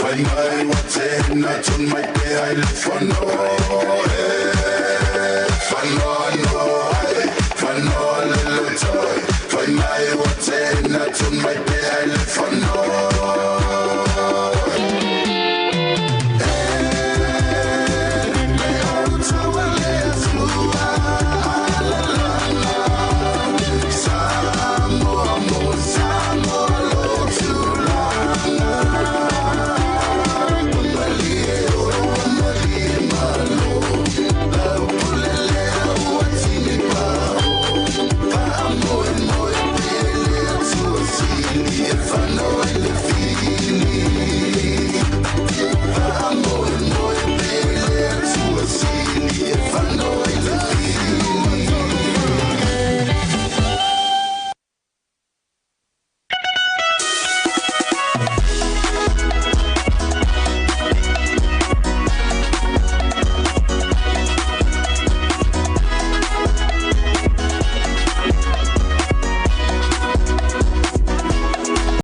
Speaker 1: Why my what's in, not on my day, I live for no.